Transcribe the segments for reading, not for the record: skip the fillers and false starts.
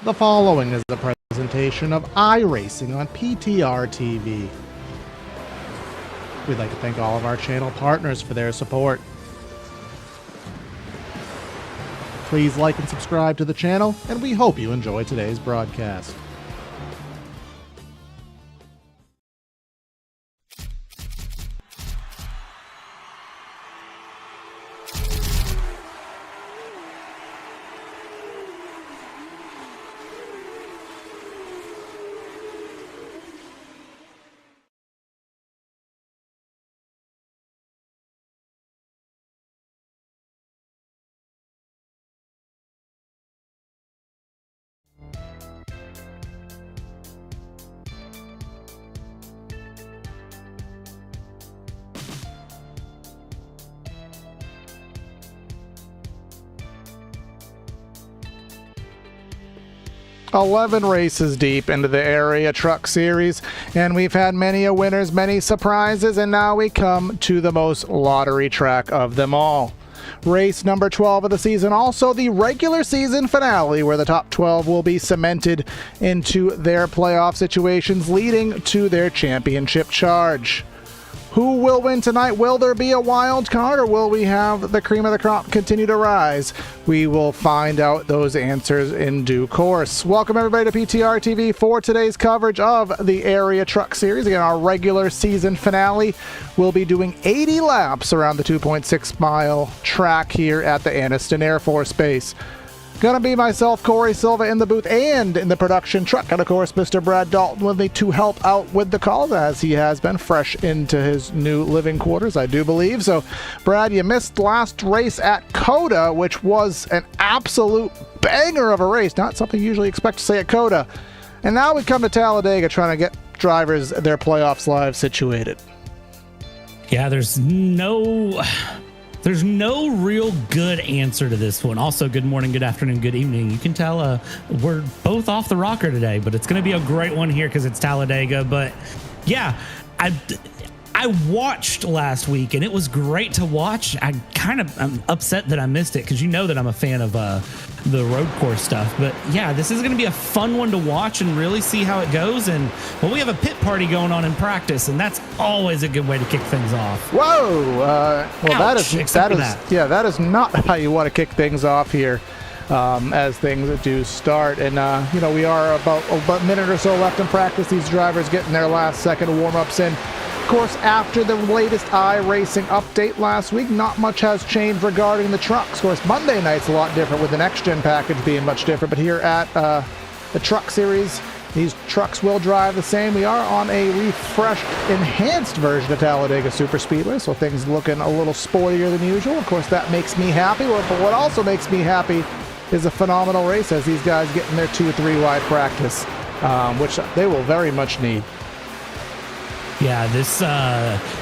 The following is a presentation of iRacing on PTR TV. We'd like to thank all of our channel partners for their support. Please like and subscribe to the channel, and we hope you enjoy today's broadcast. "11 races deep into the Area Truck Series, and we've had many winners, many surprises, and now we come to the most lottery track of them all. Race number 12 of the season, also the regular season finale, where the top 12 will be cemented into their playoff situations, leading to their championship charge. Who will win tonight? Will there be a wild card, or will we have the cream of the crop continue to rise? We will find out those answers in due course. Welcome everybody to PTR TV for today's coverage of the Area Truck Series. Again, our regular season finale. We'll be doing 80 laps around the 2.6 mile track here at the Anniston Air Force Base. Gonna be myself, Corey Silva, in the booth and in the production truck, and of course Mr. Brad Dalton with me to help out with the calls, as he has been fresh into his new living quarters, I do believe. So Brad, you missed last race at COTA, which was an absolute banger of a race, not something you usually expect to say at COTA. And now we come to Talladega trying to get drivers their playoffs live situated. Yeah, there's no real good answer to this one. Also, good morning, good afternoon, good evening. You can tell we're both off the rocker today, but it's going to be a great one here because it's Talladega. But yeah, I watched last week and it was great to watch. I'm upset that I missed it because you know that I'm a fan of the road course stuff. But yeah, this is going to be a fun one to watch and really see how it goes. And well, we have a pit party going on in practice, and that's always a good way to kick things off. Whoa! Well, Ouch, that is not how you want to kick things off here. As things do start, and we are about a minute or so left in practice. These drivers getting their last second warm-ups in. Of course, after the latest iRacing update last week, not much has changed regarding the trucks. Of course, Monday night's a lot different with the next-gen package being much different, but here at the Truck Series, these trucks will drive the same. We are on a refreshed, enhanced version of Talladega Super Speedway, so things looking a little sportier than usual. Of course, that makes me happy, but what also makes me happy is a phenomenal race as these guys get in their 2 or 3 wide practice, which they will very much need. Yeah, this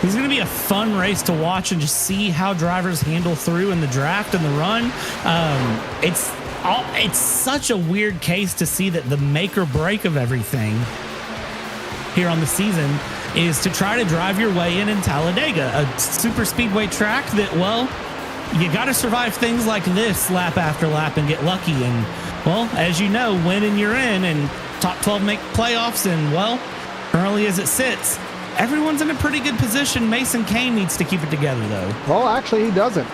is going to be a fun race to watch and just see how drivers handle through in the draft and the run. It's such a weird case to see that the make or break of everything here on the season is to try to drive your way in Talladega, a super speedway track that, well, you got to survive things like this lap after lap and get lucky. And, well, as you know, win and you're in, and top 12 make playoffs, and, well, currently as it sits, everyone's in a pretty good position. Mason Kane needs to keep it together, though. Well, actually, he doesn't,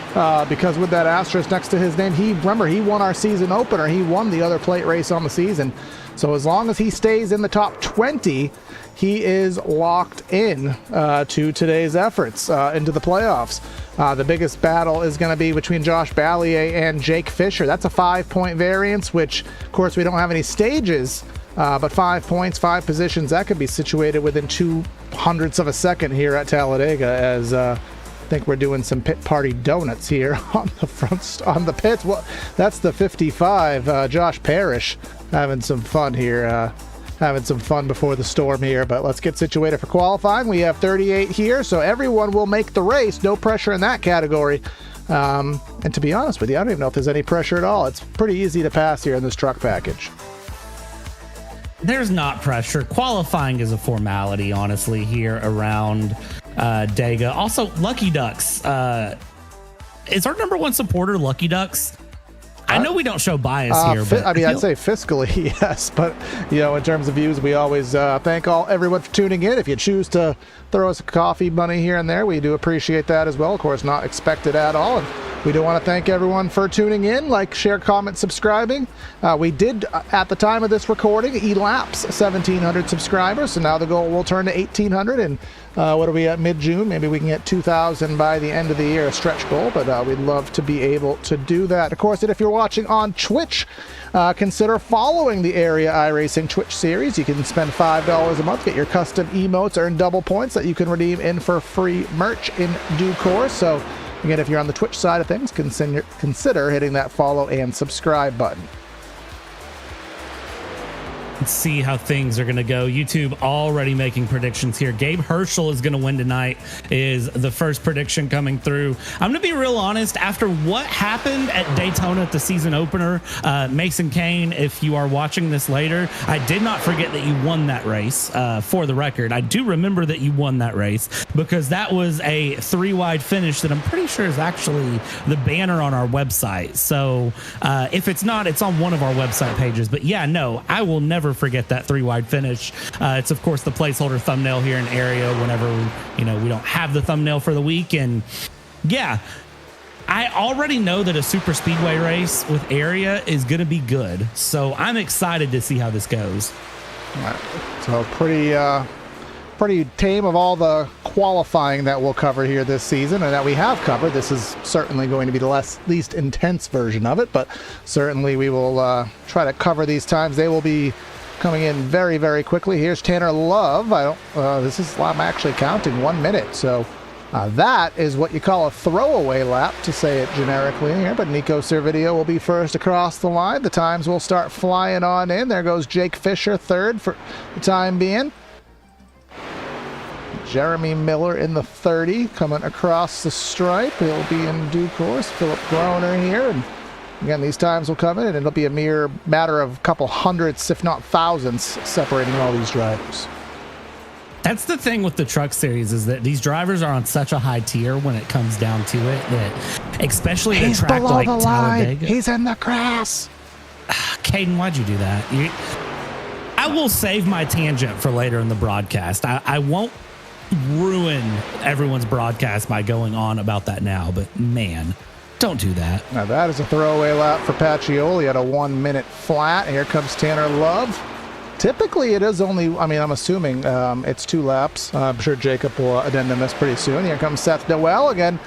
because with that asterisk next to his name, he won our season opener. He won the other plate race on the season. So as long as he stays in the top 20, he is locked in to today's efforts into the playoffs. The biggest battle is going to be between Josh Ballier and Jake Fisher. That's a 5-point variance, which, of course, we don't have any stages. But 5 points, 5 positions, that could be situated within 0.02 of a second here at Talladega, as I think we're doing some pit party donuts here on the front, on the pits. Well, that's the 55, Josh Parrish, having some fun here, having some fun before the storm here. But let's get situated for qualifying. We have 38 here, so everyone will make the race. No pressure in that category. And to be honest with you, I don't even know if there's any pressure at all. It's pretty easy to pass here in this truck package. There's not pressure. Qualifying is a formality, honestly, here around Dega. Also, Lucky Ducks. Is our number one supporter Lucky Ducks? I know we don't show bias here, but I'd say fiscally, yes. But, in terms of views, we always thank everyone for tuning in. If you choose to throw us a coffee money here and there, we do appreciate that as well. Of course, not expected at all. And we do want to thank everyone for tuning in. Like, share, comment, subscribing. We did, at the time of this recording, elapse 1,700 subscribers. So now the goal will turn to 1,800. And what are we at, mid-June? Maybe we can get 2,000 by the end of the year, a stretch goal. But we'd love to be able to do that. Of course, if you're watching on Twitch, consider following the Area iRacing Twitch series. You can spend $5 a month, get your custom emotes, earn double points that you can redeem in for free merch in due course. So, again, if you're on the Twitch side of things, consider hitting that follow and subscribe button. Let's see how things are going to go. YouTube already making predictions here. Gabe Herschel is going to win tonight is the first prediction coming through. I'm going to be real honest. After what happened at Daytona at the season opener, Mason Kane, if you are watching this later, I did not forget that you won that race. For the record, I do remember that you won that race because that was a 3-wide finish that I'm pretty sure is actually the banner on our website. So if it's not, it's on one of our website pages. But yeah, no, I will never forget that 3-wide finish. It's of course the placeholder thumbnail here in Area whenever we don't have the thumbnail for the week. And yeah, I already know that a super speedway race with Area is going to be good, so I'm excited to see how this goes. All right. So pretty tame of all the qualifying that we'll cover here this season and that we have covered. This is certainly going to be the least intense version of it, but certainly we will try to cover these times. They will be coming in very, very quickly. Here's Tanner Love. I'm actually counting 1 minute. So that is what you call a throwaway lap, to say it generically here. But Nico Servideo will be first across the line. The times will start flying on in. There goes Jake Fisher, third for the time being. Jeremy Miller in the 30 coming across the stripe. He'll be in due course. Philip Groner here. And again, these times will come in, and it'll be a mere matter of a couple hundredths, if not thousands, separating all these drivers. That's the thing with the truck series, is that these drivers are on such a high tier when it comes down to it, that especially the track like Talladega. He's in the grass. Caden, why'd you do that? I will save my tangent for later in the broadcast. I won't ruin everyone's broadcast by going on about that now, but man, don't do that. Now that is a throwaway lap for Pacioli at a 1 minute flat. Here comes Tanner Love. Typically it is only, I'm assuming it's 2 laps. I'm sure Jacob will addendum this pretty soon. Here comes Seth Noel again.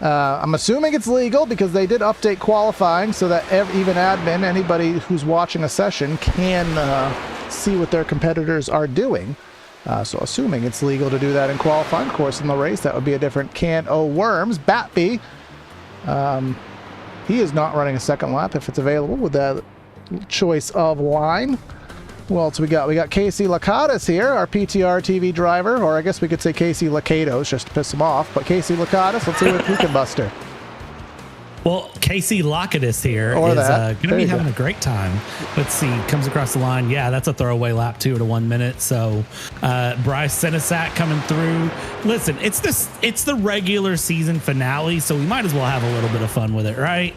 I'm assuming it's legal because they did update qualifying so that even admin, anybody who's watching a session, can see what their competitors are doing. So assuming it's legal to do that in qualifying, of course, in the race, that would be a different can of worms. Batby, he is not running a second lap if it's available with that choice of line. Who else we got? We got Casey Lakatos here, our PTR TV driver, or I guess we could say Casey Lakatos just to piss him off. But Casey Lakatos, let's see what he can muster. Well, Casey Lakatos here is going to be having a great time. Let's see, comes across the line. Yeah, that's a throwaway lap too at a 1 minute. So Bryce Senesac coming through. Listen, it's the regular season finale, so we might as well have a little bit of fun with it, right?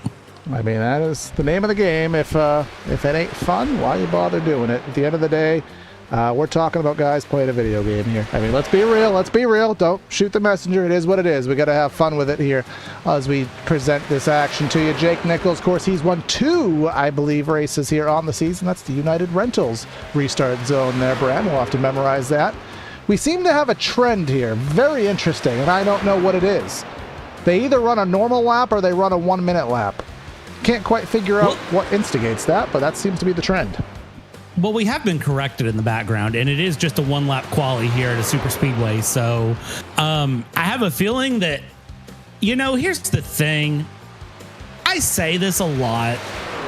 That is the name of the game. If it ain't fun, why you bother doing it? At the end of the day, we're talking about guys playing a video game here. Let's be real. Don't shoot the messenger. It is what it is. We got to have fun with it here as we present this action to you. Jake Nichols, of course, he's won 2, I believe, races here on the season. That's the United Rentals restart zone there, Brad. We'll have to memorize that. We seem to have a trend here. Very interesting, and I don't know what it is. They either run a normal lap or they run a 1 minute lap. Can't quite figure out what instigates that, but that seems to be the trend. Well, we have been corrected in the background, and it is just a 1 lap quali here at a super speedway. So I have a feeling that, here's the thing. I say this a lot.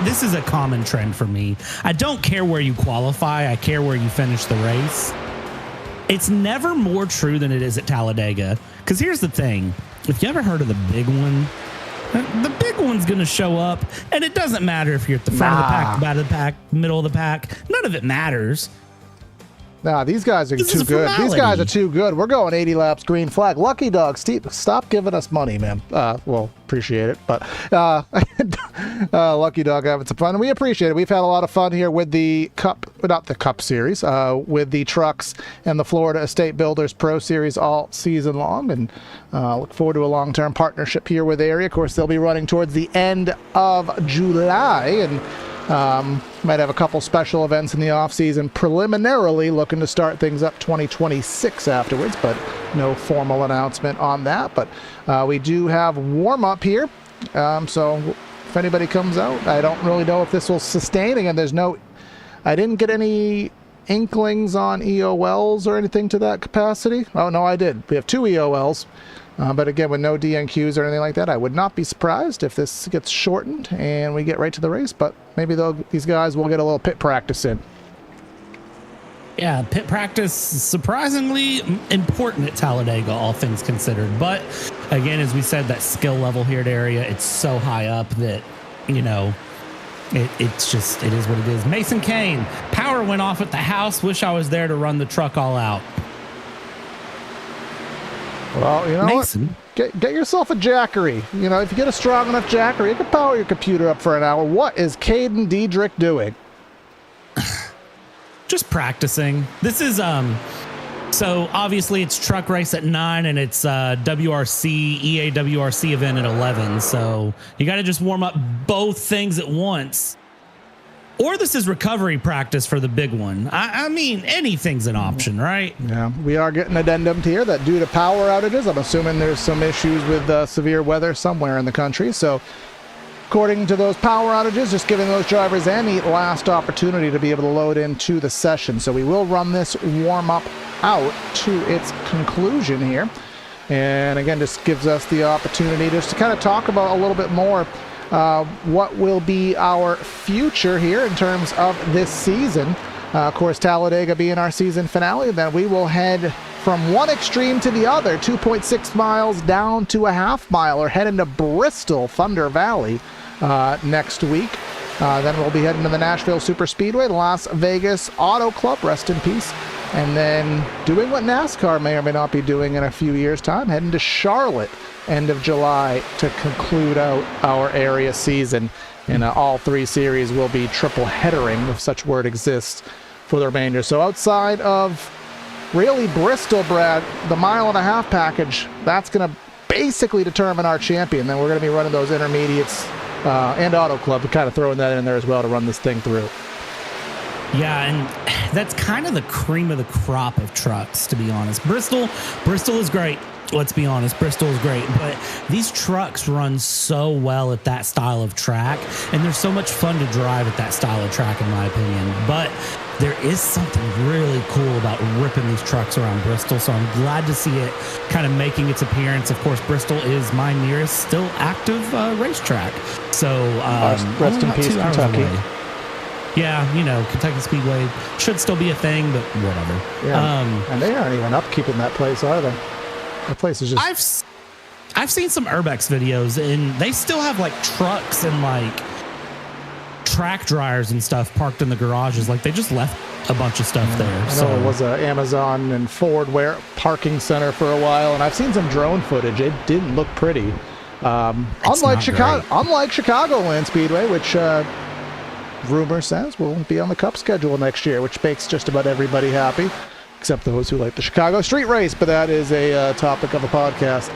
This is a common trend for me. I don't care where you qualify. I care where you finish the race. It's never more true than it is at Talladega. Because here's the thing. If you ever heard of the big one, the big one's going to show up, and it doesn't matter if you're at the front of the pack, the back of the pack, middle of the pack. None of it matters. Nah, these guys are This too is a good. These formality. guys are too good. We're going 80 laps, green flag. Lucky Dog, Steve, stop giving us money, man. Well, appreciate it, but Lucky Dog having some fun. And we appreciate it. We've had a lot of fun here with the Cup, not the Cup Series, with the trucks and the Florida Estate Builders Pro Series all season long, and look forward to a long-term partnership here with Area. Of course, they'll be running towards the end of July, and might have a couple special events in the off-season, preliminarily looking to start things up 2026 afterwards, but no formal announcement on that. But we do have warm-up here, so if anybody comes out, I don't really know if this will sustain. Again, I didn't get any inklings on EOLs or anything to that capacity. Oh, no, I did. We have 2 EOLs. But again, with no DNQs or anything like that, I would not be surprised if this gets shortened and we get right to the race. But maybe these guys will get a little pit practice in. Yeah, pit practice, surprisingly important at Talladega, all things considered. But again, as we said, that skill level here at Area, it's so high up that, you know, it is what it is. Mason Kane, power went off at the house. Wish I was there to run the truck all out. Well, you know Mason. what? Get yourself a Jackery. You know, if you get a strong enough Jackery, you can power your computer up for an hour. What is Caden Diedrich doing? Just practicing. This is so obviously it's truck race at 9 and it's WRC EA WRC event at 11. So you got to just warm up both things at once. Or this is recovery practice for the big one. I mean, anything's an option, right? Yeah, we are getting addendum here that due to power outages, I'm assuming there's some issues with severe weather somewhere in the country. So according to those power outages, just giving those drivers any last opportunity to be able to load into the session. So we will run this warm-up out to its conclusion here. And again, just gives us the opportunity just to kind of talk about a little bit more what will be our future here in terms of this season. Of course, Talladega being our season finale, then we will head from one extreme to the other, 2.6 miles down to a half mile, or head into Bristol, Thunder Valley next week. Then we'll be heading to the Nashville Superspeedway, Las Vegas Auto Club, rest in peace. And then doing what NASCAR may or may not be doing in a few years' time, heading to Charlotte, end of July, to conclude out our area season. And all 3 series will be triple headering, if such word exists, for the remainder. So outside of really Bristol, Brad, the 1.5 mile package, that's going to basically determine our champion. Then we're going to be running those intermediates and Auto Club, kind of throwing that in there as well to run this thing through. Yeah, and that's kind of the cream of the crop of trucks, to be honest. Bristol is great. Let's be honest, Bristol is great, but these trucks run so well at that style of track, and they're so much fun to drive at that style of track, in my opinion. But there is something really cool about ripping these trucks around Bristol, so I'm glad to see it kind of making its appearance. Of course, Bristol is my nearest still active racetrack. So rest in peace, Kentucky. Yeah, you know, Kentucky Speedway should still be a thing, but whatever. Yeah, and they aren't even upkeeping that place, are they? The place is just... I've seen some Urbex videos, and they still have like trucks and like track dryers and stuff parked in the garages. Like they just left a bunch of stuff there. I know it was an Amazon and Ford parking center for a while, and I've seen some drone footage. It didn't look pretty. Unlike Chicagoland Speedway, which rumor says will be on the Cup schedule next year, which makes just about everybody happy, except those who like the Chicago street race. But that is a topic of a podcast,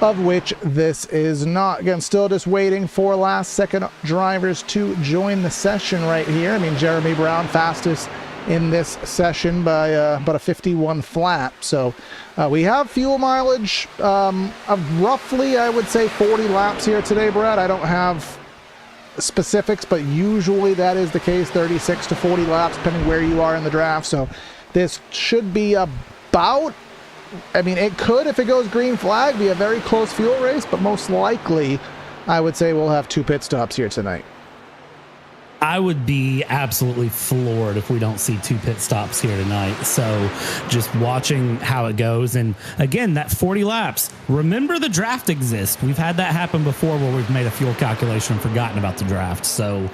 of which this is not. Again, still just waiting for last second drivers to join the session right here. I mean, Jeremy Brown fastest in this session by about a 51 flat. So we have fuel mileage of roughly, I would say, 40 laps here today, Brad. I don't have specifics, but usually that is the case, 36 to 40 laps, depending where you are in the draft. So this should be about, I mean, it could, if it goes green flag, be a very close fuel race, but most likely, I would say we'll have 2 pit stops here tonight. I would be absolutely floored if we don't see 2 pit stops here tonight. So just watching how it goes. And again, that 40 laps, remember the draft exists. We've had that happen before where we've made a fuel calculation and forgotten about the draft. So,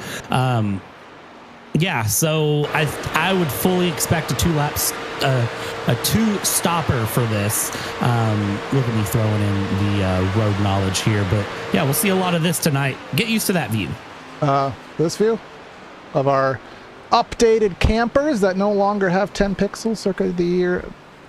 yeah, so I would fully expect a 2 lap a two-stopper for this. Look at me throwing in the road knowledge here. But, yeah, we'll see a lot of this tonight. Get used to that view. This view of our updated campers that no longer have 10 pixels circa the year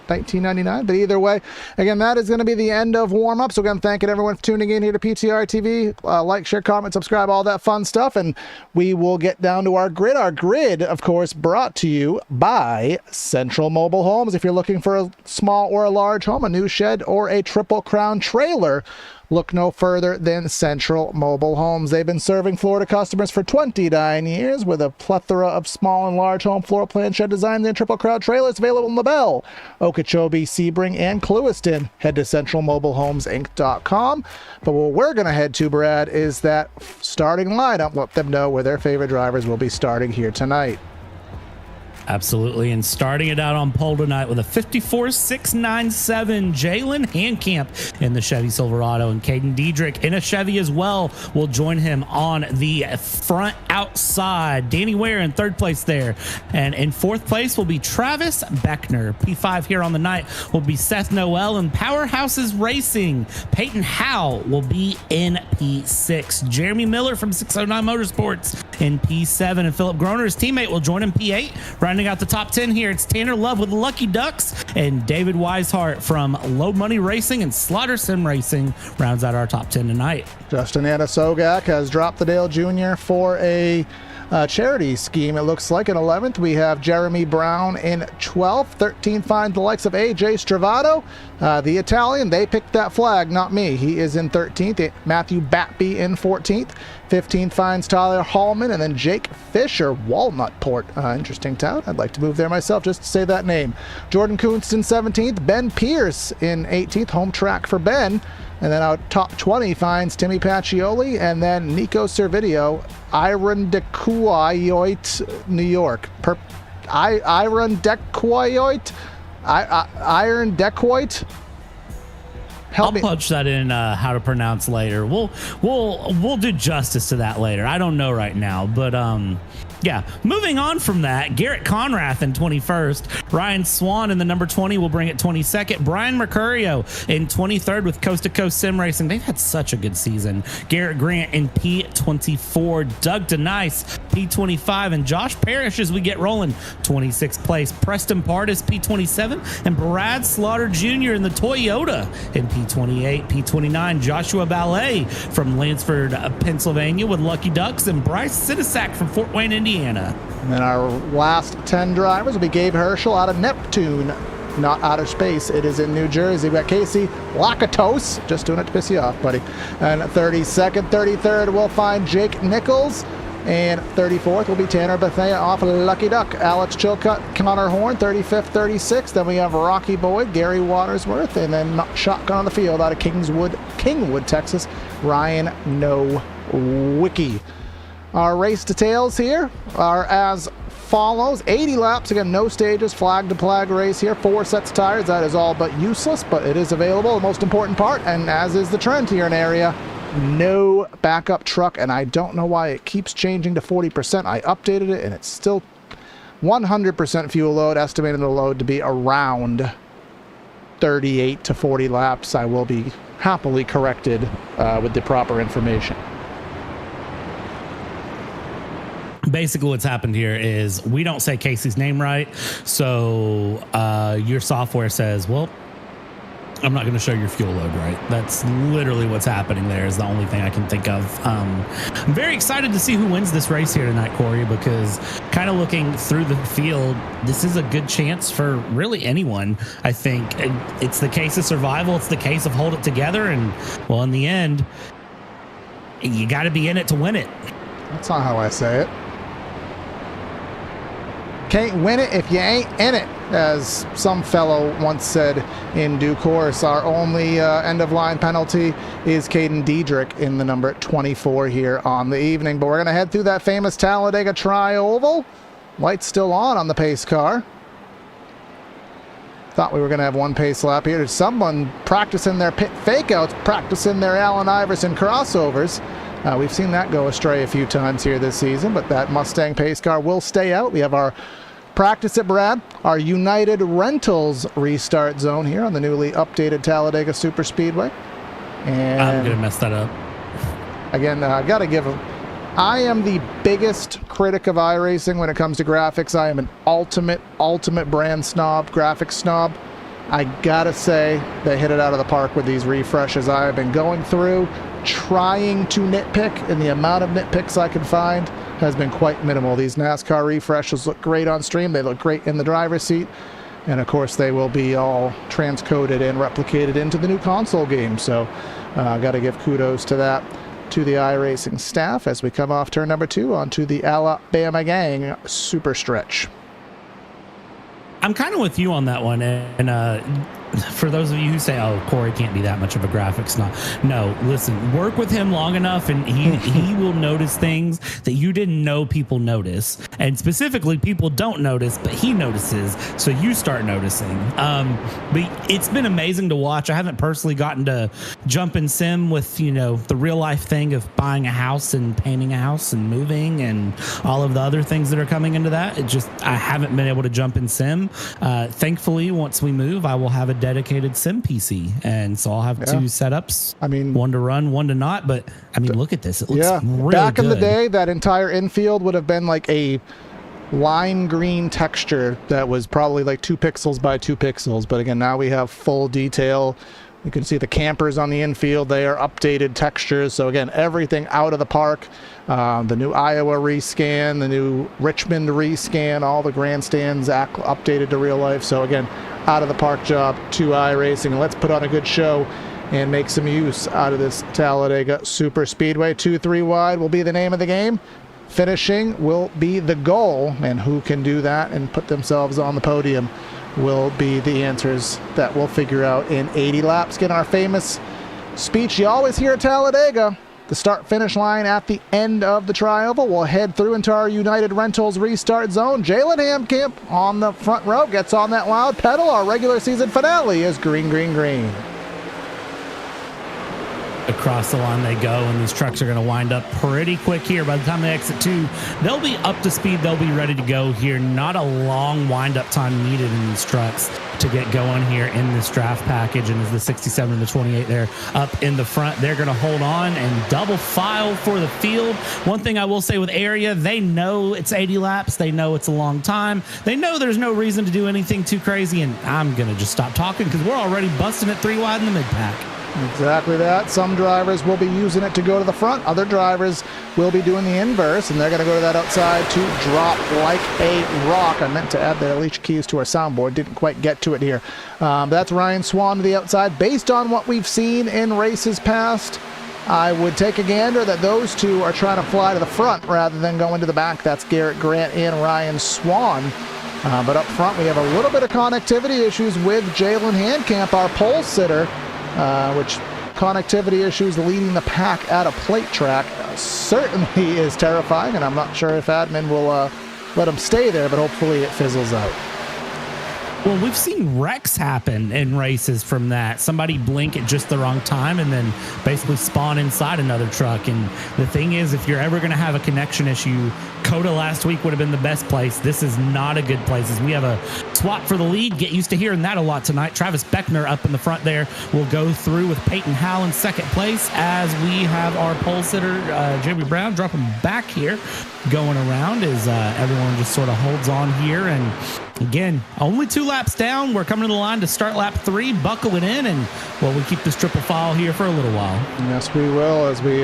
1999. But either way, again, that is going to be the end of warm-ups. So again, thanking everyone for tuning in here to PTR TV. Like, share, comment, subscribe, all that fun stuff. And we will get down to our grid. Our grid, of course, brought to you by Central Mobile Homes. If you're looking for a small or a large home, a new shed, or a Triple Crown trailer, look no further than Central Mobile Homes. They've been serving Florida customers for 29 years with a plethora of small and large home floor plan shed designs and Triple Crown trailers available in LaBelle, Okeechobee, Sebring, and Clewiston. Head to centralmobilehomesinc.com. But what we're going to head to, Brad, is that starting lineup. Let them know where their favorite drivers will be starting here tonight. Absolutely. And starting it out on pole tonight with a 54.697 Jalen Handcamp in the Chevy Silverado, and Caden Diedrich in a Chevy as well will join him on the front outside. Danny Ware in third place there. And in fourth place will be Travis Beckner. P5 here on the night will be Seth Noel, and Powerhouses Racing. Peyton Howe will be in P6. Jeremy Miller from 609 Motorsports in P7, and Philip Groner, his teammate, will join in P8. Rounding out the top 10 here, it's Tanner Love with Lucky Ducks, and David Weishart from Low Money Racing and Slaughter Sim Racing rounds out our top 10 tonight. Justin Anasogak has dropped the Dale Jr. for a charity scheme. It looks like in 11th we have Jeremy Brown in 12th. 13 finds the likes of AJ Stravato, the Italian. They picked that flag, not me. He is in 13th. Matthew Batby in 14th. 15 finds Tyler Hallman, and then Jake Fisher, Walnutport. Interesting town. I'd like to move there myself just to say that name. Jordan Kunst in 17th. Ben Pierce in 18th. Home track for Ben. And then our top 20 finds Timmy Pacioli, and then Nico Servideo, Irondequoit, New York. Irondequoit? Irondequoit? I'll punch that in how to pronounce later. We'll do justice to that later. I don't know right now, but yeah. Moving on from that, Garrett Conrath in 21st. Ryan Swan in the number 20 will bring it 22nd. Brian Mercurio in 23rd with Coast to Coast Sim Racing. They've had such a good season. Garrett Grant in P24. Doug DeNice P25, and Josh Parrish as we get rolling 26th place. Preston Pardis P27, and Brad Slaughter Jr. in the Toyota in P28. P29, Joshua Ballet from Lansford, Pennsylvania with Lucky Ducks, and Bryce Sidisak from Fort Wayne, Indiana. And then our last 10 drivers will be Gabe Herschel out of Neptune, not outer space. It is in New Jersey. We got Casey Lakatos, just doing it to piss you off, buddy. And 32nd, 33rd, we'll find Jake Nichols. And 34th will be Tanner Bethea off Lucky Duck. Alex Chilcutt, Connor Horn, 35th, 36th. Then we have Rocky Boyd, Gary Watersworth, and then shotgun on the field out of Kingwood, Texas, Ryan Nowicki. Our race details here are as follows. 80 laps, again, no stages, flag to flag race here. 4 sets of tires. That is all but useless, but it is available. The most important part, and as is the trend here in area, no backup truck, and I don't know why it keeps changing to 40%. I updated it, and it's still 100% fuel load, estimating the load to be around 38 to 40 laps. I will be happily corrected with the proper information. Basically what's happened here is we don't say Casey's name right, so your software says, well, I'm not going to show your fuel load right. That's literally what's happening there, is the only thing I can think of. I'm very excited to see who wins this race here tonight, Corey, because kind of looking through the field, this is a good chance for really anyone. I think it's the case of survival. It's the case of hold it together. And, well, in the end, you got to be in it to win it. That's not how I say it. Can't win it if you ain't in it, as some fellow once said in due course. Our only end-of-line penalty is Caden Diedrich in the number 24 here on the evening. But we're going to head through that famous Talladega Tri-Oval. Lights still on the pace car. Thought we were going to have one pace lap here. There's someone practicing their pit fake-outs, practicing their Allen Iverson crossovers. We've seen that go astray a few times here this season, but that Mustang pace car will stay out. We have our Practice it, Brad. Our United Rentals restart zone here on the newly updated Talladega Super Speedway. And I'm going to mess that up. Again, I got to give them. I am the biggest critic of iRacing when it comes to graphics. I am an ultimate brand snob, graphics snob. I gotta say, they hit it out of the park with these refreshes. I have been going through, trying to nitpick, and the amount of nitpicks I can find has been quite minimal. These NASCAR refreshes look great on stream. They look great in the driver's seat. And of course, they will be all transcoded and replicated into the new console game. So I got to give kudos to that, to the iRacing staff as we come off turn number 2 onto the Alabama Gang super stretch. I'm kind of with you on that one. And for those of you who say, oh, Corey can't be that much of a graphics nut. No, listen, work with him long enough and he will notice things that you didn't know people notice. And specifically, people don't notice, but he notices. So you start noticing. But it's been amazing to watch. I haven't personally gotten to jump in sim with, the real life thing of buying a house and painting a house and moving and all of the other things that are coming into that. I haven't been able to jump in sim. Thankfully, once we move, I will have a dedicated sim PC, and so I'll have 2 setups. I mean, one to run, one to not. But I mean, look at this; it looks really back good. In the day, that entire infield would have been like a lime green texture that was probably like 2 pixels by 2 pixels. But again, now we have full detail. You can see the campers on the infield. They are updated textures. So again, everything out of the park. The new Iowa rescan, the new Richmond rescan, all the grandstands updated to real life. So again, out of the park job to iRacing. Let's put on a good show and make some use out of this Talladega Super Speedway. 2-3 wide will be the name of the game. Finishing will be the goal, and who can do that and put themselves on the podium will be the answers that we'll figure out in 80 laps. Get our famous speech you always hear at Talladega. The start-finish line at the end of the tri-oval. We'll head through into our United Rentals restart zone. Jalen Hamkamp on the front row gets on that loud pedal. Our regular season finale is green, green, green. Across the line they go, and these trucks are going to wind up pretty quick here. By the time they exit 2, they'll be up to speed. They'll be ready to go here. Not a long wind-up time needed in these trucks to get going here in this draft package. And as the 67 and the 28 there up in the front, they're going to hold on and double file for the field. One thing I will say with area, they know it's 80 laps. They know it's a long time. They know there's no reason to do anything too crazy. And I'm going to just stop talking because we're already busting it 3 wide in the mid-pack. Exactly that. Some drivers will be using it to go to the front. Other drivers will be doing the inverse, and they're going to go to that outside to drop like a rock. I meant to add the leash keys to our soundboard. Didn't quite get to it here. That's Ryan Swan to the outside. Based on what we've seen in races past, I would take a gander that those two are trying to fly to the front rather than go into the back. That's Garrett Grant and Ryan Swan. But up front, we have a little bit of connectivity issues with Jalen Handcamp, our pole sitter. Which connectivity issues leading the pack at a plate track certainly is terrifying, and I'm not sure if admin will let him stay there, but hopefully it fizzles out. Well, we've seen wrecks happen in races from that. Somebody blink at just the wrong time and then basically spawn inside another truck. And the thing is, if you're ever going to have a connection issue, Coda last week would have been the best place. This is not a good place. As we have a swap for the lead, get used to hearing that a lot tonight. Travis Beckner up in the front there will go through with Peyton Howell in second place as we have our pole sitter, Jeremy Brown, dropping back here, going around as everyone just sort of holds on here. And again, only 2 laps down. We're coming to the line to start lap 3, buckle it in, and well, we keep this triple file here for a little while. Yes, we will, as we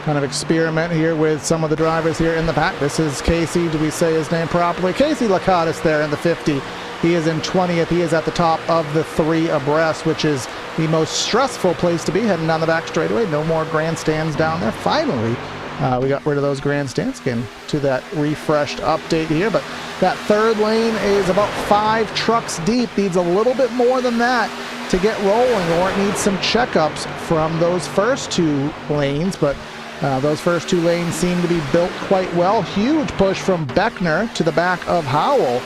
kind of experiment here with some of the drivers here in the pack. This is Casey. Do we say his name properly? Casey Lakatos there in the 50. He is in 20th. He is at the top of the 3 abreast, which is the most stressful place to be heading down the back straightaway. No more grandstands down there. Finally, we got rid of those grandstands. Again, to that refreshed update here. But that 3rd lane is about 5 trucks deep. Needs a little bit more than that to get rolling, or it needs some checkups from those first 2 lanes. But those first 2 lanes seem to be built quite well. Huge push from Beckner to the back of Howell.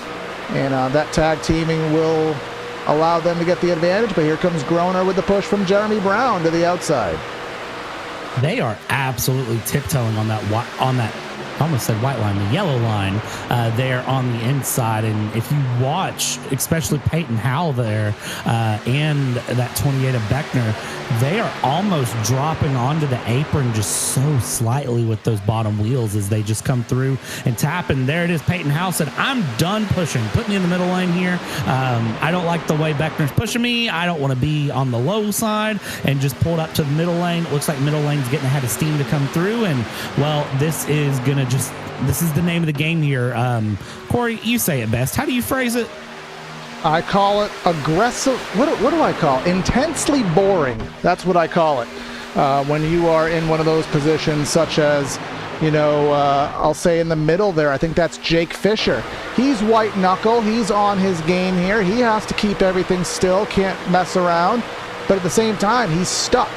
And that tag teaming will allow them to get the advantage. But here comes Groner with the push from Jeremy Brown to the outside. They are absolutely tiptoeing on that I almost said white line, the yellow line there on the inside. And if you watch, especially Peyton Howell there and that 28 of Beckner, they are almost dropping onto the apron just so slightly with those bottom wheels as they just come through and tap. And there it is. Peyton Howell said, I'm done pushing. Put me in the middle lane here. I don't like the way Beckner's pushing me. I don't want to be on the low side, and just pulled up to the middle lane. It looks like middle lane's getting ahead of steam to come through. And, well, this is the name of the game here. Corey, you say it best. How do you phrase it? I call it aggressive. What do I call it? Intensely boring. That's what I call it. When you are in one of those positions, such as, I'll say in the middle there, I think that's Jake Fisher. He's white knuckle. He's on his game here. He has to keep everything still, can't mess around. But at the same time, he's stuck.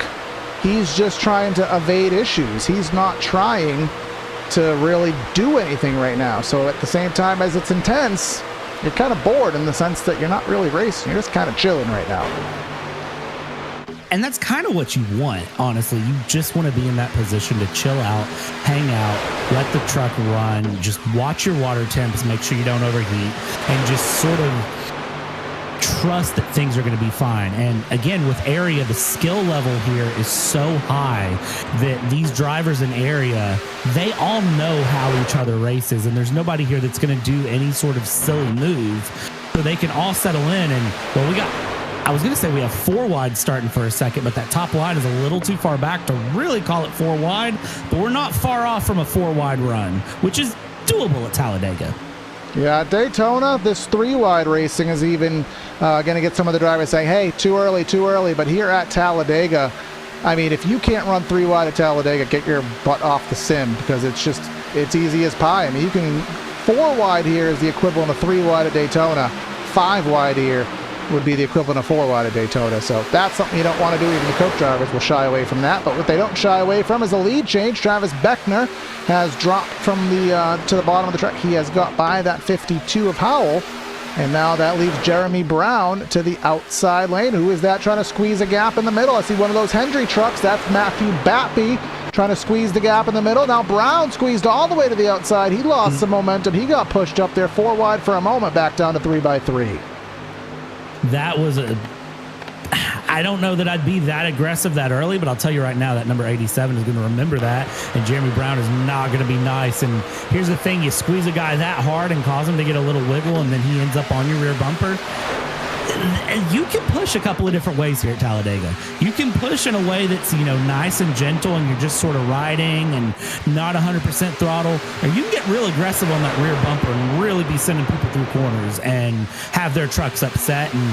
He's just trying to evade issues. He's not trying to really do anything right now. So at the same time as it's intense, you're kind of bored in the sense that you're not really racing. You're just kind of chilling right now. And that's kind of what you want, honestly. You just want to be in that position to chill out, hang out, let the truck run, just watch your water temps, make sure you don't overheat, and just sort of trust that things are going to be fine. And again, with area, the skill level here is so high that these drivers in area, they all know how each other races, and there's nobody here that's going to do any sort of silly move. So they can all settle in. And, well, I was going to say we have 4 wide starting for a second, but that top line is a little too far back to really call it 4 wide, but we're not far off from a 4 wide run, which is doable at Talladega. Yeah, at Daytona, this 3 wide racing is even going to get some of the drivers saying, hey, too early. But here at Talladega, I mean, if you can't run 3 wide at Talladega, get your butt off the sim, because it's easy as pie. I mean, 4 wide here is the equivalent of 3 wide at Daytona. 5 wide here would be the equivalent of 4 wide at Daytona. So that's something you don't want to do. Even the Coke drivers will shy away from that. But what they don't shy away from is a lead change. Travis Beckner has dropped from the to the bottom of the track. He has got by that 52 of Howell. And now that leaves Jeremy Brown to the outside lane. Who is that trying to squeeze a gap in the middle? I see one of those Hendry trucks. That's Matthew Batby trying to squeeze the gap in the middle. Now Brown squeezed all the way to the outside. He lost some momentum. He got pushed up there 4 wide for a moment, back down to 3x3. That was I don't know that I'd be that aggressive that early, but I'll tell you right now that number 87 is going to remember that, and Jeremy Brown is not going to be nice. And here's the thing, you squeeze a guy that hard and cause him to get a little wiggle, and then he ends up on your rear bumper. You can push a couple of different ways here at Talladega. You can push in a way that's, nice and gentle, and you're just sort of riding and not 100% throttle, or you can get real aggressive on that rear bumper and really be sending people through corners and have their trucks upset. And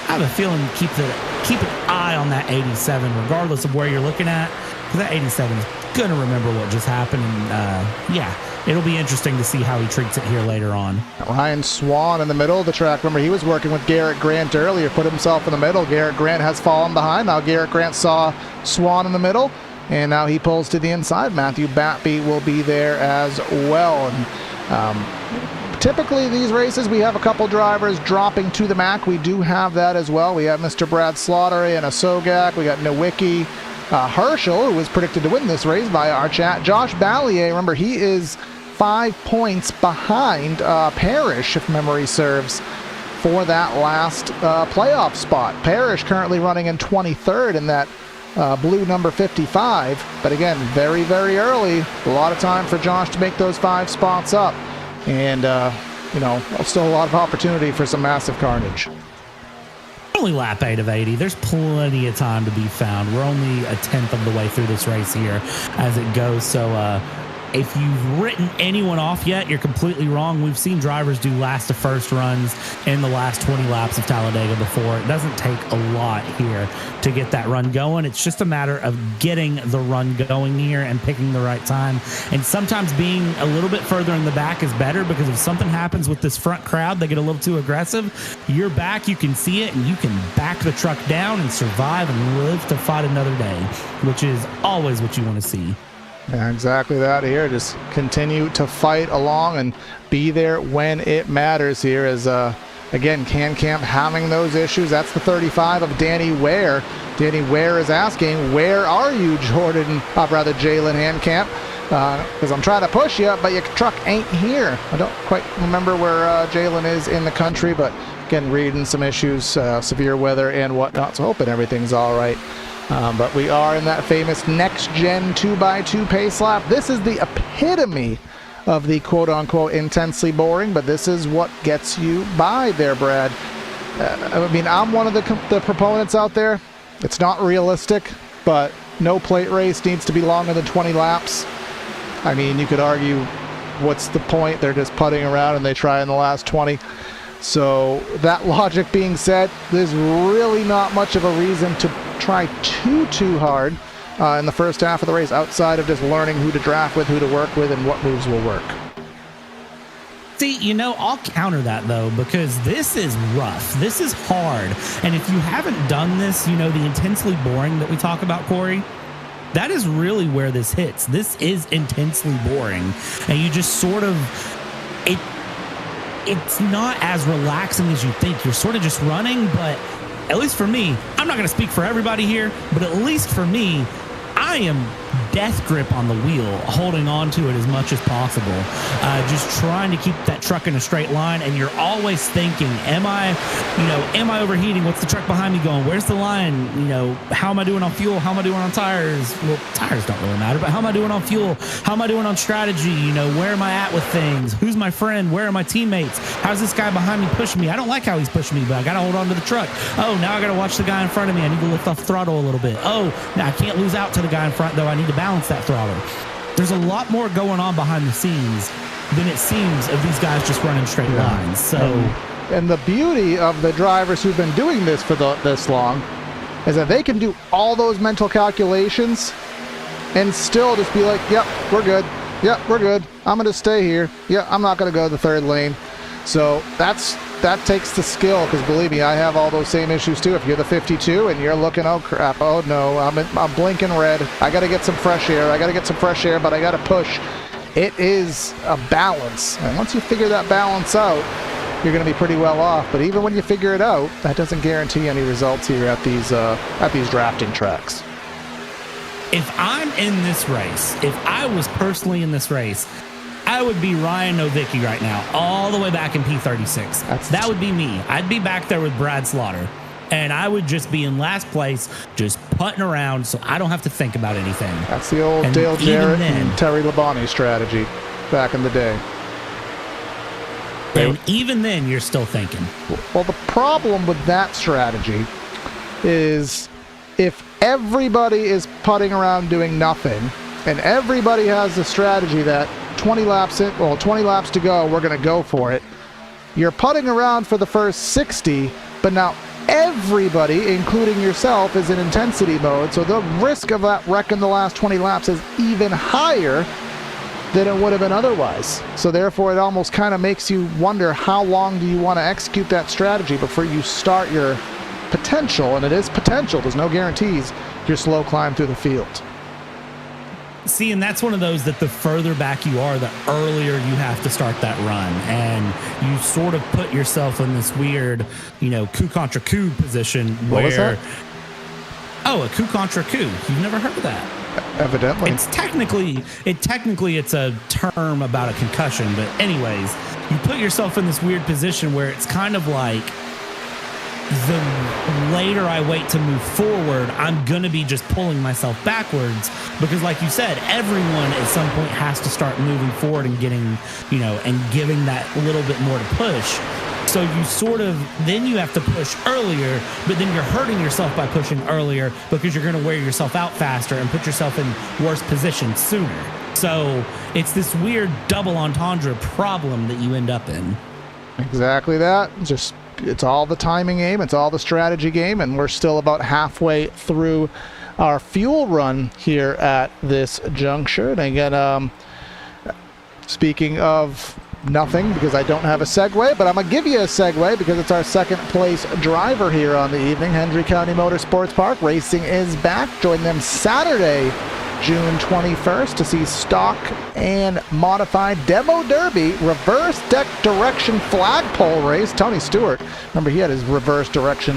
I have a feeling keep an eye on that 87, regardless of where you're looking at, because that 87 is going to remember what just happened. And it'll be interesting to see how he treats it here later on. Ryan Swan in the middle of the track. Remember, he was working with Garrett Grant earlier, put himself in the middle. Garrett Grant has fallen behind. Now Garrett Grant saw Swan in the middle, and now he pulls to the inside. Matthew Batby will be there as well. And typically these races, we have a couple drivers dropping to the MAC. We do have that as well. We have Mr. Brad Slaughter and a Sogak. We got Nowicki. Herschel, who was predicted to win this race via our chat. Josh Ballier, remember, he is 5 points behind Parrish, if memory serves, for that last playoff spot. Parrish currently running in 23rd in that blue number 55. But again, very, very early. A lot of time for Josh to make those 5 spots up. And, still a lot of opportunity for some massive carnage. Only lap 8 of 80. There's plenty of time to be found. We're only a 10th of the way through this race here as it goes. So if you've written anyone off yet, you're completely wrong. We've seen drivers do last to first runs in the last 20 laps of Talladega before. It doesn't take a lot here to get that run going. It's just a matter of getting the run going here and picking the right time. And sometimes being a little bit further in the back is better, because if something happens with this front crowd, they get a little too aggressive, you're back, you can see it, and you can back the truck down and survive and live to fight another day, which is always what you want to see. Yeah, exactly that here. Just continue to fight along and be there when it matters here. As again, CanCamp having those issues. That's the 35 of Danny Ware. Danny Ware is asking, where are you, Jalen Handcamp? because I'm trying to push you, but your truck ain't here. I don't quite remember where Jalen is in the country, but again, reading some issues, severe weather and whatnot, so hoping everything's all right. But we are in that famous next-gen 2x2 pace lap. This is the epitome of the quote-unquote intensely boring, but this is what gets you by there, Brad. I mean, I'm one of the proponents out there. It's not realistic, but no plate race needs to be longer than 20 laps. I mean, you could argue, what's the point? They're just putting around and they try in the last 20. So that logic being said, there's really not much of a reason to try too hard in the first half of the race, outside of just learning who to draft with, who to work with, and what moves will work. See, you know, I'll counter that, though, because this is rough. This is hard. And if you haven't done this, you know, the intensely boring that we talk about, Corey, that is really where this hits. This is intensely boring. And you just sort of, it's not as relaxing as you think. You're sort of just running, but at least for me, I'm not going to speak for everybody here, but at least for me, I am death grip on the wheel, holding on to it as much as possible, just trying to keep that truck in a straight line. And you're always thinking, am I overheating? What's the truck behind me going? Where's the line? You know, how am I doing on fuel? How am I doing on tires? Well, tires don't really matter, but how am I doing on fuel? How am I doing on strategy? You know, where am I at with things? Who's my friend? Where are my teammates? How's this guy behind me pushing me? I don't like how he's pushing me, but I got to hold on to the truck. Oh, now I got to watch the guy in front of me. I need to lift off the throttle a little bit. Oh, now I can't lose out to the guy in front, though. I need to balance that throttle. There's a lot more going on behind the scenes than it seems of these guys just running straight lines. So, and the beauty of the drivers who've been doing this for this long is that they can do all those mental calculations and still just be like, yep, we're good. Yep, we're good. I'm going to stay here. Yeah, I'm not going to go to the third lane. So that takes the skill, because believe me, I have all those same issues too. If you're the 52 and you're looking, oh crap, oh no, I'm blinking red. I got to get some fresh air. But I got to push. It is a balance, and once you figure that balance out, you're going to be pretty well off. But even when you figure it out, that doesn't guarantee any results here at these drafting tracks. If I'm in this race, if I was personally in this race, I would be Ryan Novicki right now, all the way back in P36. That would be me. I'd be back there with Brad Slaughter, and I would just be in last place, just putting around so I don't have to think about anything. That's the old Dale Jarrett and Terry Labonte strategy back in the day. And even then, you're still thinking. Well, the problem with that strategy is if everybody is putting around doing nothing, and everybody has the strategy that 20 laps to go, we're going to go for it. You're putting around for the first 60, but now everybody, including yourself, is in intensity mode, so the risk of that wreck in the last 20 laps is even higher than it would have been otherwise. So therefore, it almost kind of makes you wonder, how long do you want to execute that strategy before you start your potential, and it is potential, there's no guarantees, your slow climb through the field. See, and that's one of those that the further back you are, the earlier you have to start that run. And you sort of put yourself in this weird, you know, coup contra coup position where... What was that? Oh, a coup contra coup. You've never heard of that? Evidently. It's technically it's a term about a concussion, but anyways, you put yourself in this weird position where it's kind of like, the later I wait to move forward, I'm going to be just pulling myself backwards, because like you said, everyone at some point has to start moving forward and getting, you know, and giving that little bit more to push. So you sort of, then you have to push earlier, but then you're hurting yourself by pushing earlier, because you're going to wear yourself out faster and put yourself in worse positions sooner. So it's this weird double entendre problem that you end up in. Exactly that. It's all the timing game, it's all the strategy game, and we're still about halfway through our fuel run here at this juncture. And again, speaking of nothing, because I don't have a segue, but I'm going to give you a segue because it's our second place driver here on the evening. Hendry County Motorsports Park Racing is back. Join them Saturday, June 21st, to see stock and modified demo derby reverse deck direction flagpole race. Tony Stewart, remember, he had his reverse direction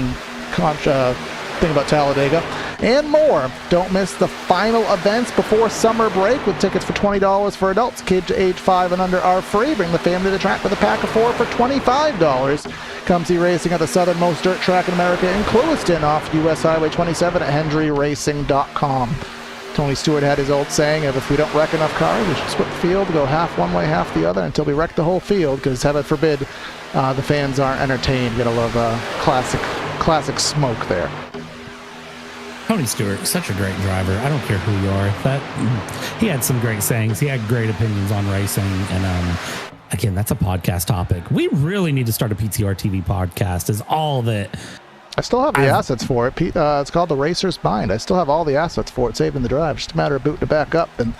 thing about Talladega. and more. Don't miss the final events before summer break with tickets for $20 for adults. Kids age 5 and under are free. Bring the family to the track with a pack of 4 for $25. Come see racing at the southernmost dirt track in America in Clewiston off US Highway 27 at HendryRacing.com. Tony Stewart had his old saying of if we don't wreck enough cars, we should split the field, go half one way, half the other until we wreck the whole field, because heaven forbid the fans aren't entertained. Gotta love classic smoke there. Tony Stewart, such a great driver. I don't care who you are. He had some great sayings. He had great opinions on racing. And again, that's a podcast topic. We really need to start a PTR TV podcast. Is all that. I still have the assets for it. It's called The Racer's Mind. I still have all the assets for it, saving the drive. Just a matter of booting it back up and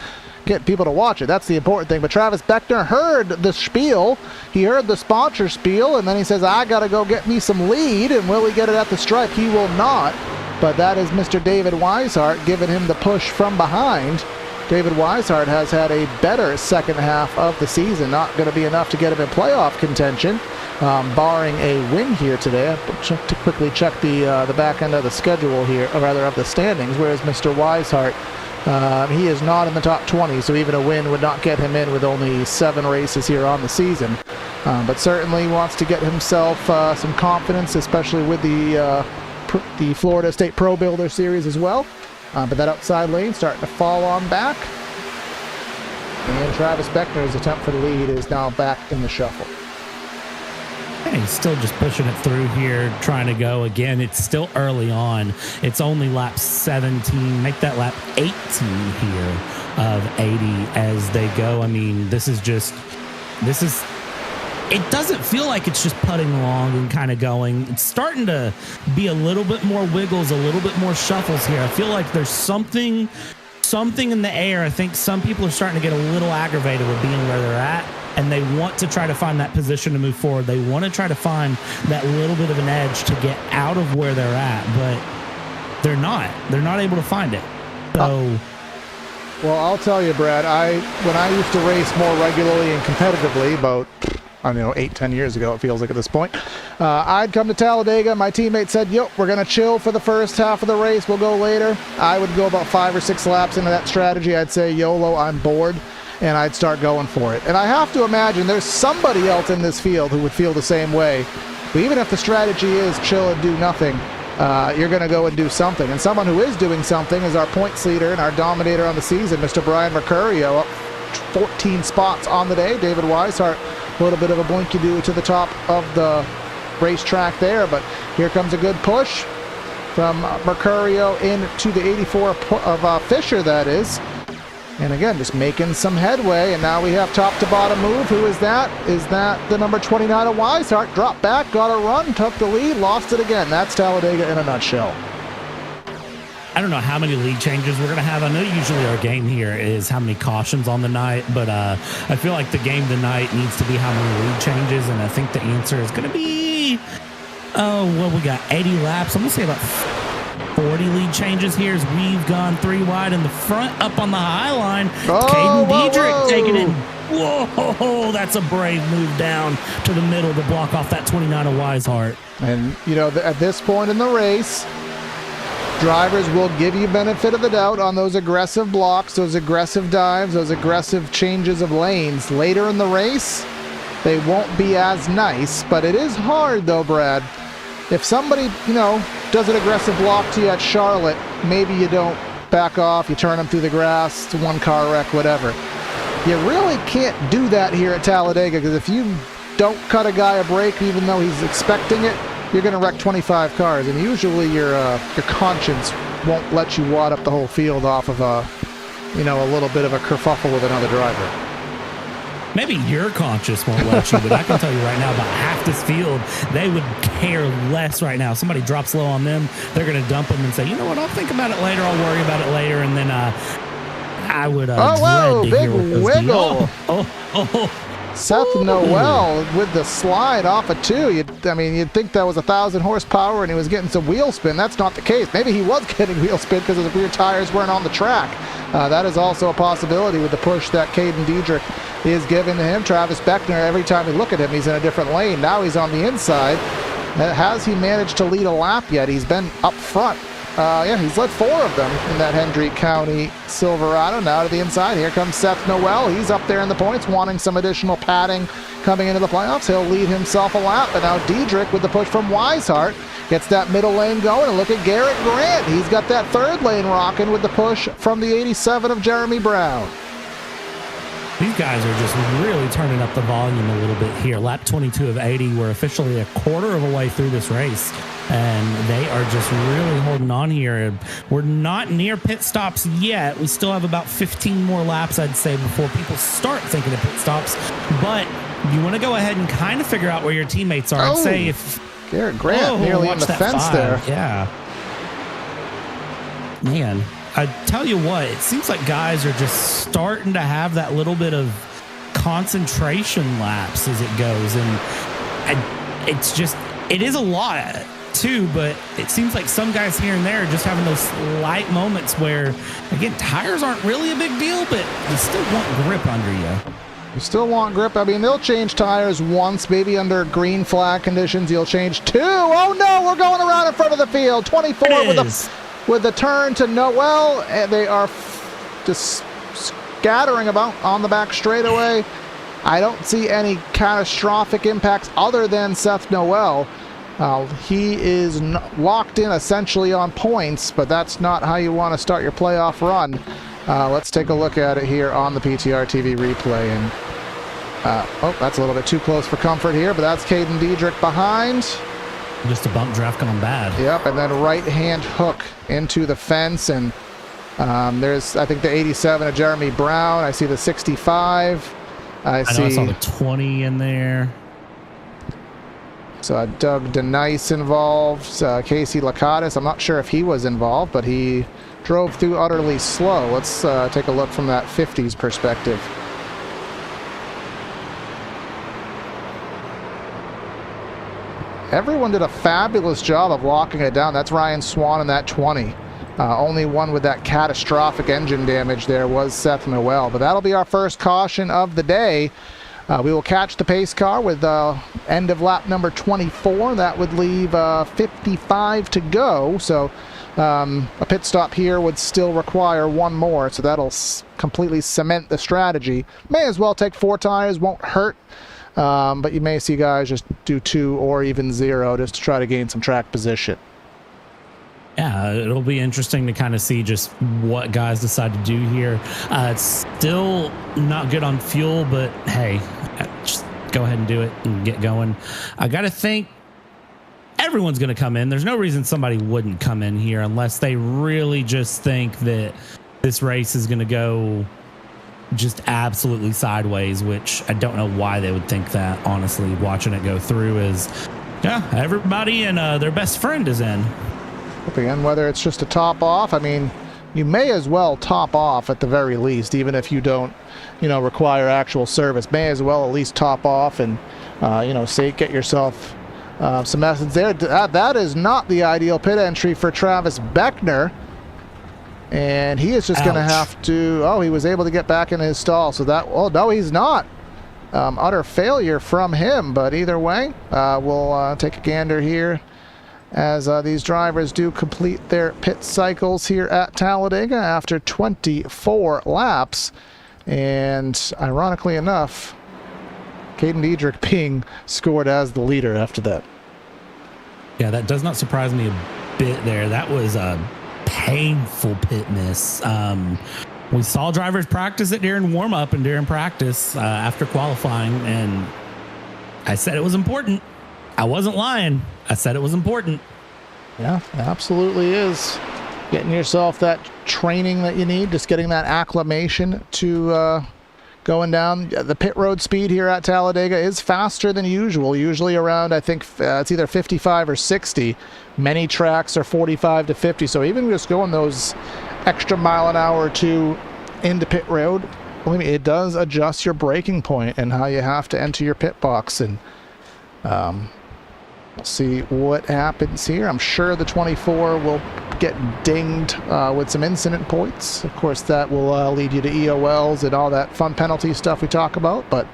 getting people to watch it. That's the important thing. But Travis Beckner heard the spiel. He heard the sponsor spiel, and then he says, I got to go get me some lead. And will he get it at the stripe? He will not. But that is Mr. David Weishart giving him the push from behind. David Weishart has had a better second half of the season. Not going to be enough to get him in playoff contention. Barring a win here today. I to quickly check the back end of the schedule here, or rather of the standings, whereas Mr. Weishart, he is not in the top 20, so even a win would not get him in with only 7 races here on the season. But certainly wants to get himself some confidence, especially with the Florida State Pro Builder Series as well. But that outside lane starting to fall on back. And Travis Beckner's attempt for the lead is now back in the shuffle. And he's still just pushing it through here, trying to go again. It's still early on. It's only lap 17. Make that lap 18 here of 80 as they go. I mean, it doesn't feel like it's just putting along and kind of going. It's starting to be a little bit more wiggles, a little bit more shuffles here. I feel like there's something in the air. I think some people are starting to get a little aggravated with being where they're at, and they want to try to find that position to move forward. They want to try to find that little bit of an edge to get out of where they're at, but they're not able to find it. So well, I'll tell you, Brad, when I used to race more regularly and competitively about 8-10 years ago, it feels like at this point, I'd come to Talladega. My teammate said, we're going to chill for the first half of the race. We'll go later. I would go about 5 or 6 laps into that strategy. I'd say, YOLO, I'm bored. And I'd start going for it. And I have to imagine there's somebody else in this field who would feel the same way. But even if the strategy is chill and do nothing, you're going to go and do something. And someone who is doing something is our points leader and our dominator on the season, Mr. Brian Mercurio, up 14 spots on the day. David Weishart, a little bit of a blinky-doo to the top of the racetrack there. But here comes a good push from Mercurio into the 84 of Fisher, that is. And again, just making some headway. And now we have top to bottom move. Who is that? Is that the number 29 of Weishart? Dropped back, got a run, took the lead, lost it again. That's Talladega in a nutshell. I don't know how many lead changes we're going to have. I know usually our game here is how many cautions on the night, but I feel like the game tonight needs to be how many lead changes, and I think the answer is going to be, we got 80 laps. I'm going to say about 40 lead changes here as we've gone 3 wide in the front, up on the high line. Caden Diedrich taking it. Whoa, that's a brave move down to the middle to block off that 29 of Weishart. And, at this point in the race, drivers will give you benefit of the doubt on those aggressive blocks, those aggressive dives, those aggressive changes of lanes. Later in the race, they won't be as nice, but it is hard though, Brad. If somebody, does an aggressive block to you at Charlotte, maybe you don't back off, you turn them through the grass, it's a one-car wreck, whatever. You really can't do that here at Talladega, because if you don't cut a guy a break even though he's expecting it, you're going to wreck 25 cars, and usually your conscience won't let you wad up the whole field off of a little bit of a kerfuffle with another driver. Maybe your conscience won't let you, but I can tell you right now, about half this field, they would care less right now. Somebody drops low on them, they're going to dump them and say, you know what, I'll think about it later, I'll worry about it later, and then I would dread to big hear what those wiggle. Seth Noel with the slide off a 2. You'd think that was 1,000 horsepower and he was getting some wheel spin. That's not the case. Maybe he was getting wheel spin because his rear tires weren't on the track. That is also a possibility with the push that Caden Diedrich is giving to him. Travis Beckner, every time we look at him, he's in a different lane. Now he's on the inside. Has he managed to lead a lap yet? He's been up front Yeah, he's led 4 of them in that Hendry County Silverado. Now to the inside, here comes Seth Noel. He's up there in the points, wanting some additional padding coming into the playoffs. He'll lead himself a lap, but now Diedrich with the push from Weishart gets that middle lane going. And look at Garrett Grant. He's got that third lane rocking with the push from the 87 of Jeremy Brown. These guys are just really turning up the volume a little bit here. Lap 22 of 80. We're officially a quarter of a way through this race, and they are just really holding on here. We're not near pit stops yet. We still have about 15 more laps, I'd say, before people start thinking of pit stops. But you want to go ahead and kind of figure out where your teammates are. I'd say if Garrett Grant nearly in the fence there. Yeah. Man, I tell you what, it seems like guys are just starting to have that little bit of concentration lapse as it goes. And it's just, it is a lot too, but it seems like some guys here and there are just having those light moments where, again, tires aren't really a big deal, but you still want grip under you. You still want grip. I mean, they'll change tires once, maybe under green flag conditions. You'll change 2. Oh no, we're going around in front of the field. 24 with the turn to Noel, and they are just scattering about on the back straightaway. I don't see any catastrophic impacts other than Seth Noel. He is locked in essentially on points, but that's not how you want to start your playoff run. Let's take a look at it here on the PTR TV replay. And oh, that's a little bit too close for comfort here, but that's Caden Diedrich behind. Just a bump draft going bad. Yep, and then right-hand hook into the fence. And there's, I think, the 87 of Jeremy Brown. I see the 65. I saw the 20 in there. So Doug DeNice involved. Casey Lakatis, I'm not sure if he was involved, but he drove through utterly slow. Let's take a look from that 50s perspective. Everyone did a fabulous job of locking it down. That's Ryan Swan in that 20. Only one with that catastrophic engine damage there was Seth Noel. But that'll be our first caution of the day. We will catch the pace car with end of lap number 24. That would leave 55 to go. So a pit stop here would still require 1 more. So that'll completely cement the strategy. May as well take 4 tires, won't hurt. But you may see guys just do 2 or even 0 just to try to gain some track position. Yeah, it'll be interesting to kind of see just what guys decide to do here. It's still not good on fuel, but hey, just go ahead and do it and get going. I got to think everyone's going to come in. There's no reason somebody wouldn't come in here unless they really just think that this race is going to go just absolutely sideways, which I don't know why they would think that, honestly. Watching it go through is, yeah, everybody and their best friend is in. Again, whether it's just a top off, I mean, you may as well top off at the very least, even if you don't, require actual service. May as well at least top off and, get yourself some essence there. That is not the ideal pit entry for Travis Beckner. And he is just going to have to, he was able to get back in his stall. So that, no, he's not. Utter failure from him. But either way, we'll take a gander here as these drivers do complete their pit cycles here at Talladega after 24 laps. And ironically enough, Caden Diedrich being scored as the leader after that. Yeah, that does not surprise me a bit there. That was a painful pit miss. We saw drivers practice it during warm-up and during practice after qualifying, and I said it was important. I wasn't lying. I said it was important. Yeah, it absolutely is. Getting yourself that training that you need, just getting that acclimation to going down. The pit road speed here at Talladega is faster than usual, usually around, I think, it's either 55 or 60. Many tracks are 45 to 50, so even just going those extra mile an hour or 2 into pit road, it does adjust your braking point and how you have to enter your pit box. And we'll see what happens here. I'm sure the 24 will get dinged with some incident points. Of course, that will lead you to EOLs and all that fun penalty stuff we talk about. But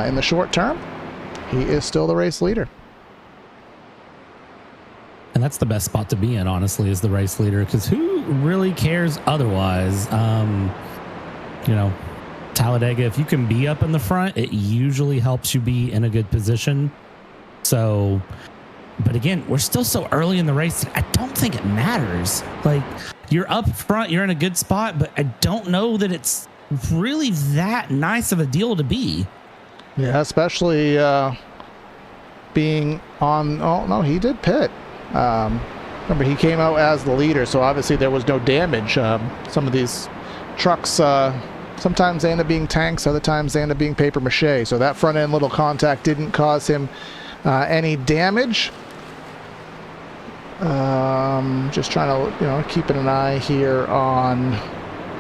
in the short term, he is still the race leader. And that's the best spot to be in, honestly, as the race leader, because who really cares otherwise? Talladega, if you can be up in the front, it usually helps you be in a good position. So, but again, we're still so early in the race. I don't think it matters. Like, you're up front, you're in a good spot, but I don't know that it's really that nice of a deal to be. Yeah, especially being on. Oh no, he did pit. Remember, he came out as the leader, so obviously there was no damage. Some of these trucks, sometimes they end up being tanks, other times they end up being paper mache. So that front end little contact didn't cause him any damage. Just trying to, keeping an eye here on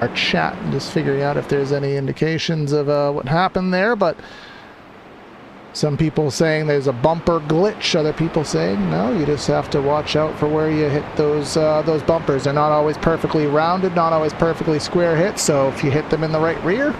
our chat and just figuring out if there's any indications of what happened there. But some people saying there's a bumper glitch. Other people saying no, you just have to watch out for where you hit those bumpers. They're not always perfectly rounded, not always perfectly square hits. So if you hit them in the right rear,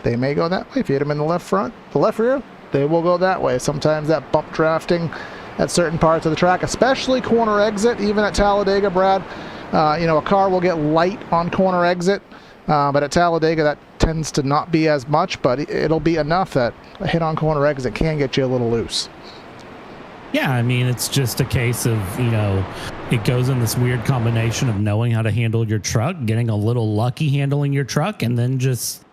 they may go that way. If you hit them in the left front, the left rear, they will go that way. Sometimes that bump drafting at certain parts of the track, especially corner exit, even at Talladega, Brad, a car will get light on corner exit, but at Talladega that tends to not be as much, but it'll be enough that a hit on corner exit can get you a little loose. Yeah, I mean, it's just a case of, it goes in this weird combination of knowing how to handle your truck, getting a little lucky handling your truck, and then just,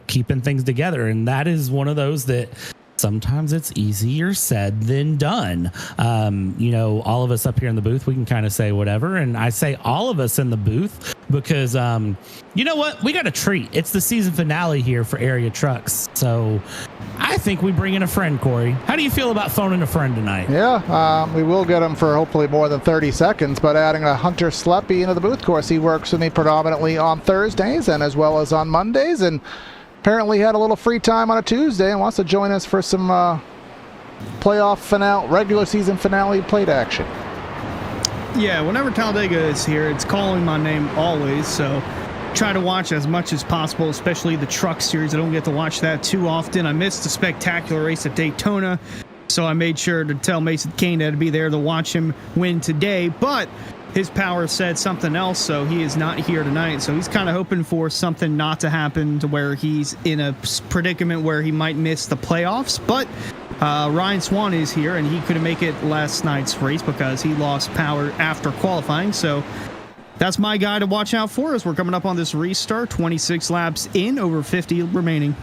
keeping things together. And that is one of those that sometimes it's easier said than done. All of us up here in the booth, we can kind of say whatever. And I say all of us in the booth because, you know what? We got a treat. It's the season finale here for Area Trucks. So I think we bring in a friend, Corey. How do you feel about phoning a friend tonight? Yeah, we will get him for hopefully more than 30 seconds, but adding a Hunter Sleppy into the booth. Of course, he works with me predominantly on Thursdays and as well as on Mondays. And apparently had a little free time on a Tuesday and wants to join us for some playoff finale, regular season finale plate action. Yeah, whenever Talladega is here, it's calling my name always, so try to watch as much as possible, especially the truck series. I don't get to watch that too often. I missed the spectacular race at Daytona, so I made sure to tell Mason Kane to be there to watch him win today, but his power said something else, so he is not here tonight. So he's kind of hoping for something not to happen to where he's in a predicament where he might miss the playoffs. But Ryan Swan is here, and he couldn't make it last night's race because he lost power after qualifying. So that's my guy to watch out for as we're coming up on this restart. 26 laps in, over 50 remaining.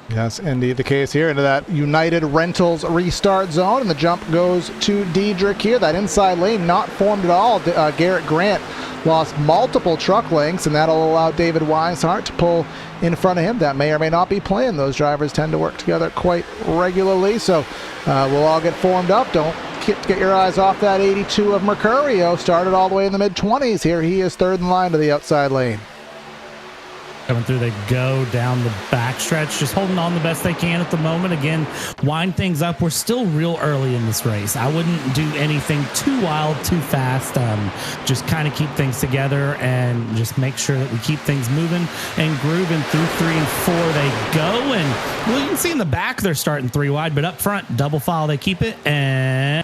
Yes, indeed the case here into that United Rentals restart zone, and the jump goes to Diedrich here. That inside lane not formed at all. Garrett Grant lost multiple truck lengths, and that'll allow David Weishart to pull in front of him. That may or may not be playing. Those drivers tend to work together quite regularly, so we'll all get formed up. Don't get your eyes off that 82 of Mercurio. Started all the way in the mid-20s. Here he is third in line to the outside lane. Coming through, they go down the backstretch, just holding on the best they can at the moment. Again, wind things up. We're still real early in this race. I wouldn't do anything too wild, too fast. Just kind of keep things together and just make sure that we keep things moving and grooving through 3 and 4. They go, and well, you can see in the back they're starting 3 wide, but up front, double file, they keep it, and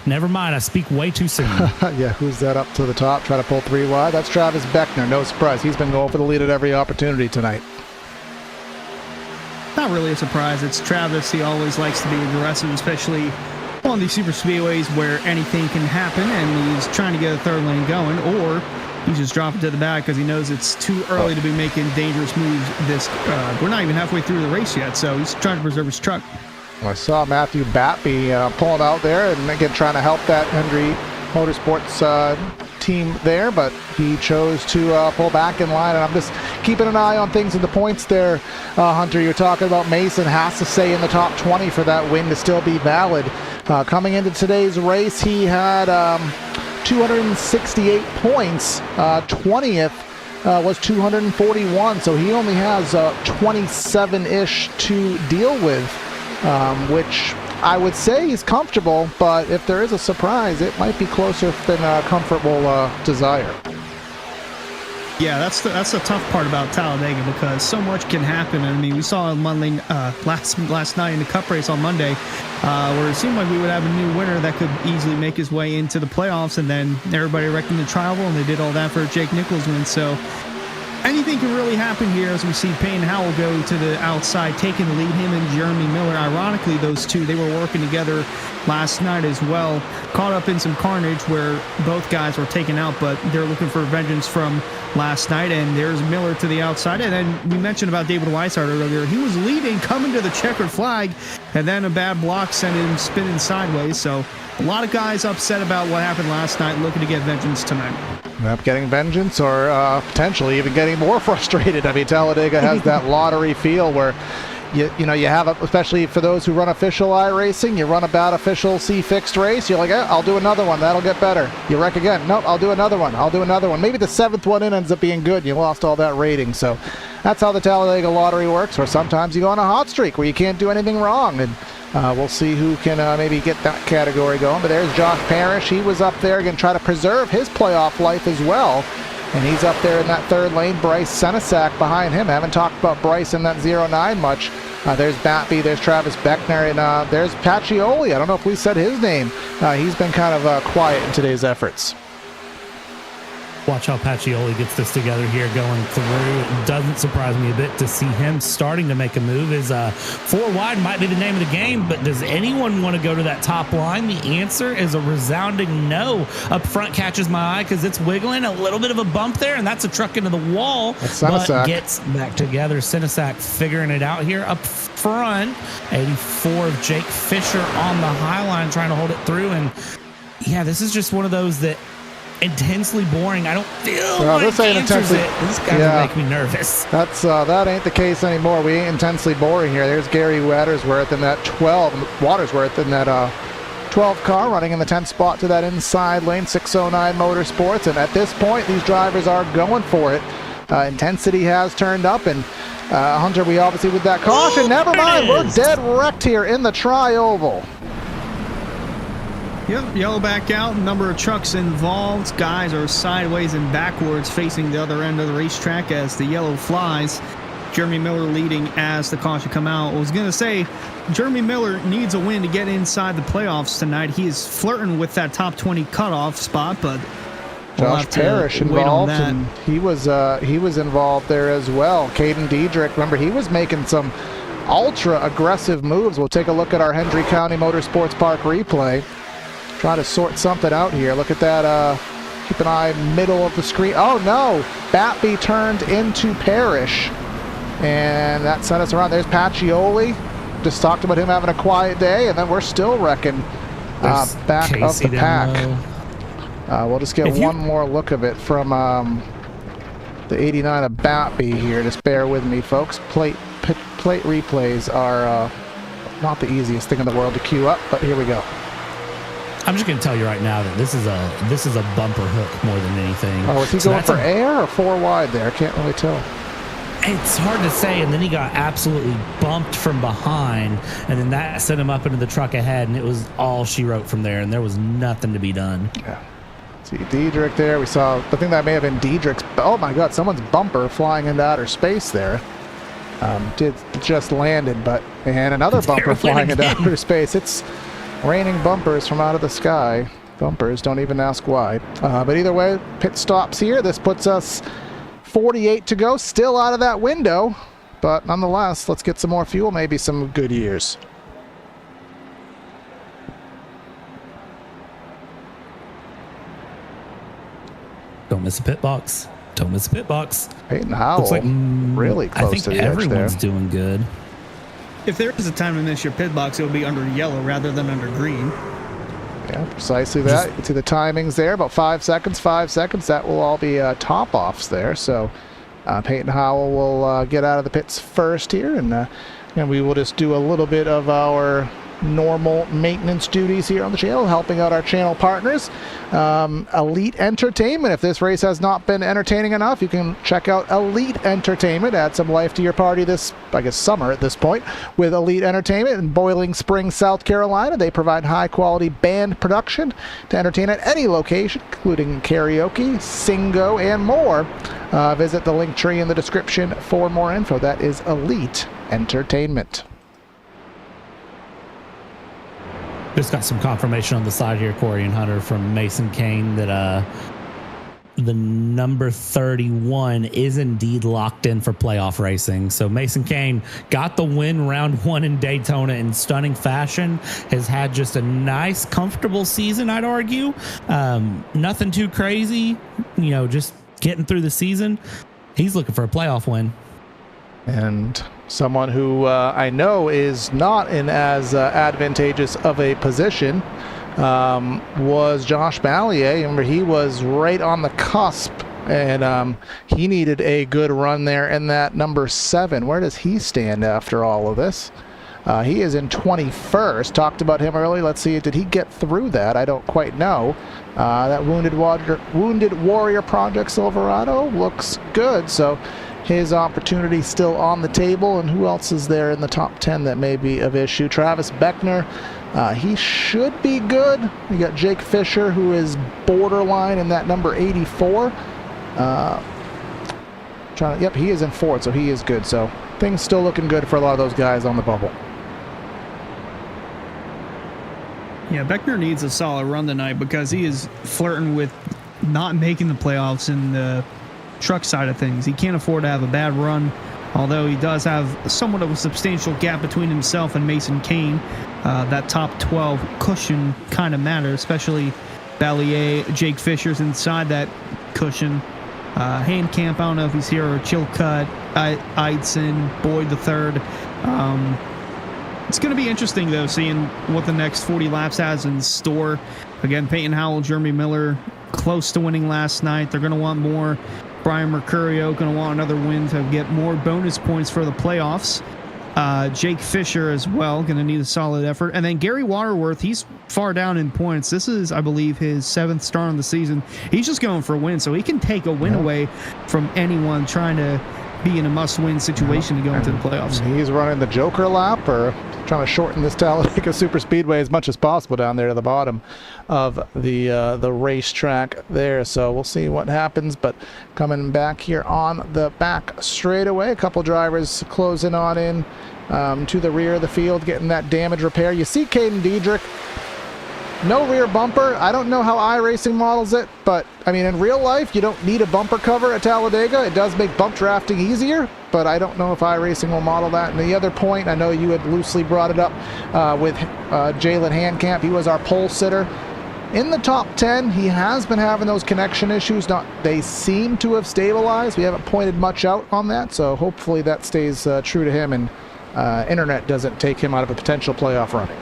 never mind, I speak way too soon. Yeah, who's that up to the top trying to pull 3 wide? That's Travis Beckner. No surprise. He's been going for the lead at every opportunity tonight. Not really a surprise. It's Travis. He always likes to be aggressive, especially on these super speedways where anything can happen, and he's trying to get a third lane going, or he's just dropping to the back because he knows it's too early to be making dangerous moves. We're not even halfway through the race yet, so he's trying to preserve his truck. I saw Matthew Batby pulling out there and again trying to help that Hendry Motorsports team there, but he chose to pull back in line, and I'm just keeping an eye on things in the points there. Hunter, you're talking about Mason has to stay in the top 20 for that win to still be valid. Coming into today's race, he had 268 points. 20th was 241, so he only has 27-ish to deal with. Which I would say is comfortable, but if there is a surprise, it might be closer than a comfortable desire. Yeah, that's the tough part about Talladega because so much can happen. I mean, we saw Monday, last night in the Cup race on Monday, where it seemed like we would have a new winner that could easily make his way into the playoffs, and then everybody wrecking the trial, and they did all that for Jake Nichols' win. So anything can really happen here as we see Payne Howell go to the outside, taking the lead. Him and Jeremy Miller, ironically, those two, they were working together last night as well. Caught up in some carnage where both guys were taken out, but they're looking for vengeance from last night. And there's Miller to the outside. And then we mentioned about David Weishart earlier. He was leading, coming to the checkered flag, and then a bad block sent him spinning sideways. So a lot of guys upset about what happened last night, looking to get vengeance tonight. Yep, getting vengeance or potentially even getting more frustrated. I mean, Talladega has that lottery feel where you know, you have, especially for those who run official iRacing, you run a bad official C-fixed race, you're like, I'll do another one, that'll get better. You wreck again, nope, I'll do another one, Maybe the 7th one in ends up being good, you lost all that rating. So that's how the Talladega lottery works, or sometimes you go on a hot streak where you can't do anything wrong, and we'll see who can maybe get that category going. But there's Josh Parrish. He was up there going to try to preserve his playoff life as well. And he's up there in that 3rd lane. Bryce Senesac behind him. Haven't talked about Bryce in that 09 much. There's Batby, there's Travis Beckner, and there's Pacioli. I don't know if we said his name. He's been kind of quiet in today's efforts. Watch how Pacioli gets this together here going through. It doesn't surprise me a bit to see him starting to make a move. His 4 wide might be the name of the game, but does anyone want to go to that top line? The answer is a resounding no. Up front catches my eye because it's wiggling. A little bit of a bump there, and that's a truck into the wall. But gets back together. Senesac figuring it out here up front. 84 of Jake Fisher on the high line trying to hold it through. And yeah, this is just one of those that intensely boring. I don't feel like this ain't intensely. This guy's make me nervous. That's that ain't the case anymore. We ain't intensely boring here. There's Gary Watersworth in that 12 car running in the 10th spot to that inside lane. 609 Motorsports, and at this point these drivers are going for it. Intensity has turned up, and Hunter, we obviously with that caution. Never mind, we're dead wrecked here in the tri-oval. Yep, yellow back out, number of trucks involved. Guys are sideways and backwards facing the other end of the racetrack as the yellow flies. Jeremy Miller leading as the caution come out. I was going to say, Jeremy Miller needs a win to get inside the playoffs tonight. He is flirting with that top 20 cutoff spot, but Josh Parrish involved, and he was involved there as well. Caden Diedrich, remember, he was making some ultra aggressive moves. We'll take a look at our Hendry County Motorsports Park replay. Try to sort something out here. Look at that. Keep an eye middle of the screen. Oh no! Batby turned into Parrish, and that sent us around. There's Pacioli. Just talked about him having a quiet day, and then we're still wrecking back of the pack. We'll just get one more look of it from the 89 of Batby here. Just bear with me, folks. Plate replays are not the easiest thing in the world to queue up, but here we go. I'm just going to tell you right now that this is a bumper hook more than anything. Oh, is he going for air or 4 wide there? I can't really tell. It's hard to say, and then he got absolutely bumped from behind, and then that sent him up into the truck ahead, and it was all she wrote from there, and there was nothing to be done. Yeah. See Diedrich there. We saw, I think that may have been Diedrich's. Oh my God, someone's bumper flying into outer space there. Just landed, and another bumper flying into outer space. It's raining bumpers from out of the sky. Bumpers, don't even ask why. But either way, pit stops here. This puts us 48 to go, still out of that window. But nonetheless, let's get some more fuel, maybe some good years. Don't miss a pit box. Don't miss a pit box. Peyton Howell, looks like really close to the edge there. I think everyone's doing good. If there is a time to miss your pit box, it'll be under yellow rather than under green. Yeah, precisely that. You can see the timings there, about 5 seconds, 5 seconds. That will all be top-offs there. So Peyton Howell will get out of the pits first here, and we will just do a little bit of our normal maintenance duties here on the channel, helping out our channel partners. Elite Entertainment. If this race has not been entertaining enough, you can check out Elite Entertainment. Add some life to your party this, I guess, summer at this point with Elite Entertainment in Boiling Springs, South Carolina. They provide high quality band production to entertain at any location, including karaoke, singo, and more. Visit the link tree in the description for more info. That is Elite Entertainment. Just got some confirmation on the side here, Corey and Hunter, from Mason Kane that the number 31 is indeed locked in for playoff racing. So Mason Kane got the win round 1 in Daytona in stunning fashion, has had just a nice, comfortable season, I'd argue. Nothing too crazy, just getting through the season. He's looking for a playoff win. And someone who I know is not in as advantageous of a position was Josh Ballier. Remember, he was right on the cusp, and he needed a good run there in that number 7. Where does he stand after all of this? He is in 21st. Talked about him earlier. Let's see, did he get through that? I don't quite know. That Wounded Warrior Project Silverado looks good, so his opportunity still on the table. And who else is there in the top 10 that may be of issue? Travis Beckner, he should be good. You got Jake Fisher, who is borderline in that number 84. Yep, he is in 4th, so he is good. So things still looking good for a lot of those guys on the bubble. Yeah, Beckner needs a solid run tonight because he is flirting with not making the playoffs in the truck side of things. He can't afford to have a bad run, although he does have somewhat of a substantial gap between himself and Mason Kane. That top 12 cushion kind of matters, especially Ballier. Jake Fisher's inside that cushion. Handcamp, I don't know if he's here, or Chilcutt, Eidson, Boyd the third. It's going to be interesting, though, seeing what the next 40 laps has in store. Again, Peyton Howell, Jeremy Miller, close to winning last night. They're going to want more. Brian Mercurio going to want another win to get more bonus points for the playoffs. Jake Fisher as well, going to need a solid effort. And then Gary Waterworth, he's far down in points. This is, I believe, his 7th start on the season. He's just going for a win, so he can take a win away from anyone trying to be in a must-win situation to go into the playoffs. He's running the Joker lap, or trying to shorten this Talladega Super Speedway as much as possible down there to the bottom of the racetrack there. So we'll see what happens. But coming back here on the back straightaway, a couple drivers closing on in to the rear of the field, getting that damage repair. You see Caden Diedrich, no rear bumper. I don't know how iRacing models it, but I mean, in real life, you don't need a bumper cover at Talladega. It does make bump drafting easier, but I don't know if iRacing will model that. And the other point, I know you had loosely brought it up with Jalen Handcamp. He was our pole sitter. In the top 10, he has been having those connection issues. They seem to have stabilized. We haven't pointed much out on that, so hopefully that stays true to him, and internet doesn't take him out of a potential playoff running.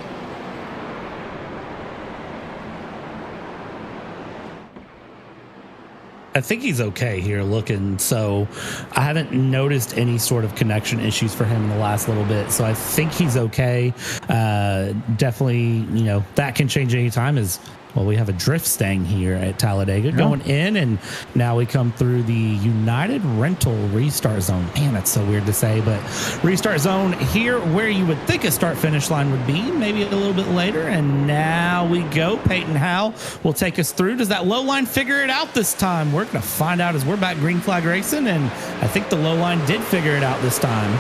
I think he's okay here looking. So I haven't noticed any sort of connection issues for him in the last little bit. So I think he's okay. Definitely, that can change anytime. Well, we have a drift stang here at Talladega going in, and now we come through the United Rental restart zone. Man, that's so weird to say, but restart zone here where you would think a start-finish line would be, maybe a little bit later, and now we go. Peyton Howell will take us through. Does that low line figure it out this time? We're going to find out as we're back green flag racing, and I think the low line did figure it out this time.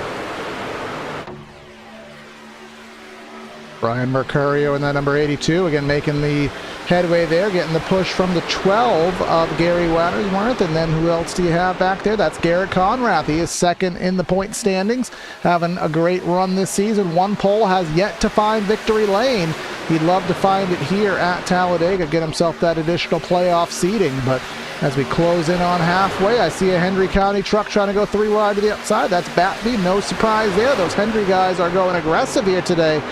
Brian Mercurio in that number 82, again making the headway there, getting the push from the 12 of Gary Waterworth. And then who else do you have back there? That's Garrett Conrath. He is second in the point standings, having a great run this season. One pole, has yet to find victory lane. He'd love to find it here at Talladega, get himself that additional playoff seating. But as we close in on halfway, I see a Hendry County truck trying to go 3 wide to the outside. That's Batby. No surprise there. Those Hendry guys are going aggressive here today.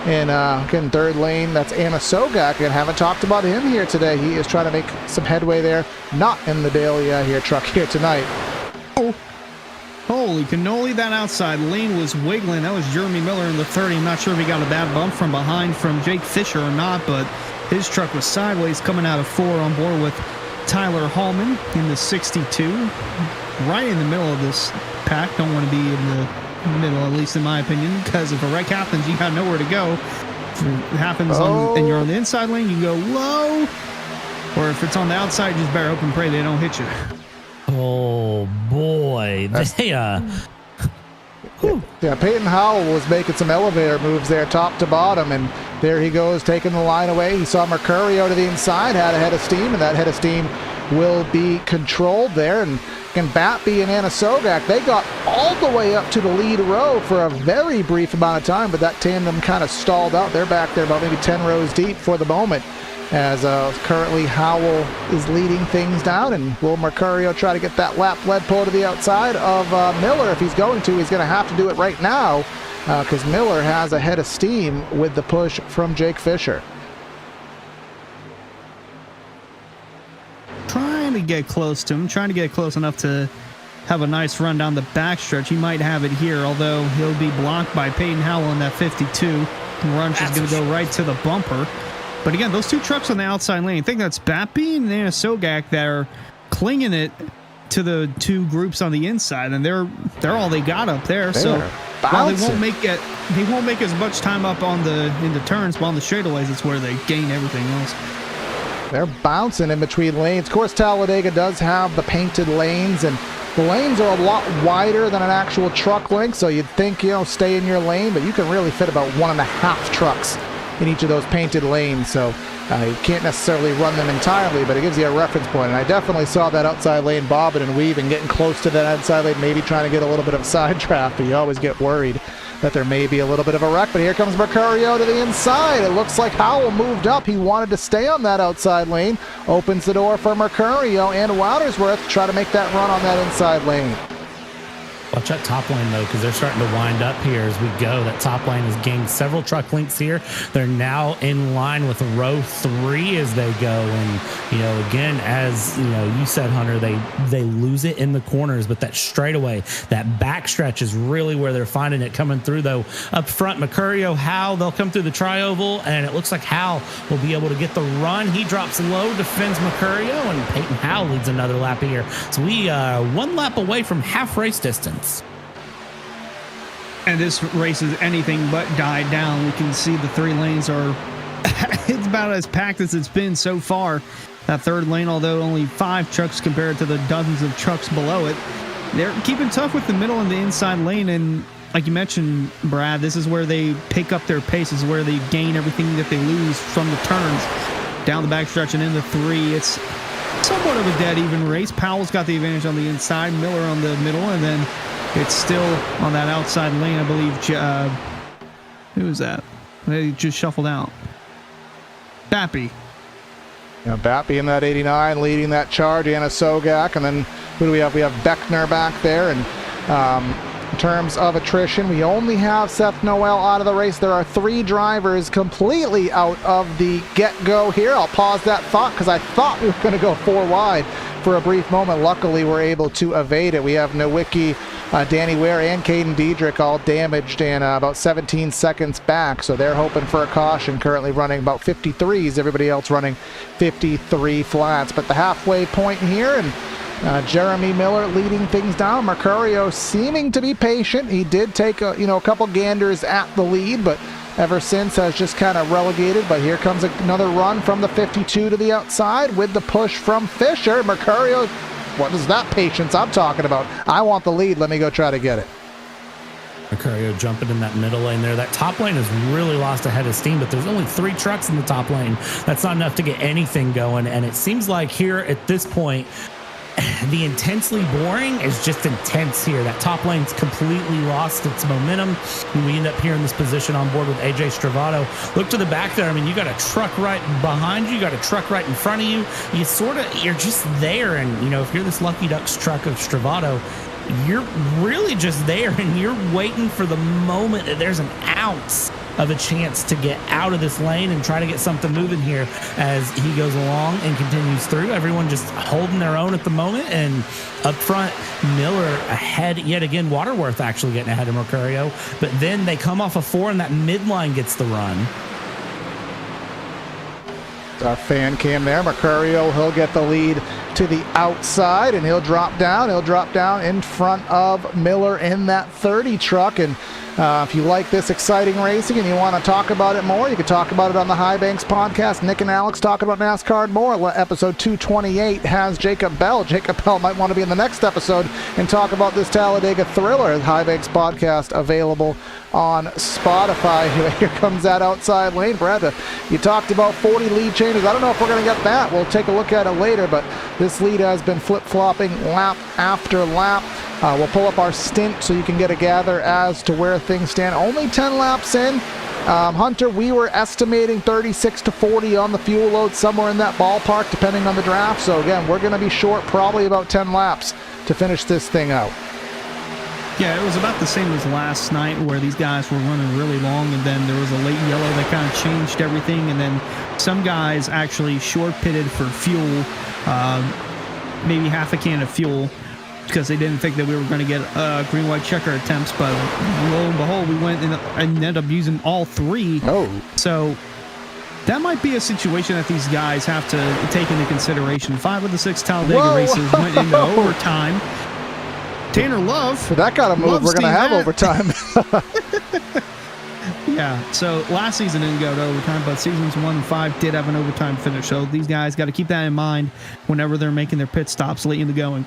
And again, third lane, that's Anna Sogak. And haven't talked about him here today. He is trying to make some headway there. Not in the Daily here truck here tonight. Oh, holy cannoli, that outside lane was wiggling. That was Jeremy Miller in the 30. I'm not sure if he got a bad bump from behind from Jake Fisher or not, but his truck was sideways coming out of 4 on board with Tyler Hallman in the 62. Right in the middle of this pack. Don't want to be in the middle, at least in my opinion, because if a wreck happens, you got nowhere to go. If it happens and you're on the inside lane, you go low, or if it's on the outside, you just better hope and pray they don't hit you. Oh boy. Yeah, Peyton Howell was making some elevator moves there, top to bottom, and there he goes, taking the line away. He saw Mercurio to the inside, had a head of steam, and that head of steam will be controlled there. And Batby and Anna Sogak, they got all the way up to the lead row for a very brief amount of time, but that tandem kind of stalled out. They're back there about maybe 10 rows deep for the moment, as currently Howell is leading things down, and will Mercurio try to get that lap lead pull to the outside of Miller? If he's going to, he's going to have to do it right now, because Miller has a head of steam with the push from Jake Fisher. Trying to get close to him, trying to get close enough to have a nice run down the backstretch. He might have it here, although he'll be blocked by Peyton Howell in that 52. Runch is going to go right to the bumper. But again, those two trucks on the outside lane, I think that's Batby and Anna Sogak that are clinging it to the two groups on the inside, and they're all they got up there. So while they won't make as much time up in the turns, but on the straightaways, it's where they gain everything else. They're bouncing in between lanes. Of course, Talladega does have the painted lanes, and the lanes are a lot wider than an actual truck length, so you'd think, stay in your lane, but you can really fit about 1.5 trucks in each of those painted lanes, so you can't necessarily run them entirely, but it gives you a reference point. And I definitely saw that outside lane bobbing and weaving, getting close to that outside lane, maybe trying to get a little bit of side traffic. You always get worried that there may be a little bit of a wreck, but here comes Mercurio to the inside. It looks like Howell moved up. He wanted to stay on that outside lane. Opens the door for Mercurio and Wildersworth to try to make that run on that inside lane. Watch that top lane, though, because they're starting to wind up here as we go. That top lane has gained several truck lengths here. They're now in line with row 3 as they go. And, again, as, you said, Hunter, they lose it in the corners, but that straightaway, that backstretch is really where they're finding it coming through, though. Up front, Mercurio, Hal, they'll come through the tri-oval, and it looks like Hal will be able to get the run. He drops low, defends Mercurio, and Peyton Howell leads another lap here. So we are 1 lap away from half race distance. And this race is anything but died down. We can see the 3 lanes are it's about as packed as it's been so far. That third lane, although only 5 trucks compared to the dozens of trucks below it, they're keeping tough with the middle and the inside lane. And like you mentioned, Brad, this is where they pick up their pace. This is where they gain everything that they lose from the turns down the backstretch and into 3. It's somewhat of a dead even race. Powell's got the advantage on the inside, Miller on the middle, and then it's still on that outside lane, I believe. Who was that? They just shuffled out. Batby. Batby in that 89 leading that charge, Anna Sogak, and then who do we have? We have Beckner back there, and in terms of attrition, we only have Seth Noel out of the race. There are 3 drivers completely out of the get-go here. I'll pause that thought because I thought we were going to go 4 wide for a brief moment. Luckily, we're able to evade it. We have Nowicki, Danny Ware, and Caden Diedrich all damaged and about 17 seconds back, so they're hoping for a caution, currently running about 53s, everybody else running 53 flats. But the halfway point here, and Jeremy Miller leading things down. Mercurio seeming to be patient. He did take a couple ganders at the lead, but ever since has just kind of relegated. But here comes another run from the 52 to the outside with the push from Fisher. Mercurio, what is that patience I'm talking about? I want the lead. Let me go try to get it. Mercurio jumping in that middle lane there. That top lane has really lost a head of steam, but there's only 3 trucks in the top lane. That's not enough to get anything going. And it seems like here at this point, the intensely boring is just intense here. That top lane's completely lost its momentum. And we end up here in this position on board with AJ Stravato. Look to the back there. I mean, you got a truck right behind you. You got a truck right in front of you. You're just there. And, if you're this Lucky Ducks truck of Stravato, you're really just there and you're waiting for the moment that there's an ounce of a chance to get out of this lane and try to get something moving here as he goes along and continues through. Everyone just holding their own at the moment, and up front, Miller ahead yet again. Waterworth actually getting ahead of Mercurio, but then they come off a 4 and that midline gets the run. Our fan cam there. Mercurio, he'll get the lead to the outside, and he'll drop down. He'll drop down in front of Miller in that 30 truck. And if you like this exciting racing and you want to talk about it more, you can talk about it on the High Banks podcast. Nick and Alex talking about NASCAR and more. Episode 228 has Jacob Bell. Jacob Bell might want to be in the next episode and talk about this Talladega thriller. High Banks podcast available on Spotify. Here comes that outside lane. Brad, you talked about 40 lead changes. I don't know if we're going to get that. We'll take a look at it later, but this lead has been flip-flopping lap after lap. We'll pull up our stint so you can get a gather as to where things stand. Only 10 laps in. Hunter, we were estimating 36 to 40 on the fuel load, somewhere in that ballpark, depending on the draft. So again, we're going to be short probably about 10 laps to finish this thing out. Yeah, it was about the same as last night where these guys were running really long, and then there was a late yellow that kind of changed everything, and then some guys actually short pitted for fuel, maybe half a can of fuel, because they didn't think that we were going to get green, white checker attempts, but lo and behold, we went and ended up using all three. Oh. So that might be a situation that these guys have to take into consideration. 5 of the 6 Talladega races went into overtime. Tanner Love. For that kind of move, we're going to have overtime. Yeah, so last season didn't go to overtime, but seasons 1 and 5 did have an overtime finish. So these guys got to keep that in mind whenever they're making their pit stops late in the going.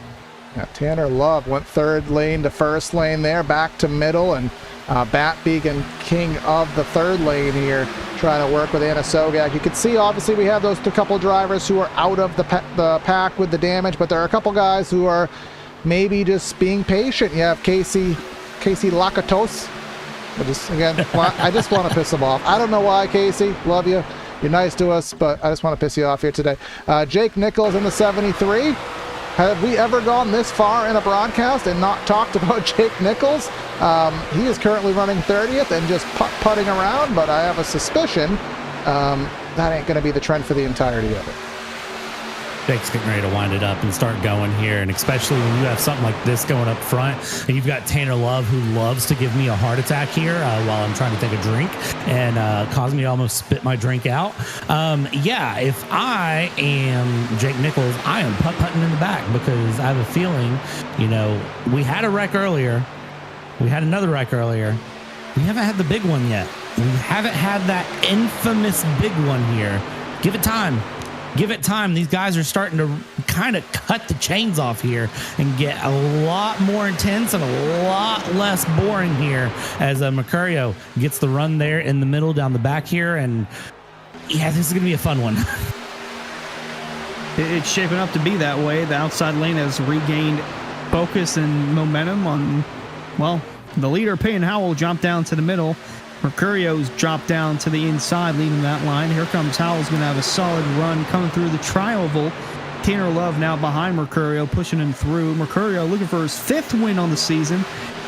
Yeah, Tanner Love went third lane to first lane there, back to middle, and Batbegan, king of the third lane here, trying to work with Anna Sogak. You can see, obviously, we have those couple drivers who are out of the pack with the damage, but there are a couple guys who are maybe just being patient. You have Casey Lakatos. I just want to piss him off. I don't know why, Casey. Love you. You're nice to us, but I just want to piss you off here today. Jake Nichols in the 73. Have we ever gone this far in a broadcast and not talked about Jake Nichols? He is currently running 30th and just putting around, but I have a suspicion that ain't going to be the trend for the entirety of it. Jake's getting ready to wind it up and start going here, and especially when you have something like this going up front, and you've got Tanner Love, who loves to give me a heart attack here while I'm trying to take a drink and cause me to almost spit my drink out. Yeah, if I am Jake Nichols, I am putting in the back, because I have a feeling, we had a wreck earlier. We had another wreck earlier. We haven't had the big one yet. We haven't had that infamous big one here. Give it time. Give it time. These guys are starting to kind of cut the chains off here and get a lot more intense and a lot less boring here as Mercurio gets the run there in the middle down the back here. And yeah, this is going to be a fun one. It's shaping up to be that way. The outside lane has regained focus and momentum on, well, the leader, Payne Howell, jumped down to the middle. Mercurio's dropped down to the inside, leading that line. Here comes Howell's going to have a solid run coming through the tri-oval. Tanner Love now behind Mercurio, pushing him through. Mercurio looking for his 5th win on the season,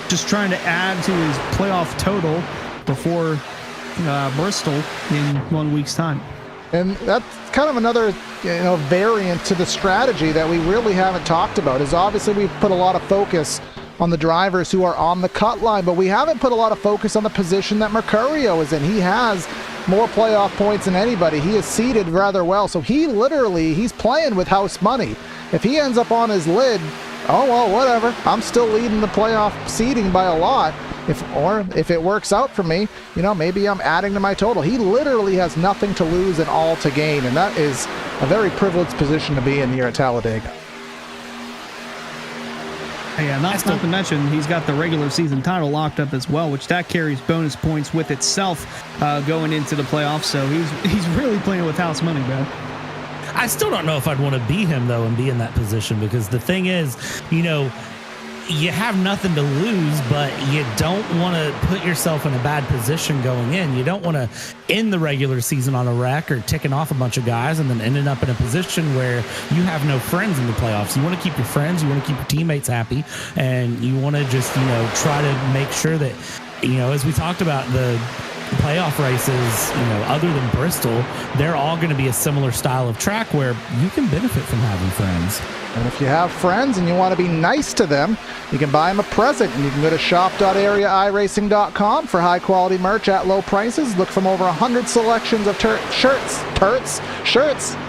just trying to add to his playoff total before Bristol in 1 week's time. And that's kind of another variant to the strategy that we really haven't talked about, is obviously we've put a lot of focus on the drivers who are on the cut line, but we haven't put a lot of focus on the position that Mercurio is in. He has more playoff points than anybody. He is seeded rather well, so he's playing with house money. If he ends up on his lid, oh well, whatever. I'm still leading the playoff seeding by a lot. If it works out for me, maybe I'm adding to my total. He literally has nothing to lose and all to gain, and that is a very privileged position to be in here at Talladega. Yeah, not to mention he's got the regular season title locked up as well, which that carries bonus points with itself going into the playoffs. So he's really playing with house money, bro. I still don't know if I'd want to be him, though, and be in that position, because the thing is, you have nothing to lose, but you don't want to put yourself in a bad position going in. You don't want to end the regular season on a wreck or ticking off a bunch of guys and then ending up in a position where you have no friends in the playoffs. You want to keep your friends, you want to keep your teammates happy, and you want to just, try to make sure that, as we talked about, the playoff races, other than Bristol, they're all going to be a similar style of track where you can benefit from having friends. And if you have friends and you want to be nice to them, you can buy them a present. And you can go to shop.areaiRacing.com for high-quality merch at low prices. Look from over 100 selections of shirts,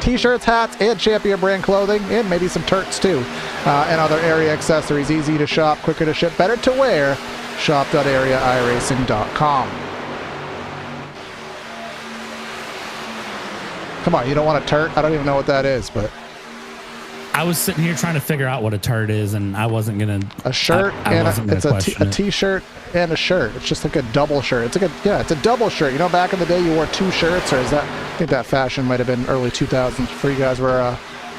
T-shirts, hats, and Champion brand clothing, and maybe some turts too, and other area accessories. Easy to shop, quicker to ship, better to wear. Shop.areaiRacing.com. Come on, you don't want a turt? I don't even know what that is, but I was sitting here trying to figure out what a turd is, and I wasn't gonna. A shirt it's a t-shirt and a shirt. It's just like a double shirt. It's like it's a double shirt. You know, back in the day, you wore two shirts, or is that? I think that fashion might have been early 2000s before you guys were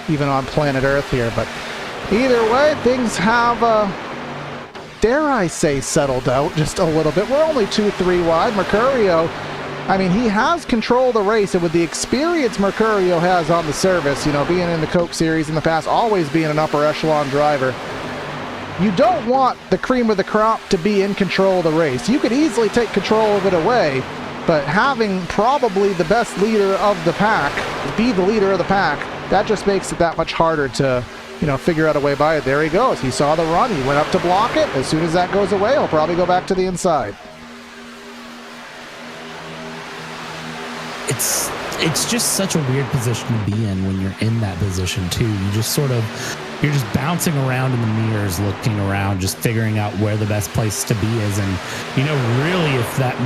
even on planet Earth here. But either way, things have, dare I say, settled out just a little bit. We're only 2-3 wide. Mercurio, I mean, he has control of the race, and with the experience Mercurio has on the service, you know, being in the Coke Series in the past, always being an upper echelon driver, you don't want the cream of the crop to be in control of the race. You could easily take control of it away, but having probably the best leader of the pack, be the leader of the pack, that just makes it that much harder to, you know, figure out a way by it. There he goes. He saw the run. He went up to block it. As soon as that goes away, he'll probably go back to the inside. It's just such a weird position to be in when you're in that position too. You're just bouncing around in the mirrors, looking around, just figuring out where the best place to be is. And, you know, really, if that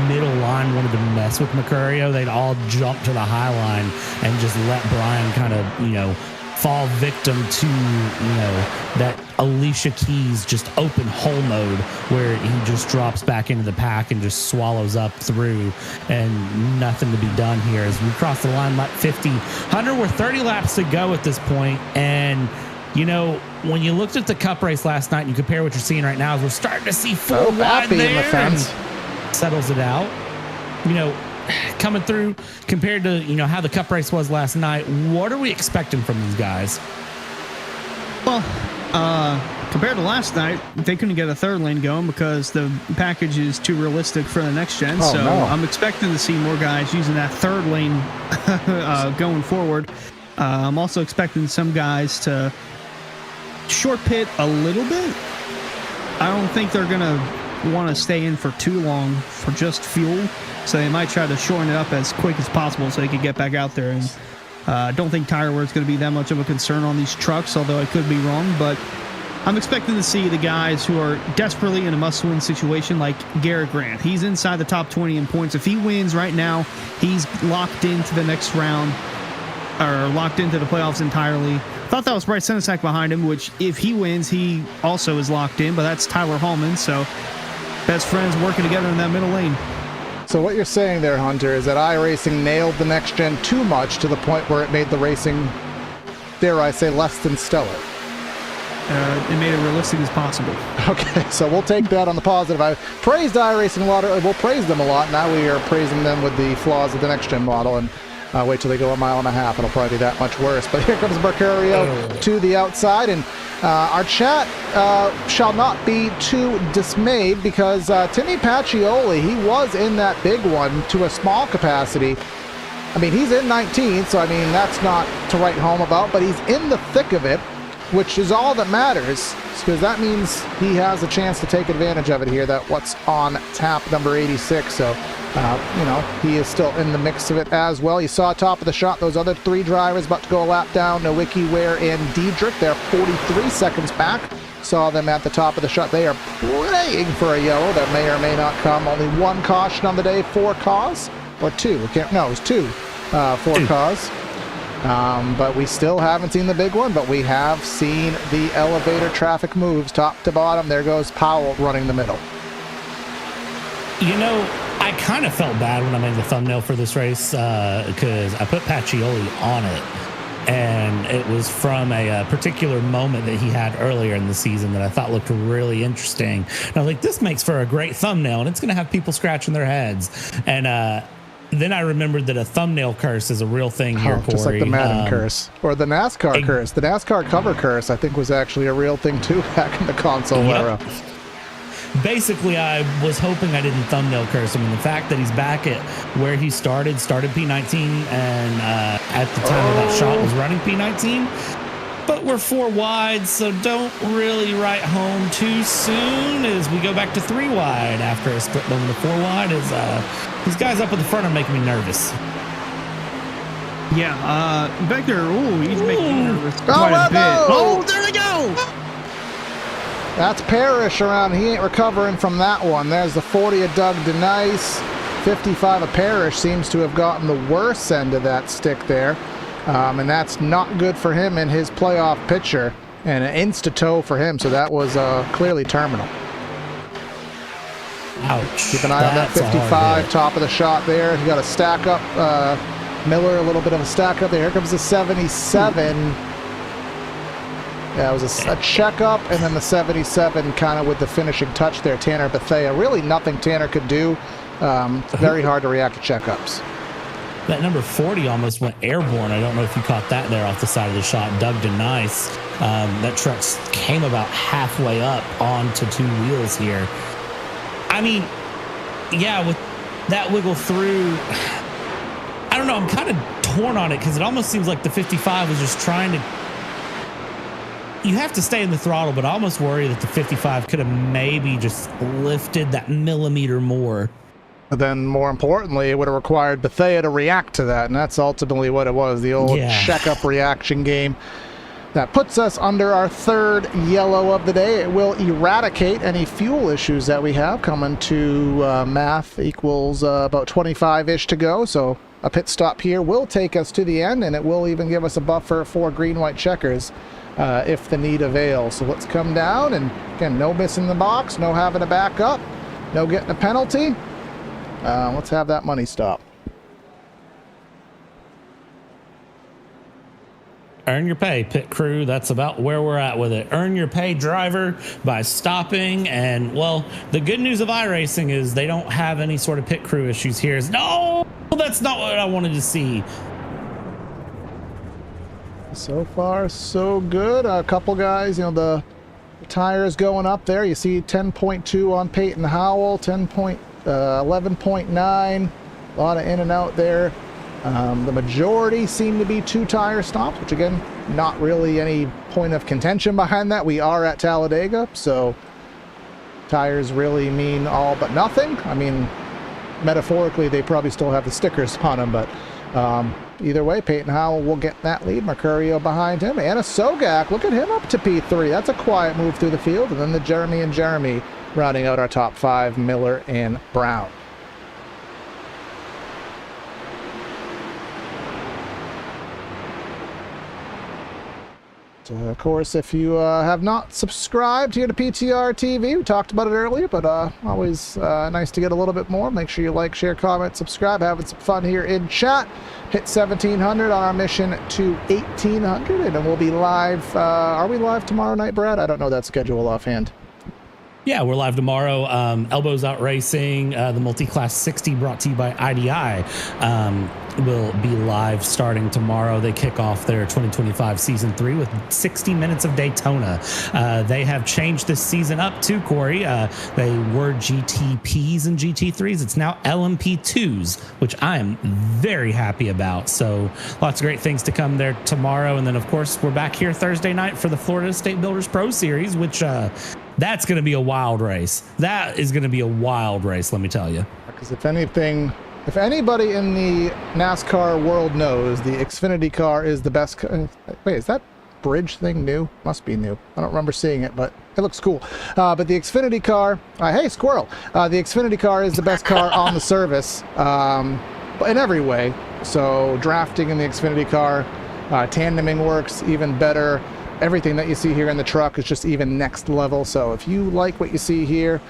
middle line wanted to mess with Mercurio, they'd all jump to the high line and just let Brian kind of, you know, fall victim to, you know, that Alicia Keys just open hole mode where he just drops back into the pack and just swallows up through, and nothing to be done here as we cross the line lap 50. Hunter, we're 30 laps to go at this point, and you know, when you looked at the Cup race last night and you compare what you're seeing right now, is we're starting to see four wide there, in the fence. Settles it out. You know, coming through compared to, you know, how the Cup race was last night, what are we expecting from these guys? Well, compared to last night, they couldn't get a third lane going because the package is too realistic for the next gen. I'm expecting to see more guys using that third lane going forward. I'm also expecting some guys to short pit a little bit. I don't think they're going to want to stay in for too long for just fuel. So they might try to shorten it up as quick as possible so they can get back out there. And I don't think tire wear is going to be that much of a concern on these trucks, although I could be wrong. But I'm expecting to see the guys who are desperately in a must-win situation like Garrett Grant. He's inside the top 20 in points. If he wins right now, he's locked into the next round, or locked into the playoffs entirely. I thought that was Bryce Senesac behind him, which if he wins, he also is locked in, but that's Tyler Hallman. So best friends working together in that middle lane. So what you're saying there, Hunter, is that iRacing nailed the next gen too much to the point where it made the racing, dare I say, less than stellar. It made it realistic as possible. Okay, so we'll take that on the positive. I praised iRacing a lot. We'll praise them a lot. Now we are praising them with the flaws of the next gen model, and wait till they go a mile and a half. It'll probably be that much worse. But here comes Mercurio to the outside, and our chat shall not be too dismayed because Timmy Pacioli, he was in that big one to a small capacity. I mean, he's in 19th, so I mean, that's not to write home about, but he's in the thick of it, which is all that matters, because that means he has a chance to take advantage of it here. That what's on tap, number 86. So, you know, he is still in the mix of it as well. You saw top of the shot, those other three drivers about to go a lap down, Nowicki, Ware, and Diedrich. They're 43 seconds back. Saw them at the top of the shot. They are praying for a yellow that may or may not come. Only one caution on the day for cause, or two. No, it was two for cause. But we still haven't seen the big one, but we have seen the elevator traffic moves top to bottom. There goes Powell running the middle. You know, I kind of felt bad when I made the thumbnail for this race because I put Pacioli on it, and it was from a particular moment that he had earlier in the season that I thought looked really interesting. And I was like, this makes for a great thumbnail, and it's going to have people scratching their heads. And then I remembered that a thumbnail curse is a real thing here, Corey. Just like the Madden curse. Or the NASCAR curse. The NASCAR cover curse, I think, was actually a real thing, too, back in the console era. Basically, I was hoping I didn't thumbnail curse him. And the fact that he's back at where he started P19, and at the time of that shot was running P19, but we're 4 wide, so don't really write home too soon as we go back to 3 wide after a split moment to 4 wide. These guys up at the front are making me nervous. Yeah, back there, he's making me nervous quite a bit. Oh, there they go! That's Parrish around. He ain't recovering from that one. There's the 40 of Doug DeNice. 55 of Parrish seems to have gotten the worst end of that stick there. And that's not good for him in his playoff picture. And an insta-tow for him, so that was clearly terminal. Ouch. Keep an eye on that 55, top of the shot there. He got a stack up. Miller, a little bit of a stack up there. Here comes the 77. Yeah, it was a checkup, and then the 77 kind of with the finishing touch there, Tanner Bethea. Really nothing Tanner could do. Very hard to react to checkups. That number 40 almost went airborne. I don't know if you caught that there off the side of the shot. Doug DeNice. That truck came about halfway up onto 2 wheels here. I mean, yeah, with that wiggle through, I don't know. I'm kind of torn on it because it almost seems like the 55 was just trying to. You have to stay in the throttle, but I almost worry that the 55 could have maybe just lifted that millimeter more. But then, more importantly, it would have required Bethea to react to that, and that's ultimately what it was, the old check-up reaction game. That puts us under our 3rd yellow of the day. It will eradicate any fuel issues that we have coming to math equals about 25-ish to go, so a pit stop here will take us to the end, and it will even give us a buffer for green-white checkers if the need avails. So let's come down, and again, no missing the box, no having to back up, no getting a penalty. Let's have that money stop. Earn your pay, pit crew. That's about where we're at with it. Earn your pay, driver, by stopping. And, well, the good news of iRacing is they don't have any sort of pit crew issues here. No, that's not what I wanted to see. So far, so good. A couple guys, the tires going up there. You see 10.2 on Peyton Howell, 11.9. A lot of in and out there. The majority seem to be 2 tire stops, which again, not really any point of contention behind that. We are at Talladega, so tires really mean all but nothing. I mean, metaphorically, they probably still have the stickers on them, but either way, Peyton Howell will get that lead. Mercurio behind him. Anna Sogak, look at him up to P3. That's a quiet move through the field. And then the Jeremy and Jeremy rounding out our top 5, Miller and Brown. Of course, if you have not subscribed here to PTR TV, we talked about it earlier, but always nice to get a little bit more. Make sure you like, share, comment, subscribe, having some fun here in chat. Hit 1,700 on our mission to 1,800, and then we'll be live. Are we live tomorrow night, Brad? I don't know that schedule offhand. Yeah, we're live tomorrow. Elbows Out Racing, the multi-class 60 brought to you by IDI, will be live starting tomorrow. They kick off their 2025 season 3 with 60 minutes of Daytona. They have changed this season up too, Corey. They were GTPs and GT3s. It's now LMP2s, which I am very happy about. So lots of great things to come there tomorrow. And then, of course, we're back here Thursday night for the Florida State Builders Pro Series, which that's going to be a wild race. That is going to be a wild race, let me tell you. Because if anybody in the NASCAR world knows, the Xfinity car is the best. Wait, is that bridge thing new? Must be new. I don't remember seeing it, but it looks cool. But the Xfinity car, hey, squirrel. The Xfinity car is the best car on the service in every way. So drafting in the Xfinity car, tandeming works even better. Everything that you see here in the truck is just even next level. So if you like what you see here,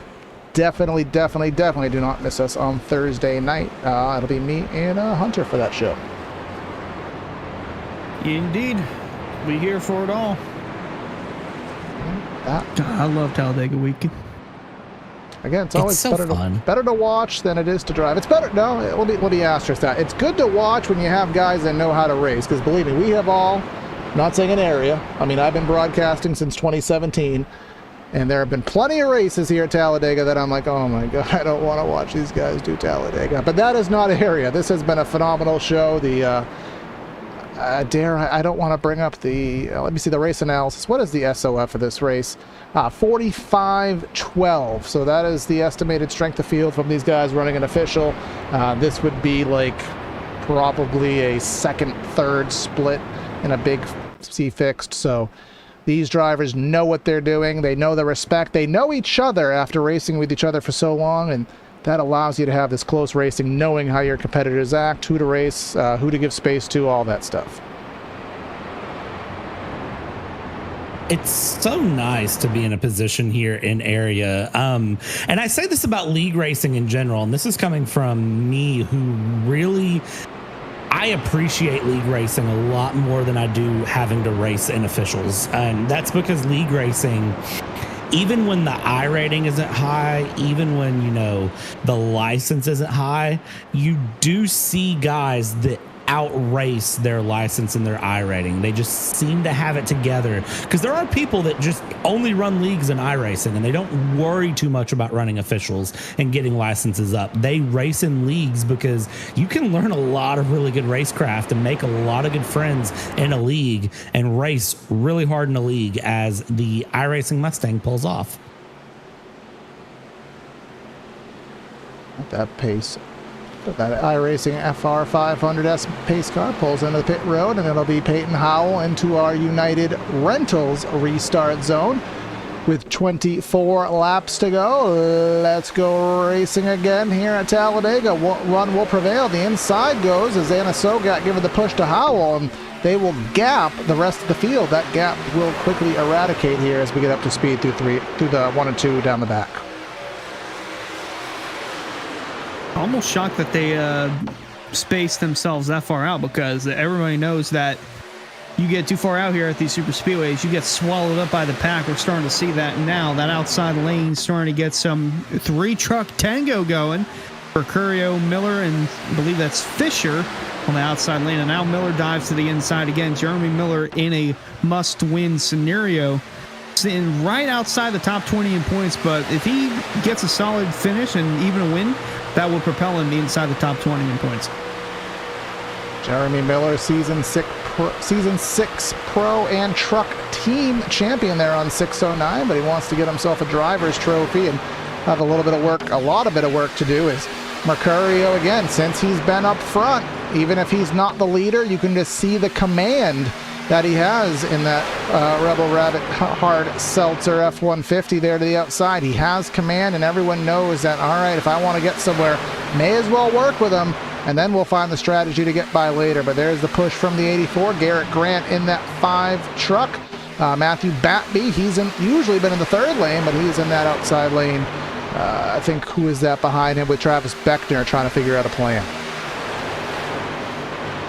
definitely do not miss us on Thursday night. It'll be me and Hunter for that show. Indeed. Be here for it all. I love Talladega weekend. Again, it's always so better to watch than it is to drive. It's better. No, let me asterisk that. It's good to watch when you have guys that know how to race. Because believe me, we have all. Not saying an area. I mean, I've been broadcasting since 2017, and there have been plenty of races here at Talladega that I'm like, oh my God, I don't want to watch these guys do Talladega. But that is not an area. This has been a phenomenal show. I don't want to bring up the, let me see the race analysis. What is the SOF of this race? 45.12. So that is the estimated strength of field from these guys running an official. This would be like probably a second, third split in a big C fixed. So these drivers know what they're doing. They know the respect. They know each other after racing with each other for so long, and that allows you to have this close racing, knowing how your competitors act, who to race, who to give space to, all that stuff. It's so nice to be in a position here in area. And I say this about league racing in general, and this is coming from me who really, I appreciate league racing a lot more than I do having to race in officials. And that's because league racing, even when the I rating isn't high, even when, you know, the license isn't high, you do see guys that outrace their license and their I rating. They just seem to have it together, because there are people that just only run leagues in iRacing and they don't worry too much about running officials and getting licenses up. They race in leagues because you can learn a lot of really good racecraft and make a lot of good friends in a league and race really hard in a league, as the iRacing Mustang pulls off. At that pace, that iRacing FR 500S pace car pulls into the pit road, and it'll be Peyton Howell into our United Rentals restart zone with 24 laps to go. Let's go racing again here at Talladega. Run will prevail. The inside goes as Anna Sogak giving the push to Howell, and they will gap the rest of the field. That gap will quickly eradicate here as we get up to speed through the 1 and 2 down the back. Almost shocked that they spaced themselves that far out, because everybody knows that you get too far out here at these super speedways, you get swallowed up by the pack. We're starting to see that now. That outside lane starting to get some 3-truck tango going for Mercurio, Miller, and I believe that's Fisher on the outside lane. And now Miller dives to the inside again. Jeremy Miller in a must-win scenario, sitting right outside the top 20 in points, but if he gets a solid finish and even a win, that will propel him inside the top 20 in points. Jeremy Miller, season 6 pro and truck team champion there on 609, but he wants to get himself a driver's trophy and have a lot of bit of work to do. Is Mercurio again, since he's been up front, even if he's not the leader, you can just see the command that he has in that Rebel Rabbit Hard Seltzer F-150 there to the outside. He has command, and everyone knows that, all right, if I want to get somewhere, may as well work with him, and then we'll find the strategy to get by later. But there's the push from the 84. Garrett Grant in that 5 truck. Matthew Batby, he's usually been in the 3rd lane, but he's in that outside lane. I think, who is that behind him with Travis Beckner trying to figure out a plan?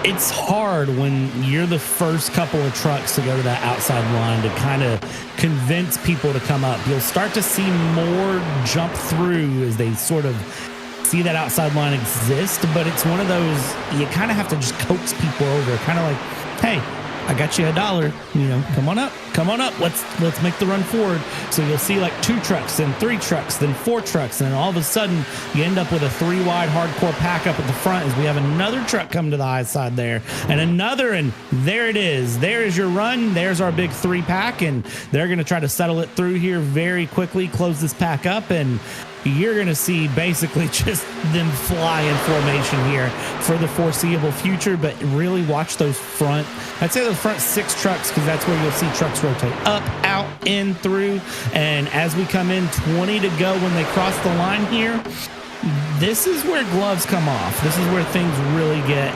It's hard when you're the first couple of trucks to go to that outside line to kind of convince people to come up. You'll start to see more jump through as they sort of see that outside line exist, but it's one of those, you kind of have to just coax people over, kind of like, hey, I got you $1, you know, come on up, let's make the run forward. So you'll see like 2 trucks, then 3 trucks, then 4 trucks, and then all of a sudden you end up with a 3-wide hardcore pack up at the front as we have another truck come to the high side there, and another, and there it is. There is your run. There's our big 3-pack, and they're going to try to settle it through here very quickly, close this pack up, and you're going to see basically just them fly in formation here for the foreseeable future. But really watch those front, I'd say those front 6 trucks, because that's where you'll see trucks rotate up, out, in, through. And as we come in, 20 to go when they cross the line here, this is where gloves come off. This is where things really get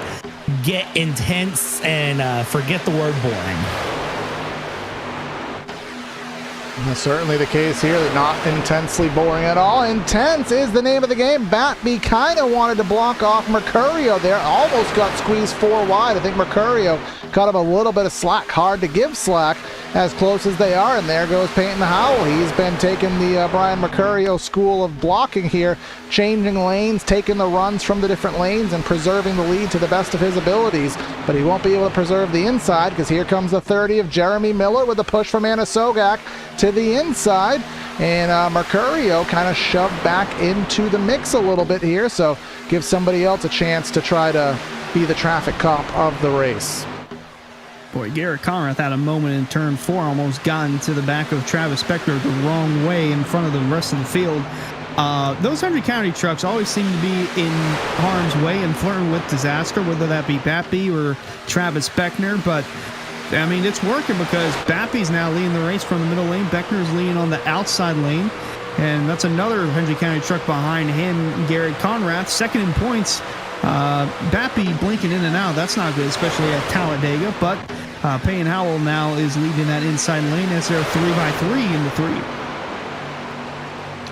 intense, and forget the word boring. That's certainly the case here. Not intensely boring at all. Intense is the name of the game. Batby kind of wanted to block off Mercurio there. Almost got squeezed 4 wide. I think Mercurio cut him a little bit of slack. Hard to give slack as close as they are. And there goes Peyton Howell. He's been taking the Brian Mercurio school of blocking here, changing lanes, taking the runs from the different lanes, and preserving the lead to the best of his abilities. But he won't be able to preserve the inside, because here comes the 30 of Jeremy Miller with a push from Anna Sogak to the inside, and Mercurio kind of shoved back into the mix a little bit here, so give somebody else a chance to try to be the traffic cop of the race. Boy, Garrett Conrath had a moment in turn 4, almost got into the back of Travis Beckner the wrong way in front of the rest of the field. Those Hendry County trucks always seem to be in harm's way and flirting with disaster, whether that be Bappy or Travis Beckner. But, I mean, it's working because Bappy's now leading the race from the middle lane. Beckner's leading on the outside lane. And that's another Hendry County truck behind him, Garrett Conrath. Second in points. Bappy blinking in and out. That's not good, especially at Talladega. But Payne Howell now is leading that inside lane as they're 3x3 in the 3.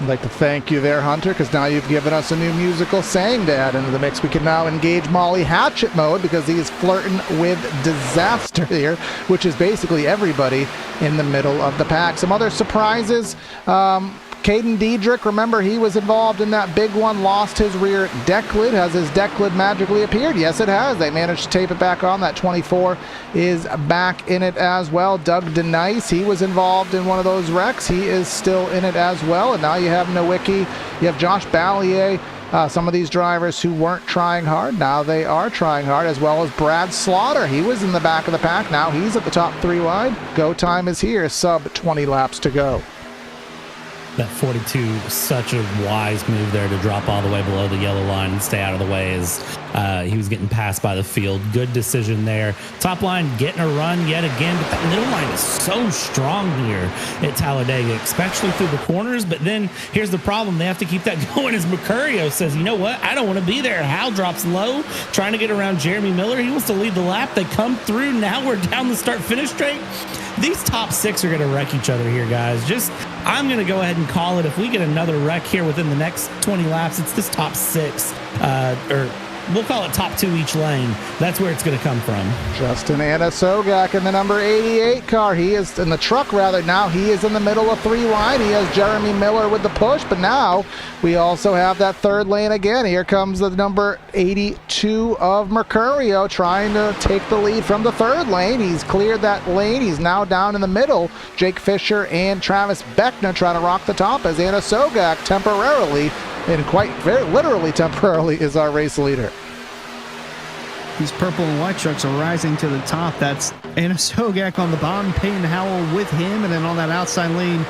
I'd like to thank you there, Hunter, because now you've given us a new musical saying to add into the mix. We can now engage Molly Hatchet mode because he is flirting with disaster here, which is basically everybody in the middle of the pack. Some other surprises. Caden Diedrich, remember he was involved in that big one, lost his rear deck lid. Has his deck lid magically appeared? Yes, it has. They managed to tape it back on. That 24 is back in it as well. Doug DeNice, he was involved in one of those wrecks. He is still in it as well. And now you have Nowicki, you have Josh Ballier. Some of these drivers who weren't trying hard, now they are trying hard, as well as Brad Slaughter. He was in the back of the pack. Now he's at the top 3 wide. Go time is here. Sub 20 laps to go. That 42, such a wise move there to drop all the way below the yellow line and stay out of the way as he was getting passed by the field. Good decision there. Top line getting a run yet again, but that middle line is so strong here at Talladega, especially through the corners. But then here's the problem. They have to keep that going as Mercurio says, you know what? I don't want to be there. Hal drops low, trying to get around Jeremy Miller. He wants to lead the lap. They come through. Now we're down the start-finish straight. These top 6 are going to wreck each other here, guys. I'm going to go ahead and call it. If we get another wreck here within the next 20 laps, it's this top 6, or we'll call it top 2 each lane. That's where it's going to come from. Justin Anasogak in the number 88 car. He is in the truck, rather. Now he is in the middle of 3 wide. He has Jeremy Miller with the push, but now we also have that 3rd lane again. Here comes the number 82 of Mercurio trying to take the lead from the 3rd lane. He's cleared that lane. He's now down in the middle. Jake Fisher and Travis Beckner trying to rock the top as Anasogak temporarily, and quite very literally temporarily, is our race leader. These purple and white trucks are rising to the top. That's Anasogak on the bottom, Payne Howell with him, and then on that outside lane,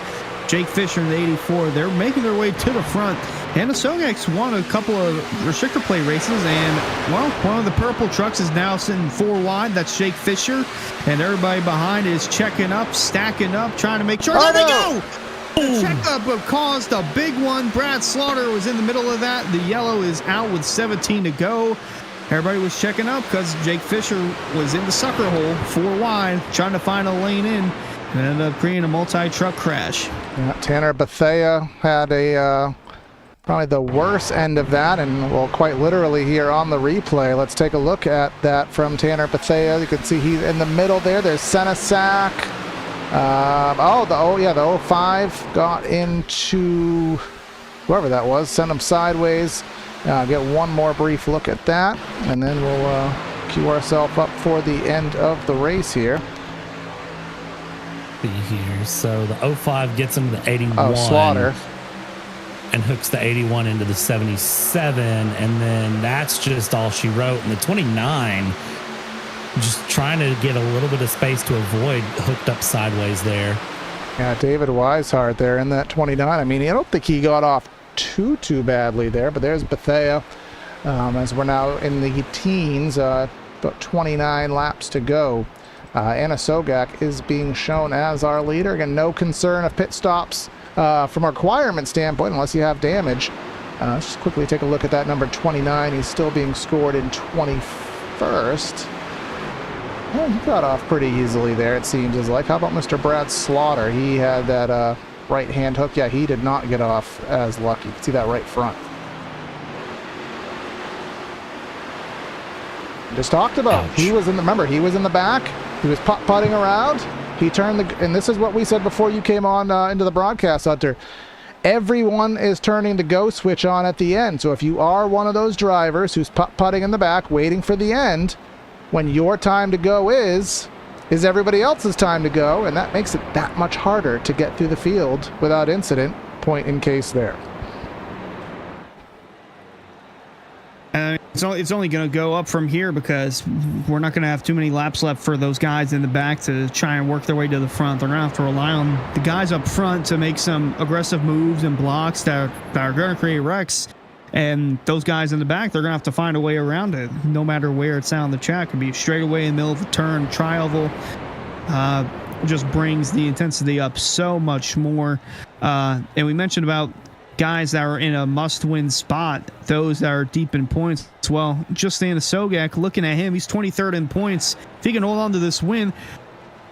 Jake Fisher in the 84. They're making their way to the front. Anasogak's won a couple of restrictor plate races, and, well, one of the purple trucks is now sitting 4 wide. That's Jake Fisher, and everybody behind is checking up, stacking up, trying to make sure. There they go! The checkup caused a big one. Brad Slaughter was in the middle of that. The yellow is out with 17 to go. Everybody was checking up because Jake Fisher was in the sucker hole, 4 wide, trying to find a lane in, and ended up creating a multi-truck crash. Yeah, Tanner Bethea had a probably the worst end of that, and well, quite literally here on the replay. Let's take a look at that from Tanner Bethea. You can see he's in the middle there. There's Senesac. The 05 got into whoever that was, sent him sideways. Get one more brief look at that, and then we'll queue ourselves up for the end of the race here. Here, so the 05 gets him the 81. Oh, Slaughter. And hooks the 81 into the 77, and then that's just all she wrote. And the 29, just trying to get a little bit of space to avoid, hooked up sideways there. Yeah, David Weishart there in that 29. I mean, I don't think he got off too badly there, but there's Bethea as we're now in the teens, about 29 laps to go. Anasogak is being shown as our leader. Again, no concern of pit stops from a requirement standpoint unless you have damage. Let's just quickly take a look at that number 29. He's still being scored in 21st. Well, he got off pretty easily there, it seems as like. How about Mr. Brad Slaughter? He had that right hand hook. Yeah, he did not get off as lucky. You can see that right front. Just talked about. Ouch. He was in the, remember, he was in the back. He was putt-putting around. He turned the, and this is what we said before you came on into the broadcast, Hunter. Everyone is turning the go switch on at the end. So if you are one of those drivers who's putt-putting in the back, waiting for the end, when your time to go is everybody else's time to go, and that makes it that much harder to get through the field without incident. Point in case there. It's only going to go up from here because we're not going to have too many laps left for those guys in the back to try and work their way to the front. They're going to have to rely on the guys up front to make some aggressive moves and blocks that are going to create wrecks. And those guys in the back, they're going to have to find a way around it, no matter where it's out on the track. It could be straight away in the middle of the turn, tri-oval. Just brings the intensity up so much more. And we mentioned about guys that are in a must-win spot, those that are deep in points. Well, Justin Sogak, looking at him, he's 23rd in points. If he can hold on to this win,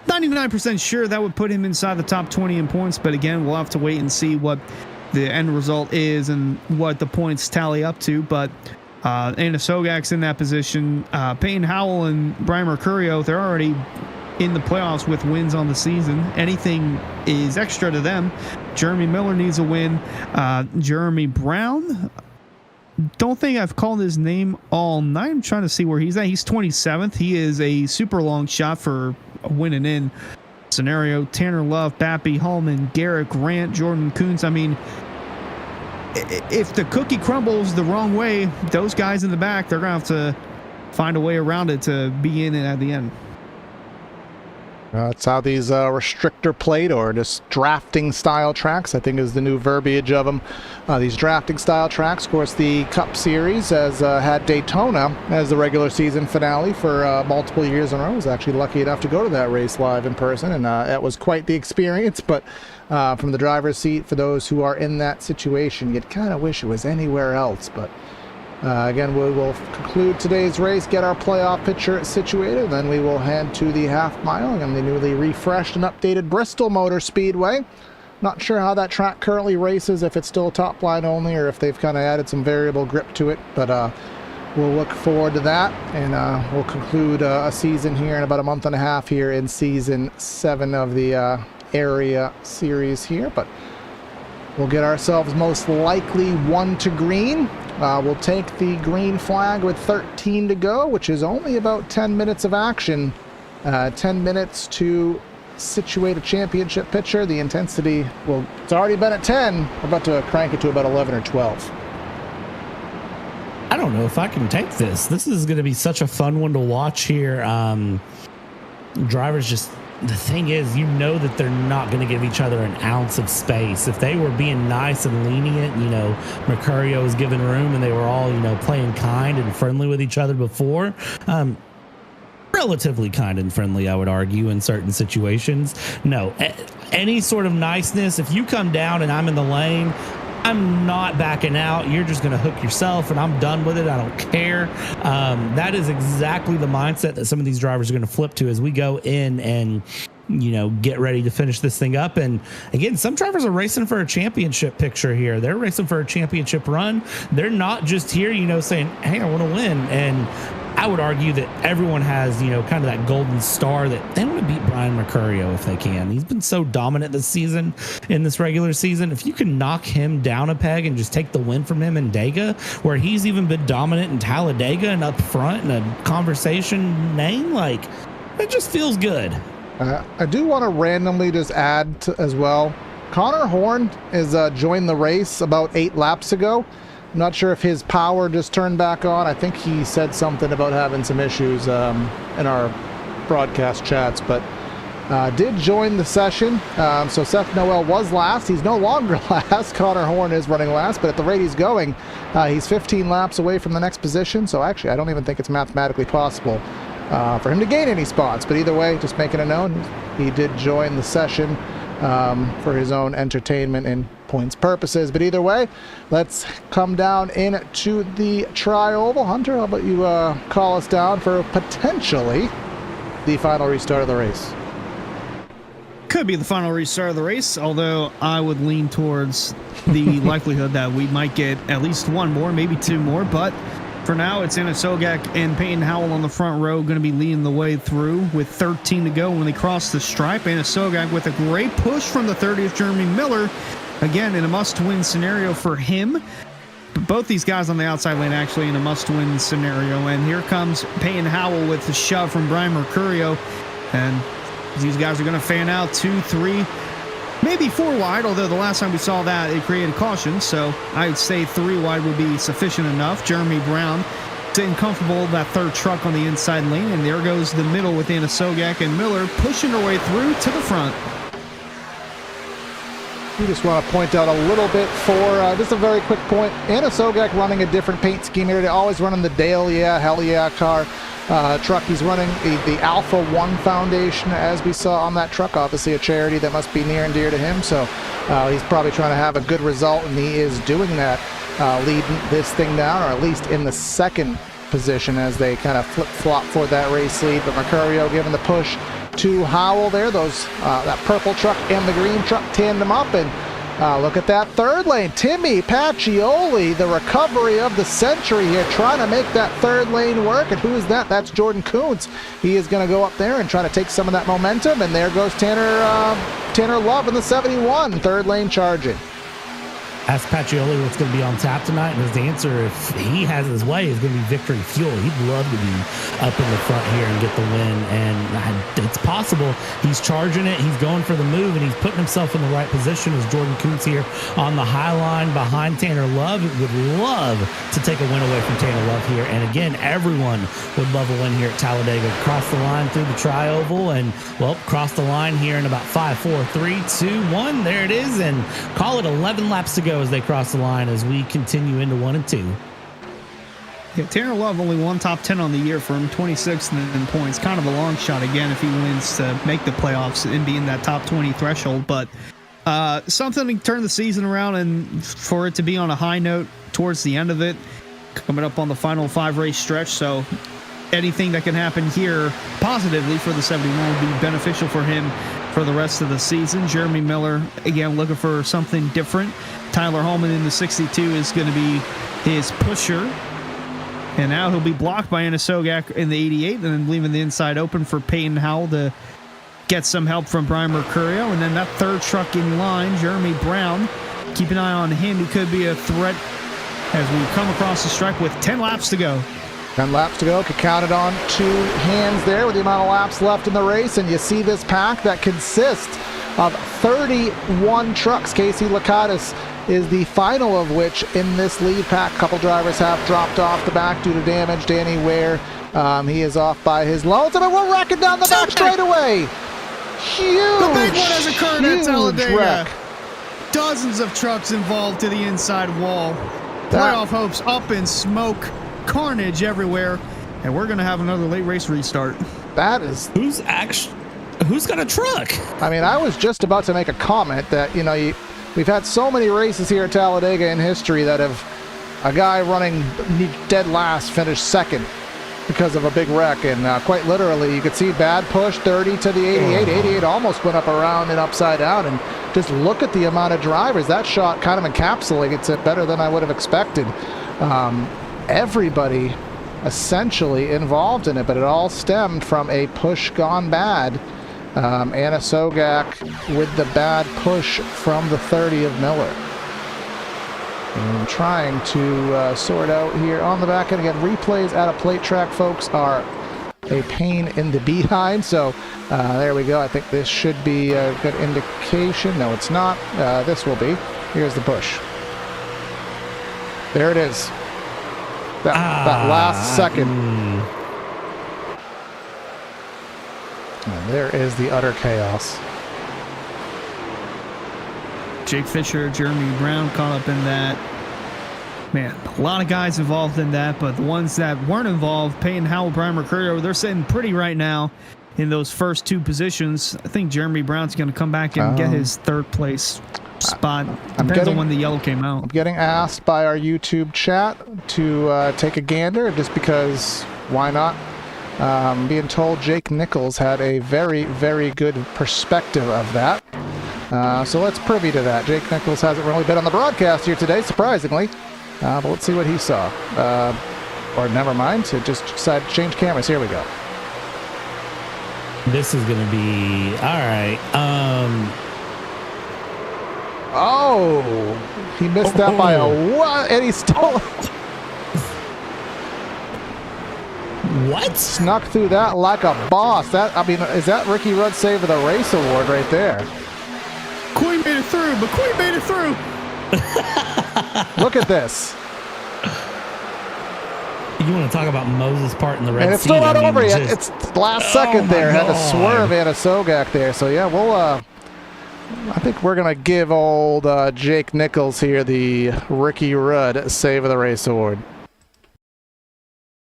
99% sure that would put him inside the top 20 in points. But again, we'll have to wait and see what the end result is and what the points tally up to. But Anna Sogak's in that position. Peyton Howell and Brian Mercurio, they're already in the playoffs with wins on the season. Anything is extra to them. Jeremy Miller needs a win. Jeremy Brown, don't think I've called his name all night. I'm trying to see where he's at. He's 27th. He is a super long shot for winning in scenario. Tanner Love, Bappy, Hallman, Garrett Grant, Jordan Coons. I mean, if the cookie crumbles the wrong way, those guys in the back, they're going to have to find a way around it to be in it at the end. That's how these restrictor plate or just drafting style tracks, I think is the new verbiage of them. These drafting style tracks, of course, the Cup Series has had Daytona as the regular season finale for multiple years in a row. I was actually lucky enough to go to that race live in person, and that was quite the experience. But from the driver's seat, for those who are in that situation, you'd kind of wish it was anywhere else. But again, we will conclude today's race, get our playoff picture situated, then we will head to the half mile on the newly refreshed and updated Bristol Motor Speedway. Not sure how that track currently races, if it's still top line only or if they've kind of added some variable grip to it, but we'll look forward to that, and we'll conclude a season here in about a month and a half here in season 7 of the area series here. But we'll get ourselves most likely 1 to green. We'll take the green flag with 13 to go, which is only about 10 minutes of action. 10 minutes to situate a championship picture. The intensity, well, it's already been at 10. We're about to crank it to about 11 or 12. I don't know if I can take this. This is going to be such a fun one to watch here. Drivers just, the thing is, you know that they're not going to give each other an ounce of space. If they were being nice and lenient, you know, Mercurio was giving room and they were all, you know, playing kind and friendly with each other before. Relatively kind and friendly, I would argue, in certain situations. No, any sort of niceness, if you come down and I'm in the lane, I'm not backing out. You're just going to hook yourself and I'm done with it. I don't care. That is exactly the mindset that some of these drivers are going to flip to as we go in and, you know, get ready to finish this thing up. And again, some drivers are racing for a championship picture here. They're racing for a championship run. They're not just here, you know, saying, hey, I want to win. And I would argue that everyone has, you know, kind of that golden star that they want to beat Brian Mercurio if they can. He's been so dominant this season in this regular season. If you can knock him down a peg and just take the win from him in Dega, where he's even been dominant in Talladega and up front in a conversation name, like, it just feels good. I do want to randomly just add as well, Connor Horn is joined the race about 8 laps ago. I'm not sure if his power just turned back on. I think he said something about having some issues in our broadcast chats, but did join the session. So Seth Noel was last. He's no longer last. Connor Horn is running last, but at the rate he's going, he's 15 laps away from the next position. So actually, I don't even think it's mathematically possible for him to gain any spots. But either way, just making a note, he did join the session for his own entertainment and points purposes. But either way, let's come down into the tri-oval. Hunter, how about you call us down for potentially the final restart of the race? Could be the final restart of the race, although I would lean towards the likelihood that we might get at least 1 more, maybe 2 more. But for now, it's Anna Sogak and Peyton Howell on the front row, going to be leading the way through with 13 to go when they cross the stripe. Anna Sogak with a great push from the 30th Jeremy Miller. Again, in a must-win scenario for him. But both these guys on the outside lane actually in a must-win scenario. And here comes Peyton Howell with the shove from Brian Mercurio. And these guys are going to fan out 2, 3, maybe 4 wide, although the last time we saw that, it created caution. So I'd say 3 wide would be sufficient enough. Jeremy Brown sitting comfortable, that third truck on the inside lane, and there goes the middle with Anna Sogak and Miller pushing her way through to the front. We just want to point out a little bit for just a very quick point. Anna Sogak running a different paint scheme here. They're always running the Dale Yeah, Hell Yeah car truck. He's running the Alpha 1 Foundation, as we saw on that truck. Obviously a charity that must be near and dear to him. So he's probably trying to have a good result, and he is doing that, leading this thing down, or at least in the second position as they kind of flip-flop for that race lead. But Mercurio giving the push to Howell there. Those that purple truck and the green truck tandem up, and look at that third lane. Timmy Pacioli, the recovery of the century here, trying to make that third lane work. And who is that? That's Jordan Kuntz. He is going to go up there and try to take some of that momentum. And there goes Tanner Love in the 71, third lane charging. Ask Pacioli what's going to be on tap tonight, and his answer, if he has his way, is going to be Victory Fuel. He'd love to be up in the front here and get the win, and it's possible. He's charging it, he's going for the move, and he's putting himself in the right position as Jordan Kuntz here on the high line behind Tanner Love. Would love to take a win away from Tanner Love here, and again, everyone would love a win here at Talladega. Cross the line through the tri-oval, and, well, cross the line here in about 5, 4, 3, 2, 1. There it is, and call it 11 laps to go as they cross the line as we continue into 1 and 2. Yeah, Tanner Love only one top 10 on the year for him, 26th in points. Kind of a long shot again if he wins to make the playoffs and be in that top 20 threshold. But something to turn the season around and for it to be on a high note towards the end of it, coming up on the final 5-race stretch. So anything that can happen here positively for the 71 will be beneficial for him for the rest of the season. Jeremy Miller, again, looking for something different. Tyler Holman in the 62 is going to be his pusher. And now he'll be blocked by Anna Sogak in the 88, and then leaving the inside open for Peyton Howell to get some help from Brian Mercurio. And then that third truck in line, Jeremy Brown. Keep an eye on him. He could be a threat as we come across the stripe with 10 laps to go. 10 laps to go. Could count it on 2 hands there with the amount of laps left in the race. And you see this pack that consists of 31 trucks. Casey Lakatos is the final of which in this lead pack. A couple drivers have dropped off the back due to damage. Danny Ware, he is off by his lonesome, and we're wrecking down the back straightaway. Huge, the big one has occurred at Talladega. Wreck. Dozens of trucks involved to the inside wall. Playoff hopes up in smoke. Carnage everywhere. And we're going to have another late race restart. That is... Who's got a truck? I mean, I was just about to make a comment that, you know, we've had so many races here at Talladega in history that have a guy running dead last finished second because of a big wreck. And quite literally, you could see bad push 30 to the 88. 88 almost went up around and upside down. And just look at the amount of drivers. That shot kind of encapsulates it better than I would have expected. Everybody essentially involved in it, but it all stemmed from a push gone bad. Anna Sogak with the bad push from the 30 of Miller. And trying to sort out here on the back end. Again, replays at a plate track, folks, are a pain in the behind. So there we go. I think this should be a good indication. No, it's not. This will be. Here's the push. There it is. That last second. And there is the utter chaos. Jake Fisher, Jeremy Brown caught up in that. Man, a lot of guys involved in that, but the ones that weren't involved, Peyton Howell, Brian Mercurio, they're sitting pretty right now in those first 2 positions. I think Jeremy Brown's going to come back and get his third place spot. Depends on when the yellow came out. I'm getting asked by our YouTube chat to take a gander just because why not? Being told Jake Nichols had a very, very good perspective of that. So let's privy to that. Jake Nichols hasn't really been on the broadcast here today, surprisingly. But let's see what he saw. Or never mind, to just decide to change cameras. Here we go. This is going to be... All right. Oh, he missed that by a what? And he stole What? Snuck through that like a boss. That, I mean, is that Ricky Rudd Save of the Race Award right there? Queen made it through, but Queen made it through. Look at this. You want to talk about Moses part in the Red Sea? And it's still not over yet. just- It's the last second my there. Had to God. swerve Anna Sogak there. So, yeah, we'll, I think we're going to give old Jake Nichols here the Ricky Rudd Save of the Race Award.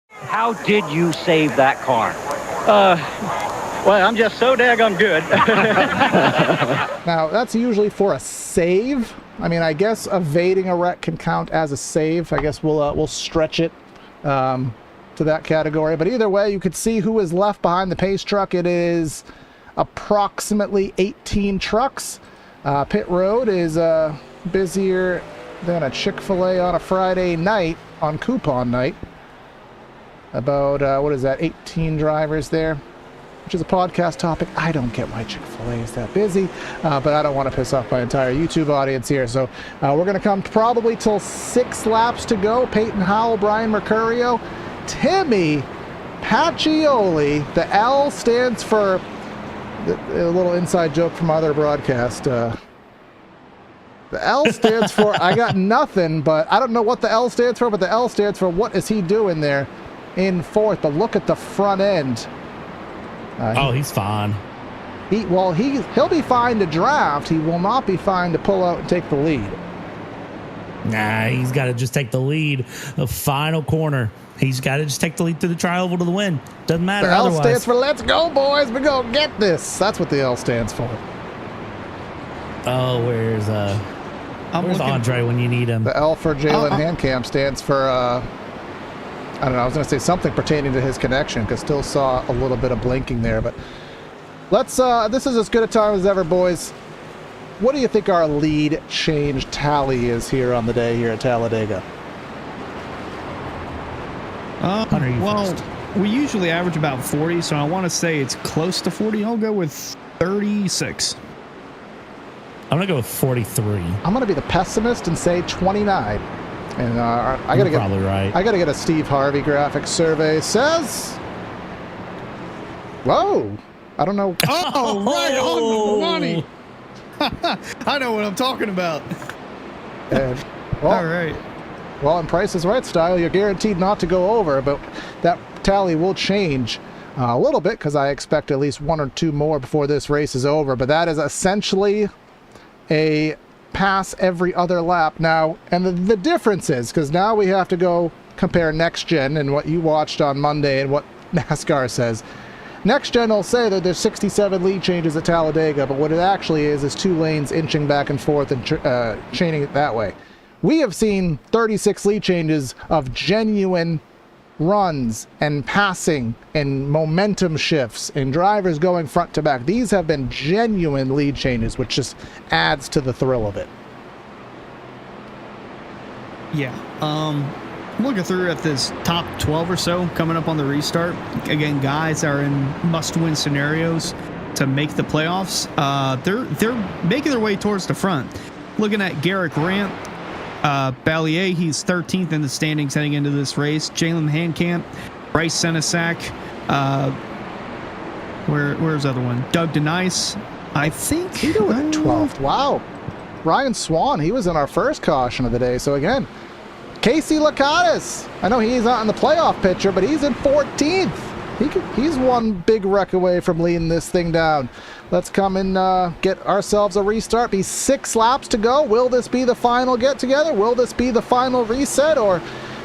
How did you save that car? Well, I'm just so daggone good. Now, that's usually for a save. I mean, I guess evading a wreck can count as a save. I guess we'll stretch it to that category. But either way, you could see who is left behind the pace truck. It is approximately 18 trucks. Pit road is busier than a Chick-fil-A on a Friday night on coupon night. About, what is that, 18 drivers there, which is a podcast topic. I don't get why Chick-fil-A is that busy, but I don't want to piss off my entire YouTube audience here. So we're going to come probably till 6 laps to go. Peyton Howell, Brian Mercurio, Timmy Pacioli. The L stands for, a little inside joke from other broadcast. The L stands for, I got nothing, but I don't know what the L stands for, but the L stands for what is he doing there in 4th. But look at the front end. He's fine. He'll be fine to draft. He will not be fine to pull out and take the lead. Nah, he's got to just take the lead. The final corner. He's got to just take the lead through the tri-oval to the win. Doesn't matter The L otherwise. stands for let's go, boys. We go get this. That's what the L stands for. Oh, where's Andre when you need him? The L for Jalen Handcamp stands for, I don't know, I was going to say something pertaining to his connection, because still saw a little bit of blinking there. But let's, this is as good a time as ever, boys. What do you think our lead change tally is here on the day here at Talladega? Hunter, you Well, first. we usually average about 40, so I want to say it's close to 40. I'll go with 36. I'm going to go with 43. I'm going to be the pessimist and say 29. And I got to You're get probably right. I got to get a Steve Harvey graphic survey. Says, whoa, I don't know. Oh, right on the money. I know what I'm talking about. And, All right. Well, in Price is Right style, you're guaranteed not to go over, but that tally will change a little bit, because I expect at least 1 or 2 more before this race is over. But that is essentially a pass every other lap now. And the difference is, because now we have to go compare next gen and what you watched on Monday and what NASCAR says. Next gen will say that there's 67 lead changes at Talladega, but what it actually is 2 lanes inching back and forth and chaining it that way. We have seen 36 lead changes of genuine runs and passing and momentum shifts and drivers going front to back. These have been genuine lead changes, which just adds to the thrill of it. Yeah. Looking through at this top 12 or so coming up on the restart. Again, guys are in must-win scenarios to make the playoffs. They're making their way towards the front. Looking at Garrick Rant, Ballier, he's 13th in the standings heading into this race. Jalen Handcamp, Bryce Senesac, where's the other one? Doug DeNice, I think. He doing at 12th. Wow. Ryan Swan, he was in our first caution of the day. So again, Casey Lakatos. I know he's not in the playoff picture, but he's in 14th. He's one big wreck away from leading this thing down. Let's come and get ourselves a restart. Be 6 laps to go. Will this be the final get-together? Will this be the final reset? Or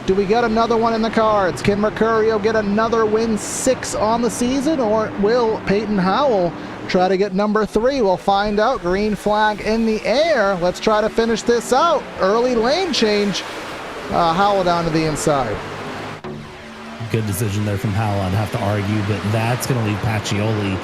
do we get another one in the cards? Can Mercurio get another win, 6 on the season? Or will Peyton Howell try to get number 3? We'll find out. Green flag in the air. Let's try to finish this out. Early lane change. Howell down to the inside. Good decision there from Howell. I'd have to argue, but that's going to leave Pacioli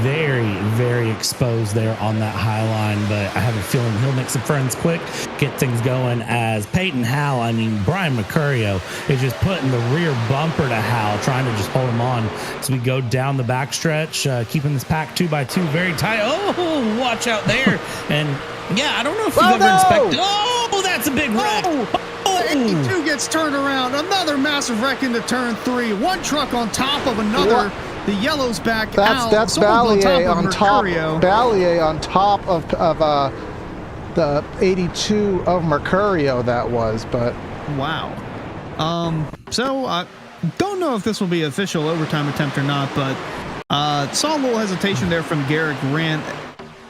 very, very exposed there on that high line. But I have a feeling he'll make some friends quick, get things going. As Peyton Howell, I mean, Brian Mercurio is just putting the rear bumper to Howell, trying to just hold him on as we go down the backstretch, keeping this pack 2x2 very tight. Oh, watch out there. And yeah, I don't know if you've ever inspected. Oh, that's a big wreck. The 82 gets turned around. Another massive wreck into turn 3. One truck on top of another. What? The yellow's back out. That's Someone's Ballier on top of Mercurio. Ballier on top of the 82 of Mercurio that was, but Wow. So I don't know if this will be official overtime attempt or not, but saw a little hesitation there from Garrett Grant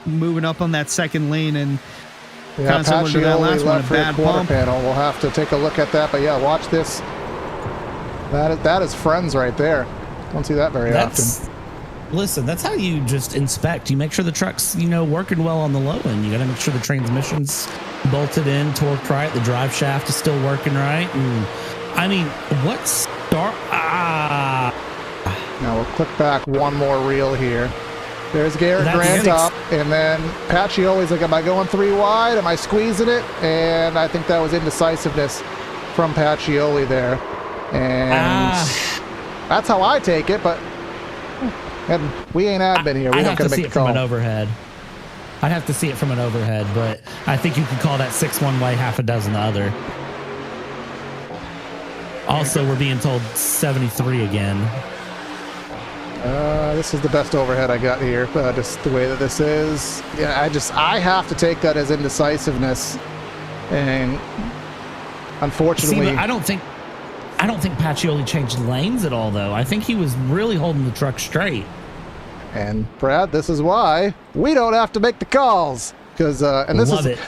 moving up on that second lane, and Yeah, kind of similar to that Pacioli last one, a left rear bad quarter bump. panel. We'll have to take a look at that. But yeah, watch this. That is friends right there. Don't see that very often. Listen, that's how you just inspect. You make sure the truck's, working well on the low end. You got to make sure the transmission's bolted in, torqued right, the drive shaft is still working right. And I mean, Now we'll click back one more reel here. There's Garrett Grant up, and then Pacioli's like, am I going 3 wide? Am I squeezing it? And I think that was indecisiveness from Pacioli there. And that's how I take it, but and we ain't admin here. We don't get to make the call. From an overhead. I'd have to see it from an overhead, but I think you could call that 6 one way, half a dozen the other. Also, we're being told 73 again. This is the best overhead I got here. Just the way that this is. Yeah, I have to take that as indecisiveness. And unfortunately, I don't think Pacioli changed lanes at all, though. I think he was really holding the truck straight. And Brad, this is why we don't have to make the calls. Because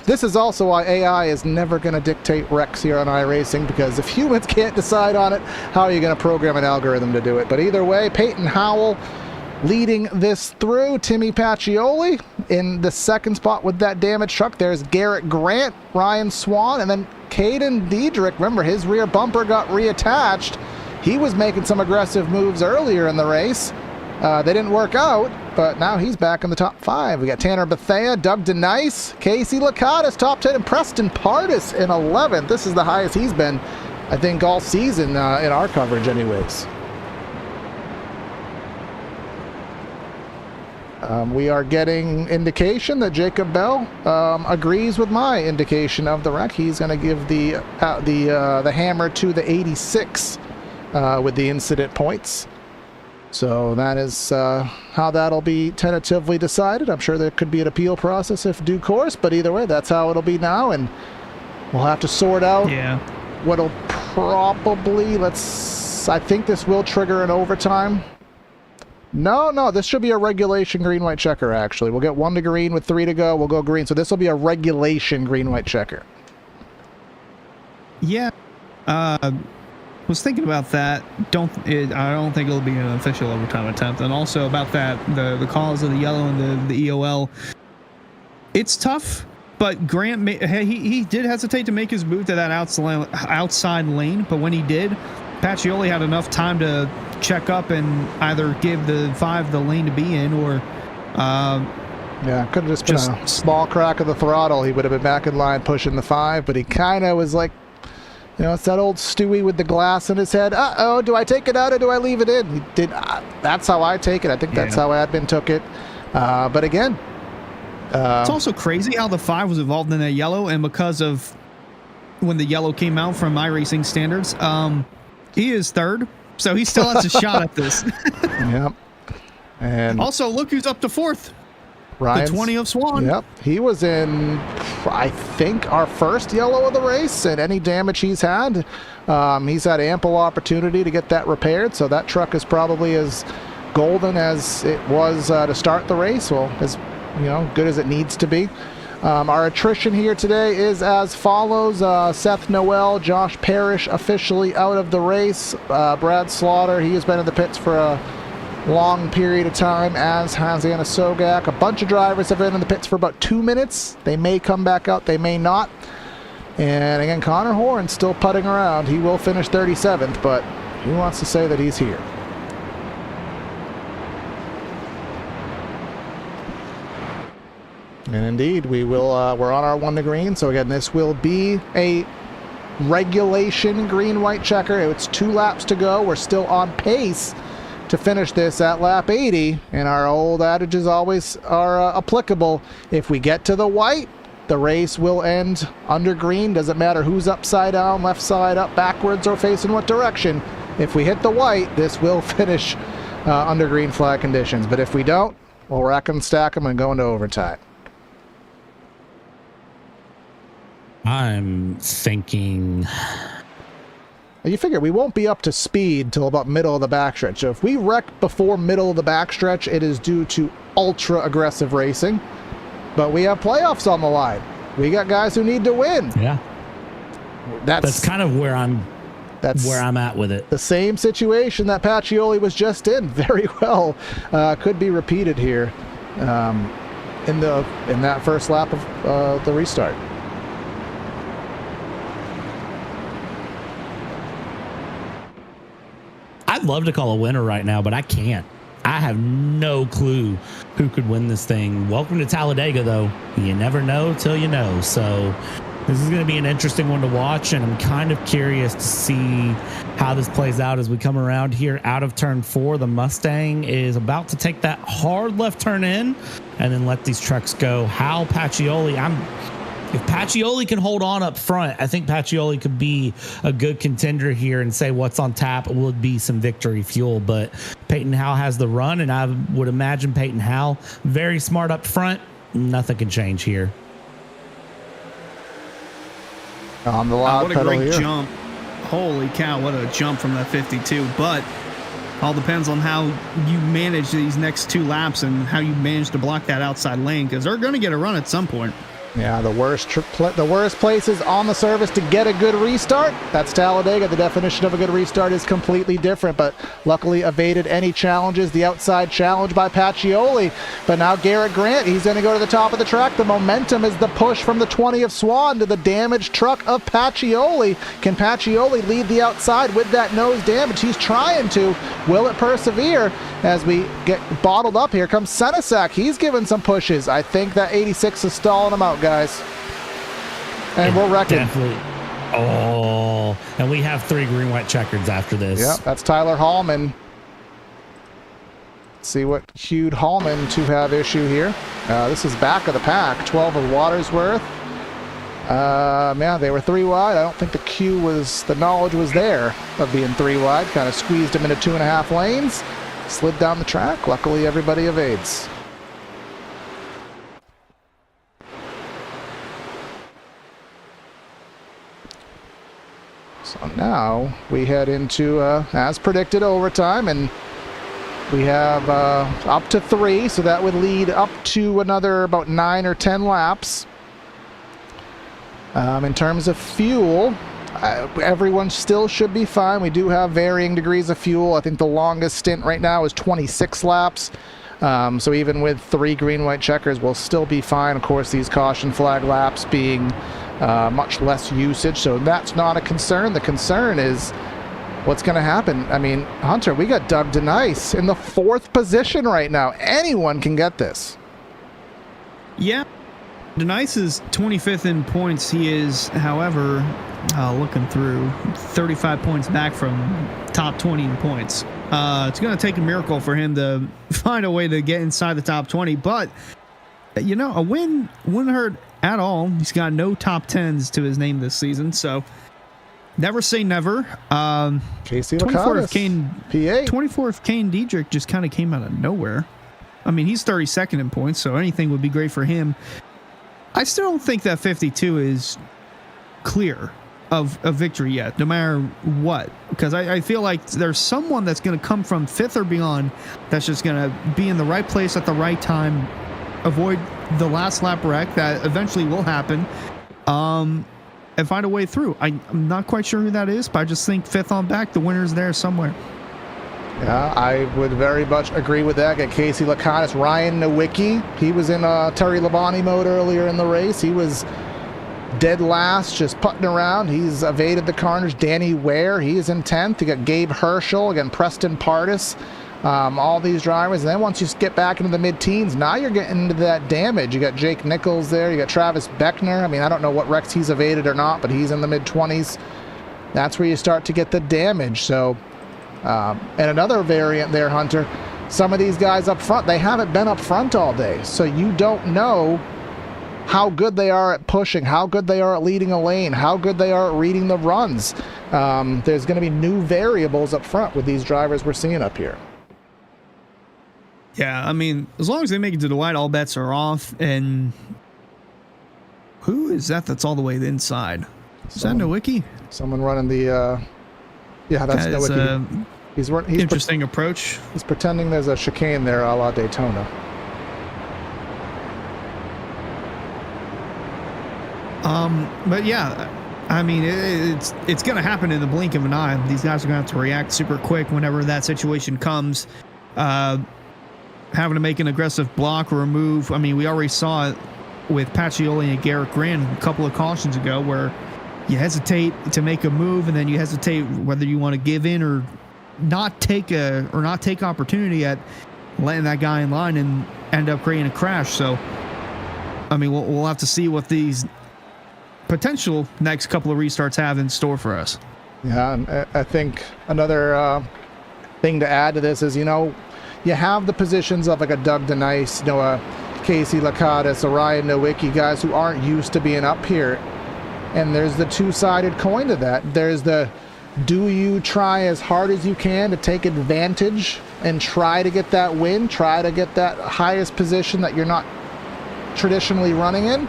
this is also why AI is never going to dictate wrecks here on iRacing, because if humans can't decide on it, how are you going to program an algorithm to do it? But either way, Peyton Howell leading this through. Timmy Pacioli in the second spot with that damaged truck. There's Garrett Grant, Ryan Swan, and then Caden Diedrich. Remember, his rear bumper got reattached. He was making some aggressive moves earlier in the race. They didn't work out, but now he's back in the top 5. We got Tanner Bethea, Doug DeNice, Casey Lacatus, top 10, and Preston Pardis in 11th. This is the highest he's been, I think, all season in our coverage anyways. We are getting indication that Jacob Bell agrees with my indication of the wreck. He's going to give the hammer to the 86 with the incident points. So that is how that'll be tentatively decided. I'm sure there could be an appeal process if due course, but either way, that's how it'll be now, and we'll have to sort out what'll probably, I think this will trigger an overtime. No, this should be a regulation green-white checker, actually. We'll get 1 to green with 3 to go. We'll go green, so this will be a regulation green-white checker. Yeah. Was thinking about that. I don't think it'll be an official overtime attempt. And also about that, the calls of the yellow and the EOL. It's tough, but Grant he did hesitate to make his move to that outside lane. But when he did, Pacioli had enough time to check up and either give the 5 the lane to be in, or could have just been a small crack of the throttle. He would have been back in line pushing the 5, but he kind of was like, it's that old Stewie with the glass in his head. Uh-oh, do I take it out or do I leave it in? He did. That's how I take it. I think that's how admin took it. But again, it's also crazy how the 5 was involved in that yellow, and because of when the yellow came out from iRacing standards, he is 3rd, so he still has a shot at this. Yep. And also, look who's up to 4th. Ryan's, the 20 of Swan. Yep. He was in, I think, our first yellow of the race, and any damage he's had ample opportunity to get that repaired, so that truck is probably as golden as it was to start the race. Well, as good as it needs to be. Our attrition here today is as follows. Seth Noel, Josh Parrish officially out of the race. Brad Slaughter, he has been in the pits for a long period of time, as has Anna Sogak. A bunch of drivers have been in the pits for about 2 minutes. They may come back out, they may not. And again, Connor Horn still putting around. He will finish 37th, but he wants to say that he's here. And indeed, we will. We're on our 1 to green. So again, this will be a regulation green-white checker. It's 2 laps to go. We're still on pace to finish this at lap 80, and our old adages always are applicable. If we get to the white, the race will end under green. Doesn't matter who's upside down, left side up, backwards, or facing what direction. If we hit the white, this will finish under green flag conditions. But if we don't, we'll rack them, stack them, and go into overtime. I'm thinking You figure we won't be up to speed till about middle of the backstretch. So if we wreck before middle of the backstretch, it is due to ultra aggressive racing. But we have playoffs on the line. We got guys who need to win. Yeah. That's kind of where I'm at with it. The same situation that Pacioli was just in. Very well could be repeated here in that first lap of the restart. I'd love to call a winner right now, but I can't. I have no clue who could win this thing. Welcome to Talladega, though. You never know till you know. So this is going to be an interesting one to watch, and I'm kind of curious to see how this plays out as we come around here out of turn 4. The Mustang is about to take that hard left turn in and then let these trucks go. How Pacioli, if Pacioli can hold on up front, I think Pacioli could be a good contender here and say what's on tap would be some victory fuel. But Peyton Howell has the run, and I would imagine Peyton Howell, very smart up front. Nothing can change here. On the loud what a pedal great here. jump. Holy cow, what a jump from that 52. But all depends on how you manage these next 2 laps and how you manage to block that outside lane, because they're going to get a run at some point. Yeah, the worst places on the surface to get a good restart. That's Talladega. The definition of a good restart is completely different, but luckily evaded any challenges. The outside challenge by Pacioli, but now Garrett Grant, he's going to go to the top of the track. The momentum is the push from the 20 of Swan to the damaged truck of Pacioli. Can Pacioli lead the outside with that nose damage? He's trying to. Will it persevere? As we get bottled up, here comes Senesac. He's giving some pushes. I think that 86 is stalling him out, guys. And we'll wreck it. Definitely. Oh, and we have 3 green-white checkers after this. Yep, that's Tyler Hallman. Let's see what cued Hallman to have issue here. This is back of the pack. 12 of Watersworth. Man, they were 3 wide. I don't think the knowledge was there of being 3 wide. Kind of squeezed him into 2.5 lanes. Slid down the track. Luckily, everybody evades. So now we head into, as predicted, overtime, and we have up to 3, so that would lead up to another about 9 or 10 laps. In terms of fuel, everyone still should be fine. We do have varying degrees of fuel. I think the longest stint right now is 26 laps. So even with 3 green-white checkers, we'll still be fine. Of course, these caution flag laps being much less usage, so that's not a concern. The concern is what's going to happen. I mean, Hunter, we got Doug DeNice in the 4th position right now. Anyone can get this. Yeah. DeNice is 25th in points. He is, however, looking through, 35 points back from top 20 in points. It's going to take a miracle for him to find a way to get inside the top 20, but a win wouldn't hurt at all. He's got no top 10s to his name this season, so never say never. Casey 24th Kane, P8. 24th Kane Diedrich just kind of came out of nowhere. I mean, he's 32nd in points, so anything would be great for him. I still don't think that 52 is clear of a victory yet, no matter what, because I feel like there's someone that's going to come from 5th or beyond that's just going to be in the right place at the right time, avoid the last lap wreck that eventually will happen, and find a way through. I'm not quite sure who that is, but I just think 5th on back, the winner's there somewhere. Yeah, I would very much agree with that. Got Casey Laconis, Ryan Nowicki. He was in Terry Labonte mode earlier in the race. He was dead last, just putting around. He's evaded the carnage. Danny Ware, he is in 10th. You got Gabe Herschel, again, Preston Pardis. All these drivers. And then once you get back into the mid-teens, now you're getting into that damage. You got Jake Nichols there. You got Travis Beckner. I mean, I don't know what wrecks he's evaded or not, but he's in the mid-20s. That's where you start to get the damage. So, and another variant there, Hunter, some of these guys up front, they haven't been up front all day. So you don't know how good they are at pushing, how good they are at leading a lane, how good they are at reading the runs. There's going to be new variables up front with these drivers we're seeing up here. Yeah, I mean, as long as they make it to the white, all bets are off. And who is that that's all the way inside? Is that Nowicki? Someone running the Yeah, that's That is Nowicki. He's interesting approach. He's pretending there's a chicane there a la Daytona. But yeah, I mean, it's going to happen in the blink of an eye. These guys are going to have to react super quick whenever that situation comes. Having to make an aggressive block or a move. I mean, we already saw it with Pacioli and Garrett Grant a couple of cautions ago, where you hesitate to make a move and then you hesitate whether you want to give in or not take opportunity at letting that guy in line and end up creating a crash. So, I mean, we'll have to see what these potential next couple of restarts have in store for us. Yeah, and I think another thing to add to this is, you have the positions of like a Doug DeNice, a Casey Lakatos, a Ryan Nowicki, guys who aren't used to being up here. And there's the two-sided coin to that. There's the, do you try as hard as you can to take advantage and try to get that win, try to get that highest position that you're not traditionally running in?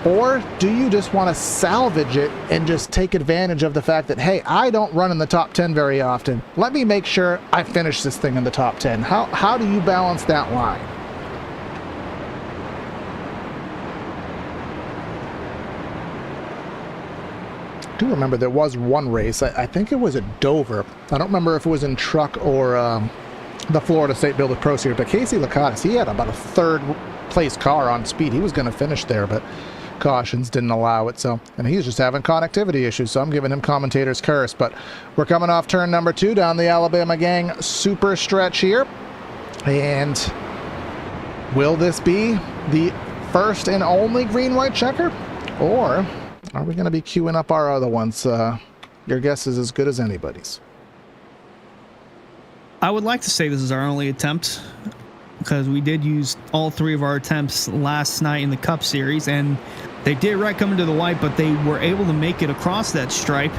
Or do you just want to salvage it and just take advantage of the fact that, hey, I don't run in the top 10 very often. Let me make sure I finish this thing in the top 10. How do you balance that line? I do remember there was one race, I think it was at Dover. I don't remember if it was in truck or the Florida State Builder Pro Series, but Casey Lakatos, he had about a third place car on speed. He was going to finish there, but cautions didn't allow it. So, and he's just having connectivity issues, so I'm giving him commentator's curse. But we're coming off turn number 2 down the Alabama Gang super stretch here. And will this be the first and only green-white checker? Or are we going to be queuing up our other ones? Your guess is as good as anybody's. I would like to say this is our only attempt, because we did use all 3 of our attempts last night in the Cup Series, and they did right come into the white, but they were able to make it across that stripe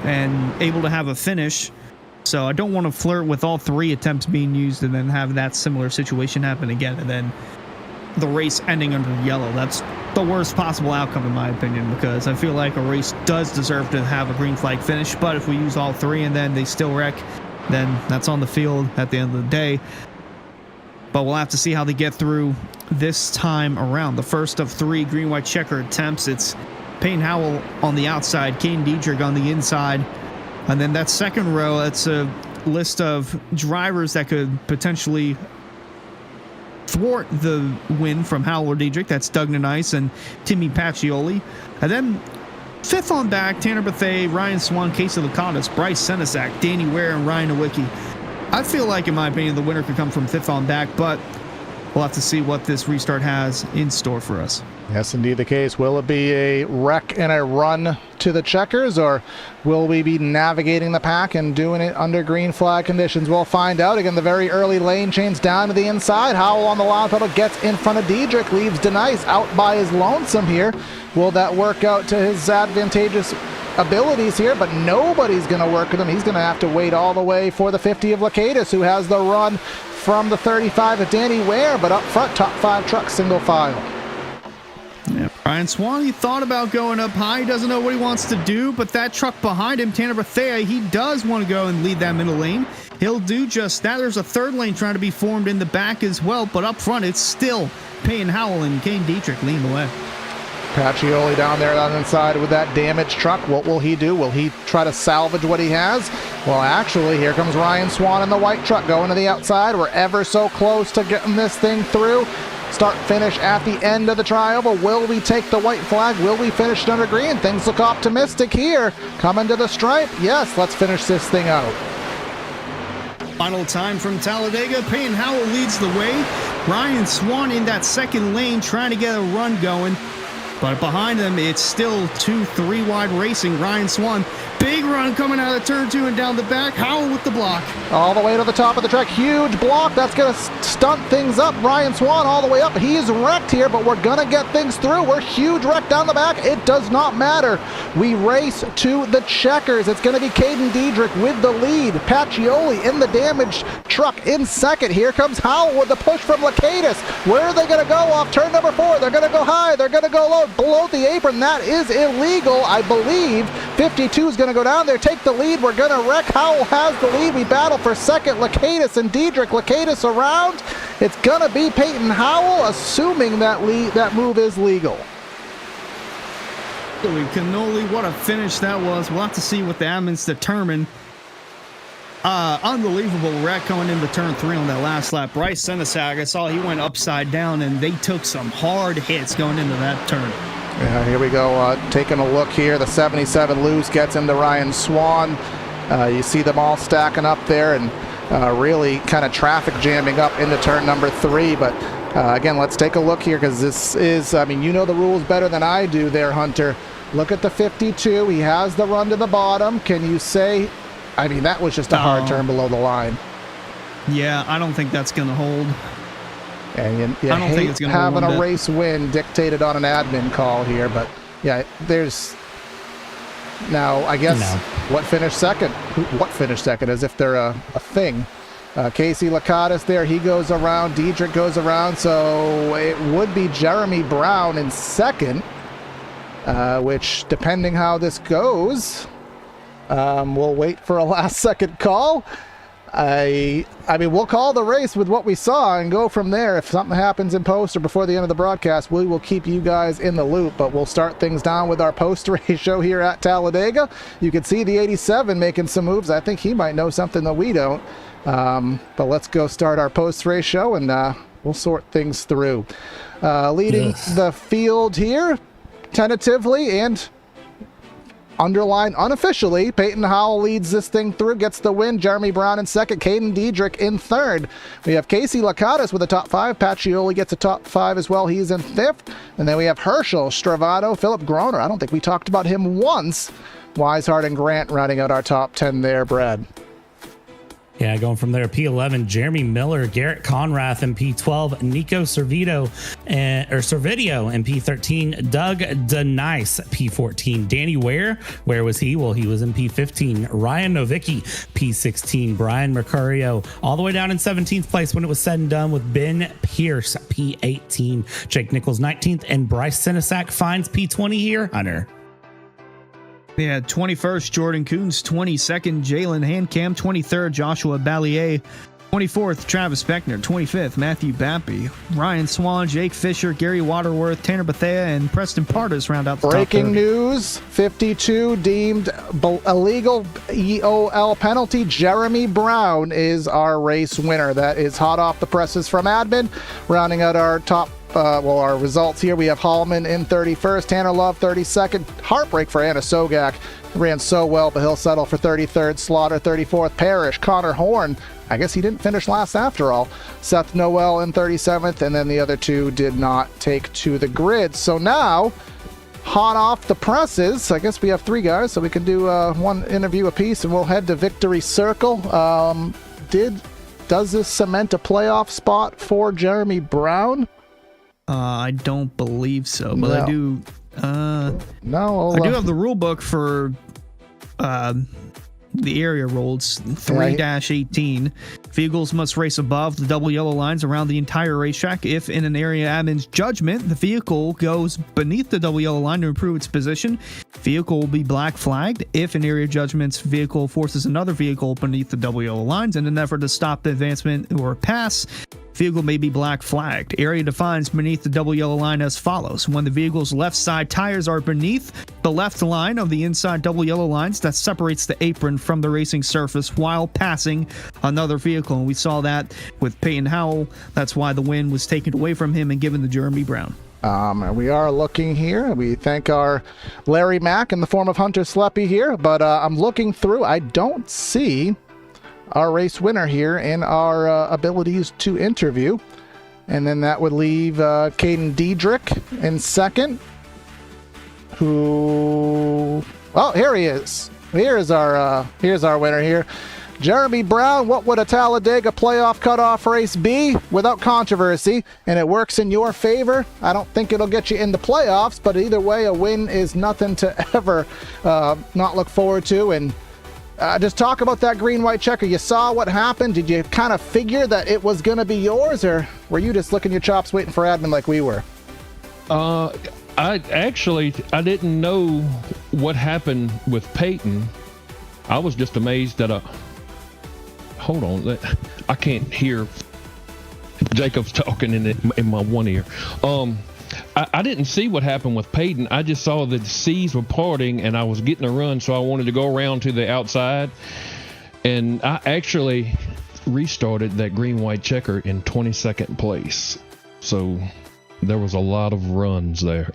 and able to have a finish. So I don't want to flirt with all 3 attempts being used and then have that similar situation happen again, and then the race ending under yellow. That's the worst possible outcome, in my opinion, because I feel like a race does deserve to have a green flag finish. But if we use all 3 and then they still wreck, then that's on the field at the end of the day. But we'll have to see how they get through this time around. The first of 3 green-white checker attempts. It's Payne Howell on the outside, Kane Dietrich on the inside. And then that second row, that's a list of drivers that could potentially thwart the win from Howell or Dietrich. That's Doug Nice and Timmy Pacioli. And then 5th on back, Tanner Bethea, Ryan Swan, Casey Lakatos, Bryce Senesac, Danny Ware, and Ryan Nowicki. I feel like, in my opinion, the winner could come from 5th on back, but we'll have to see what this restart has in store for us. Yes, indeed the case. Will it be a wreck and a run to the checkers, or will we be navigating the pack and doing it under green flag conditions? We'll find out. Again, the very early lane change down to the inside. Howell on the wild pedal gets in front of Dietrich, leaves DeNice out by his lonesome here. Will that work out to his advantageous abilities here? But nobody's going to work with him. He's going to have to wait all the way for the 50 of Lakatos, who has the run from the 35 of Danny Ware, but up front, top 5 trucks, single file. Yeah, Ryan Swan, he thought about going up high. He doesn't know what he wants to do, but that truck behind him, Tanner Bethea, he does want to go and lead that middle lane. He'll do just that. There's a 3rd lane trying to be formed in the back as well, but up front, it's still Payne Howell and Kane Dietrich leading the way. Pacioli down there on the inside with that damaged truck. What will he do? Will he try to salvage what he has? Well, actually, here comes Ryan Swan in the white truck going to the outside. We're ever so close to getting this thing through. Start finish at the end of the trial, but will we take the white flag? Will we finish it under green? Things look optimistic here. Coming to the stripe. Yes, let's finish this thing out. Final time from Talladega. Payne Howell leads the way. Ryan Swan in that 2nd lane trying to get a run going. But behind them, it's still 2-3 wide racing. Ryan Swan, big run coming out of turn 2 and down the back. Howell with the block. All the way to the top of the track. Huge block. That's going to stunt things up. Ryan Swan all the way up. He's wrecked here, but we're going to get things through. We're huge wreck down the back. It does not matter. We race to the checkers. It's going to be Caden Dietrich with the lead. Pacioli in the damaged truck in 2nd. Here comes Howell with the push from Lakatos. Where are they going to go off turn number 4? They're going to go high. They're going to go low. but below the apron, that is illegal. I believe 52 is going to go down there, take the lead. We're going to wreck. Howell has the lead. We battle for second. Lakatos and Diedrich. Lakatos around. It's going to be Peyton Howell, assuming that move is legal. Holy cannoli, what a finish that was. We'll have to see what the admins determine. Unbelievable wreck going into turn 3 on that last lap. Bryce Senesag, I saw he went upside down, and they took some hard hits going into that turn. Yeah, here we go. Taking a look here. The 77 loose gets into Ryan Swan. You see them all stacking up there and really kind of traffic jamming up into turn number 3. But again, let's take a look here because this is, I mean, you know the rules better than I do there, Hunter. Look at the 52. He has the run to the bottom. Can you say, I mean, that was just a hard turn below the line. Yeah, I don't think that's going to hold. And you I don't think it's going to hold having one a bit. race win dictated on an admin call here. But yeah, there's now, I guess, what finished second? What finished second? As if they're a thing. Casey Lakatos there, he goes around. Diedrich goes around. So it would be Jeremy Brown in second. Which, depending how this goes, we'll wait for a last-second call. I mean, we'll call the race with what we saw and go from there. If something happens in post or before the end of the broadcast, we will keep you guys in the loop. But we'll start things down with our post-race show here at Talladega. You can see the 87 making some moves. I think he might know something that we don't. But let's go start our post-race show, and we'll sort things through. Leading the field here, tentatively and underline unofficially, Peyton Howell leads this thing through, gets the win. Jeremy Brown in second, Caden Diedrich in third. We have Casey Lakatos with a top 5. Pacioli gets a top 5 as well. He's in 5th. And then we have Herschel, Stravato, Philip Groner. I don't think we talked about him once. Weishart and Grant rounding out our top 10 there, Brad. Yeah, going from there, P11, Jeremy Miller, Garrett Conrath in P12, Nico Servideo in P13, Doug Denice, P14, Danny Ware, where was he? Well, he was in P15, Ryan Novicki, P16, Brian Mercurio, all the way down in 17th place when it was said and done with Ben Pierce, P18, Jake Nichols, 19th, and Bryce Senesac finds P20 here, Hunter. Yeah, 21st, Jordan Coons. 22nd, Jalen Handcam. 23rd, Joshua Ballier. 24th, Travis Beckner. 25th, Matthew Bappy. Ryan Swan, Jake Fisher, Gary Waterworth, Tanner Bethea, and Preston Partis round out the Breaking top 30. news, 52 deemed illegal EOL penalty. Jeremy Brown is our race winner. That is hot off the presses from admin. Rounding out our top our results here, we have Hallman in 31st, Tanner Love 32nd. Heartbreak for Anna Sogak. Ran so well, but he'll settle for 33rd. Slaughter 34th. Parrish, Connor Horn. I guess he didn't finish last after all. Seth Noel in 37th, and then the other two did not take to the grid. So now, hot off the presses, I guess we have 3 guys, so we can do one interview apiece, and we'll head to Victory Circle. Does this cement a playoff spot for Jeremy Brown? I don't believe so, but I do. No, I do have the rule book for the area rules 3-18. Vehicles must race above the double yellow lines around the entire racetrack. If in an area admin's judgment, the vehicle goes beneath the double yellow line to improve its position, vehicle will be black flagged. If an area judgment's vehicle forces another vehicle beneath the double yellow lines in an effort to stop the advancement or pass, vehicle may be black flagged. Area defines beneath the double yellow line as follows. When the vehicle's left side tires are beneath the left line of the inside double yellow lines that separates the apron from the racing surface while passing another vehicle. And we saw that with Peyton Howell. That's why the win was taken away from him and given to Jeremy Brown. We are looking here. We thank our Larry Mack in the form of Hunter Sleppy here, but I'm looking through. I don't see our race winner here in our abilities to interview. And then that would leave Caden Diedrich in second. Oh, here he is. Here's our winner here. Jeremy Brown, what would a Talladega playoff cutoff race be without controversy? And it works in your favor. I don't think it'll get you in the playoffs, but either way, a win is nothing to ever not look forward to. And just talk about that green-white checker. You saw what happened. Did you kind of figure that it was going to be yours, or were you just licking your chops waiting for admin like we were? I I didn't know what happened with Peyton. I was just amazed that hold on, I can't hear Jacob's talking in my one ear. I didn't see what happened with Peyton. I just saw that the seas were parting and I was getting a run, so I wanted to go around to the outside. And I actually restarted that green-white checker in 22nd place. So there was a lot of runs there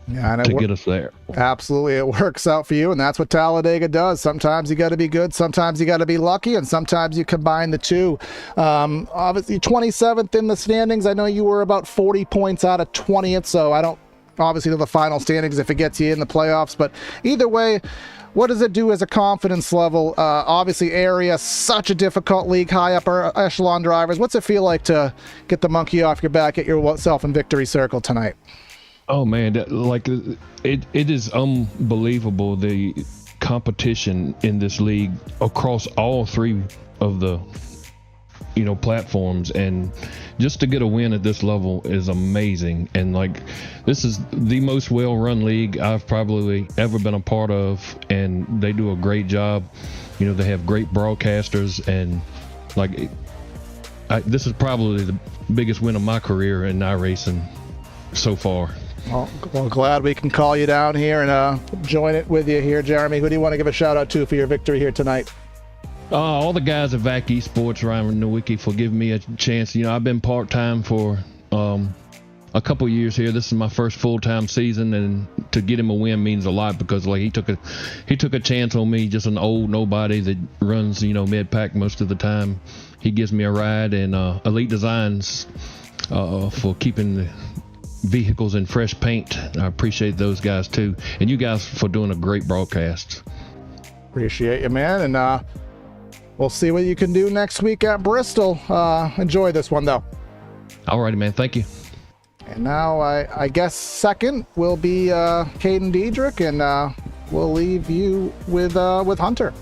to get us there. Absolutely, it works out for you, and that's what Talladega does. Sometimes you got to be good, sometimes you got to be lucky, and sometimes you combine the two. Obviously, 27th in the standings. I know you were about 40 points out of 20th, so I don't obviously know the final standings if it gets you in the playoffs, but either way, what does it do as a confidence level? Obviously, area, such a difficult league, high upper echelon drivers. What's it feel like to get the monkey off your back, get yourself in victory circle tonight? Oh man, it is unbelievable, the competition in this league across all three of the platforms, and just to get a win at this level is amazing. And this is the most well-run league I've probably ever been a part of, and they do a great job. They have great broadcasters, and this is probably the biggest win of my career in iRacing so far. Well, glad we can call you down here and join it with you here, Jeremy. Who do you want to give a shout out to for your victory here tonight? All the guys at VAC Esports, Ryan Nowicki, for giving me a chance. I've been part-time for a couple years here. This is my first full-time season, and to get him a win means a lot, because he took a chance on me, just an old nobody that runs mid-pack most of the time. He gives me a ride, and Elite Designs for keeping the vehicles in fresh paint. I appreciate those guys too, and you guys for doing a great broadcast. Appreciate you, man, and we'll see what you can do next week at Bristol. Enjoy this one though. Alrighty, man, thank you. And now I guess second will be Caden Diedrich, and we'll leave you with Hunter.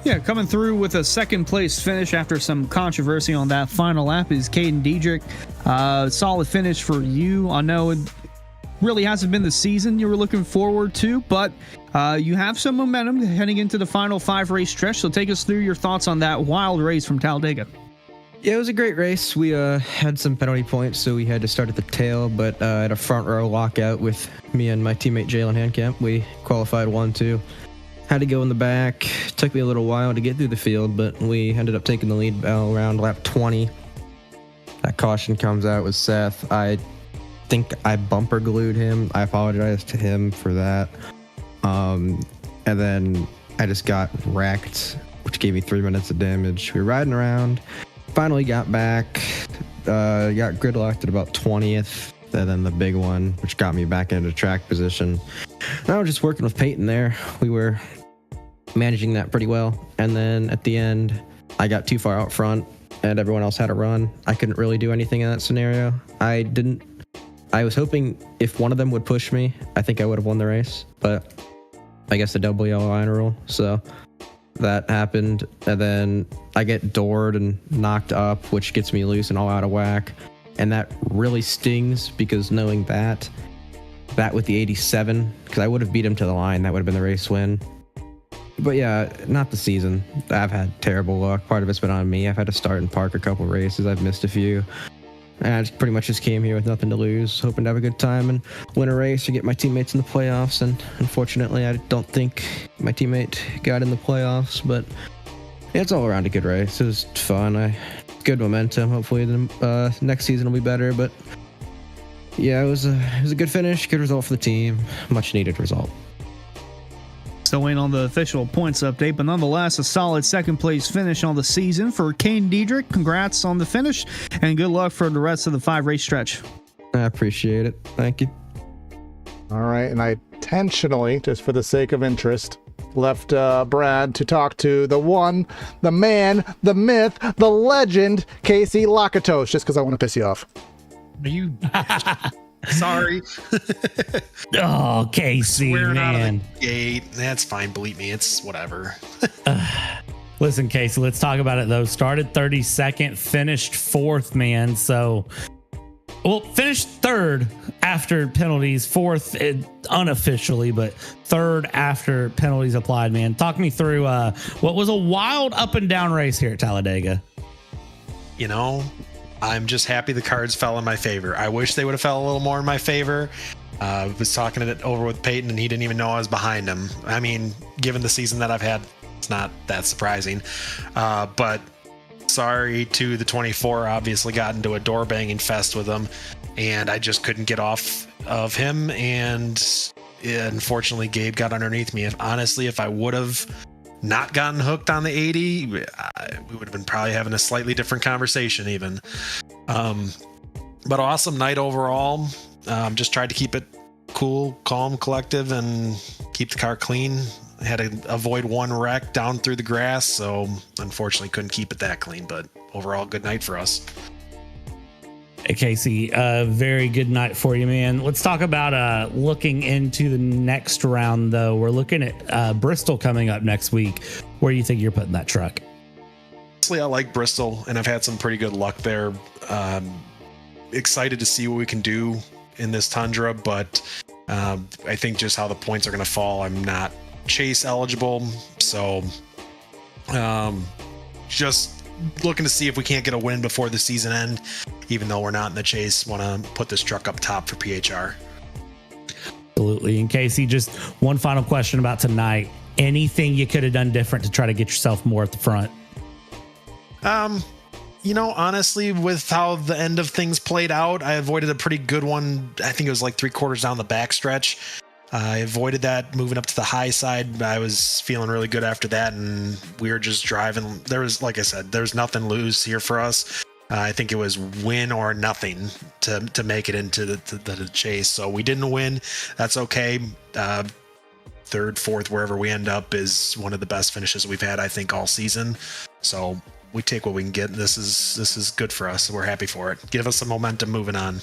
Yeah, coming through with a second place finish after some controversy on that final lap is Caden Diedrich. Solid finish for you. I know it really hasn't been the season you were looking forward to, but you have some momentum heading into the final 5-race stretch. So take us through your thoughts on that wild race from Talladega. Yeah, it was a great race. We had some penalty points, so we had to start at the tail, but at a front row lockout with me and my teammate Jalen Handcamp, we qualified 1-2. Had to go in the back. Took me a little while to get through the field, but we ended up taking the lead around lap 20. That caution comes out with Seth. I think I bumper glued him. I apologize to him for that. And then I just got wrecked, which gave me 3 minutes of damage. We were riding around. Finally got back. Got gridlocked at about 20th. And then the big one, which got me back into track position. I was just working with Peyton there. We were managing that pretty well. And then at the end, I got too far out front and everyone else had a run. I couldn't really do anything in that scenario. I was hoping if one of them would push me, I think I would have won the race. But I guess the double yellow line rule. So that happened. And then I get doored and knocked up, which gets me loose and all out of whack. And that really stings, because knowing that with the 87, because I would have beat him to the line, that would have been the race win. But yeah, not the season. I've had terrible luck. Part of it's been on me. I've had to start and park a couple races. I've missed a few. And I pretty much just came here with nothing to lose, hoping to have a good time and win a race or get my teammates in the playoffs. And unfortunately, I don't think my teammate got in the playoffs. But yeah, it's all around a good race. It was fun. Good momentum. Hopefully the next season will be better. But yeah, it was a good finish, good result for the team, much needed result. Still waiting on the official points update, but nonetheless, a solid second place finish on the season for Caden Diedrich. Congrats on the finish, and good luck for the rest of the 5-race stretch. I appreciate it. Thank you. All right, and I intentionally, just for the sake of interest, left Brad to talk to the one, the man, the myth, the legend, Casey Lakatos, just because I want to piss you off. Are you sorry? Oh, Casey, Swearing out man. of the gate. That's fine. Believe me, it's whatever. Listen, Casey, let's talk about it though. Started 32nd, finished 4th, man. So Well, finished third after penalties, fourth unofficially, but third after penalties applied, man. Talk me through what was a wild up and down race here at Talladega. You know, I'm just happy the cards fell in my favor. I wish they would have fell a little more in my favor. I was talking it over with Peyton, and he didn't even know I was behind him. I mean, given the season that I've had, it's not that surprising. But sorry to the 24, obviously got into a door banging fest with him, and I just couldn't get off of him. And unfortunately, Gabe got underneath me. Honestly, if I would have not gotten hooked on the 80, we would have been probably having a slightly different conversation even. But awesome night overall. Just tried to keep it cool, calm, collective, and keep the car clean. Had to avoid one wreck down through the grass, so unfortunately couldn't keep it that clean, but overall good night for us. Hey, Casey, very good night for you, man. Let's talk about looking into the next round, though. We're looking at Bristol coming up next week. Where do you think you're putting that truck? Honestly, I like Bristol, and I've had some pretty good luck there. Excited to see what we can do in this Tundra, but I think just how the points are going to fall, I'm not chase eligible, so just looking to see if we can't get a win before the season end, even though we're not in the chase. Want to put this truck up top for PHR. Absolutely. And Casey, just one final question about tonight. Anything you could have done different to try to get yourself more at the front? You know, honestly, with how the end of things played out, I avoided a pretty good one. I think it was like 3/4 down the backstretch. I avoided that, moving up to the high side. I was feeling really good after that, and we were just driving. There was, like I said, there's nothing loose here for us. I think it was win or nothing to make it into the chase. So we didn't win. That's okay. Third, fourth, wherever we end up is one of the best finishes we've had, I think, all season. So we take what we can get. This is good for us. We're happy for it. Give us some momentum moving on.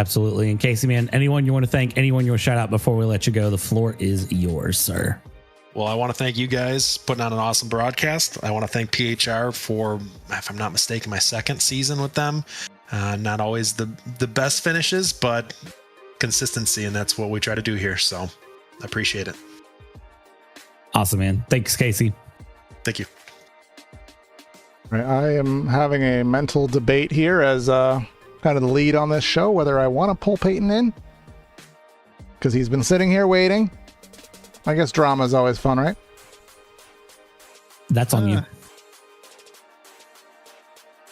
Absolutely. And Casey, man, anyone you want to thank, anyone you want to shout out before we let you go, the floor is yours, sir. Well, I want to thank you guys putting on an awesome broadcast. I want to thank PHR for, if I'm not mistaken, my second season with them. Not always the best finishes, but consistency, and that's what we try to do here. So I appreciate it. Awesome, man. Thanks, Casey. Thank you. Right, I am having a mental debate here as kind of the lead on this show, whether I want to pull Peyton in, because he's been sitting here waiting. I guess drama is always fun, right? That's on you.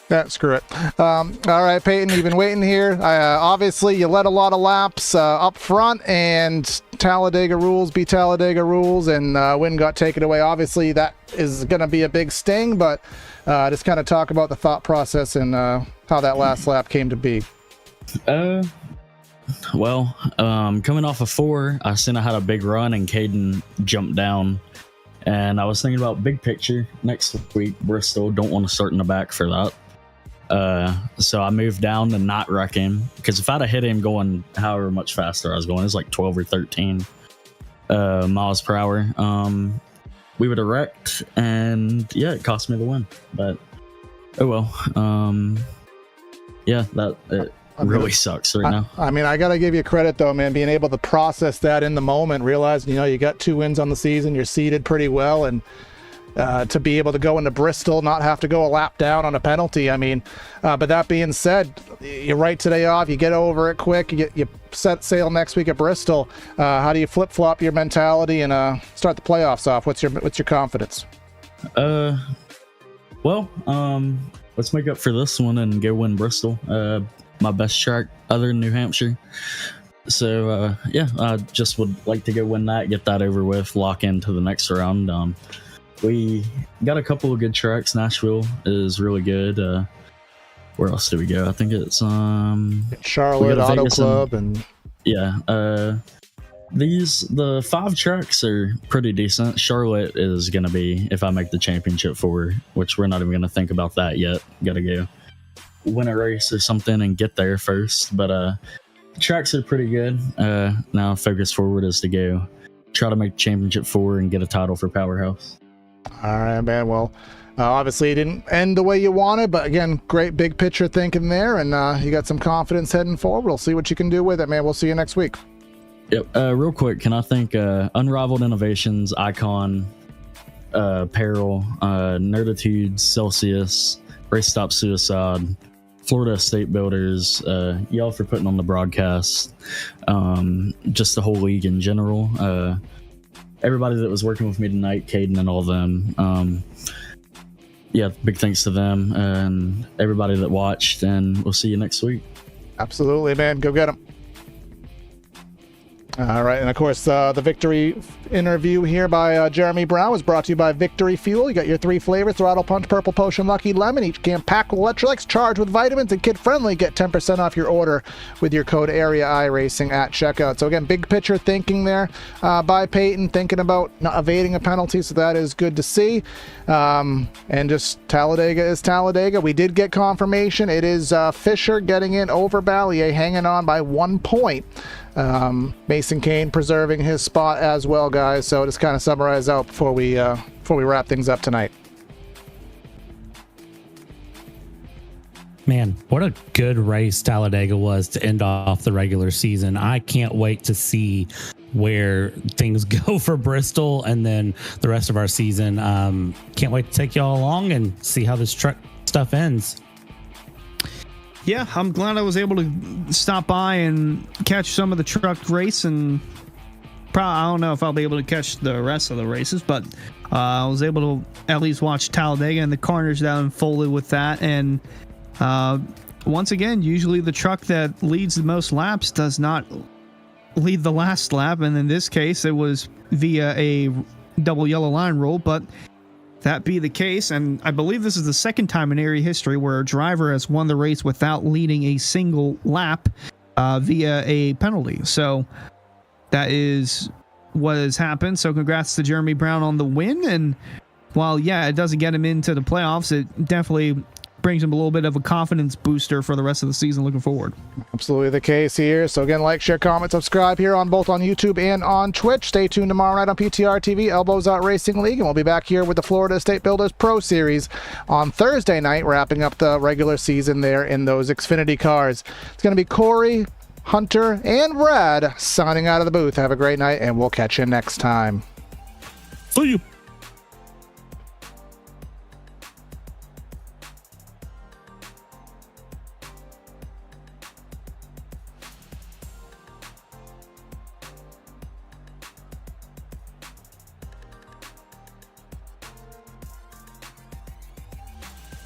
Yeah, screw it. All right, Peyton, you've been waiting here. Obviously, you led a lot of laps up front, and Talladega rules be Talladega rules, and win got taken away. Obviously, that is going to be a big sting, but just kind of talk about the thought process and how that last lap came to be. Well, coming off of 4, I seen I had a big run, and Caden jumped down. And I was thinking about big picture next week, Bristol. Don't want to start in the back for that. So I moved down to not wreck him, because if I'd have hit him going however much faster I was going, it was like 12 or 13 miles per hour, we would have wrecked, and yeah, it cost me the win. But oh well. Yeah, it really sucks right now. I mean, I gotta give you credit though, man, being able to process that in the moment, realize you got 2 wins on the season, you're seated pretty well, and to be able to go into Bristol, not have to go a lap down on a penalty. I mean, but that being said, you write today off, you get over it quick, you set sail next week at Bristol. How do you flip-flop your mentality and start the playoffs off? What's your confidence? Well, let's make up for this one and go win Bristol. My best track other than New Hampshire. So yeah, I just would like to go win that, get that over with, lock into the next round. We got a couple of good tracks. Nashville is really good. Where else do we go? I think it's Charlotte Auto Vegas Club and yeah. The 5 tracks are pretty decent. Charlotte is gonna be, if I make the championship 4, which we're not even gonna think about that yet. Gotta go win a race or something and get there first. But the tracks are pretty good. Now focus forward is to go try to make championship 4 and get a title for Powerhouse. all right, man. Well, Obviously, it didn't end the way you wanted, but again, great big picture thinking there, and you got some confidence heading forward. We'll see what you can do with it, man. We'll see you next week. Yep. Real quick, can I thank Unrivaled Innovations, Icon, Peril, Nerditudes, Celsius, Race Stop Suicide, Florida Estate Builders, y'all for putting on the broadcast, just the whole league in general. Everybody that was working with me tonight, Caden and all of them. Yeah, big thanks to them and everybody that watched, and we'll see you next week. Absolutely, man. Go get them. All right, and of course, the Victory interview here by Jeremy Brown was brought to you by Victory Fuel. You got your 3 flavors: Throttle Punch, Purple Potion, Lucky Lemon. Each can packed with electrolytes, charged with vitamins, and kid-friendly. Get 10% off your order with your code AREA iRacing at checkout. So again, big picture thinking there by Peyton, thinking about not evading a penalty, so that is good to see. And just Talladega is Talladega. We did get confirmation. It is Fisher getting in over Ballier, hanging on by 1 point. Mason Kane preserving his spot as well, guys. So just kind of summarize out before we wrap things up tonight. Man, what a good race Talladega was to end off the regular season. I can't wait to see where things go for Bristol and then the rest of our season. Can't wait to take y'all along and see how this truck stuff ends. Yeah, I'm glad I was able to stop by and catch some of the truck race, and probably I don't know if I'll be able to catch the rest of the races, but I was able to at least watch Talladega and the carnage that unfolded with that. And once again, usually the truck that leads the most laps does not lead the last lap, and in this case, it was via a double yellow line rule, but that be the case, and I believe this is the second time in area history where a driver has won the race without leading a single lap via a penalty. So that is what has happened. So congrats to Jeremy Brown on the win. And while, yeah, it doesn't get him into the playoffs, it definitely brings him a little bit of a confidence booster for the rest of the season looking forward. Absolutely the case here. So again, like, share, comment, subscribe here on both on YouTube and on Twitch. Stay tuned tomorrow night on PTR TV, Elbows Out Racing League, and we'll be back here with the Florida Estate Builders Pro Series on Thursday night, wrapping up the regular season there in those Xfinity cars. It's going to be Corey, Hunter, and Brad signing out of the booth. Have a great night, and we'll catch you next time. See you.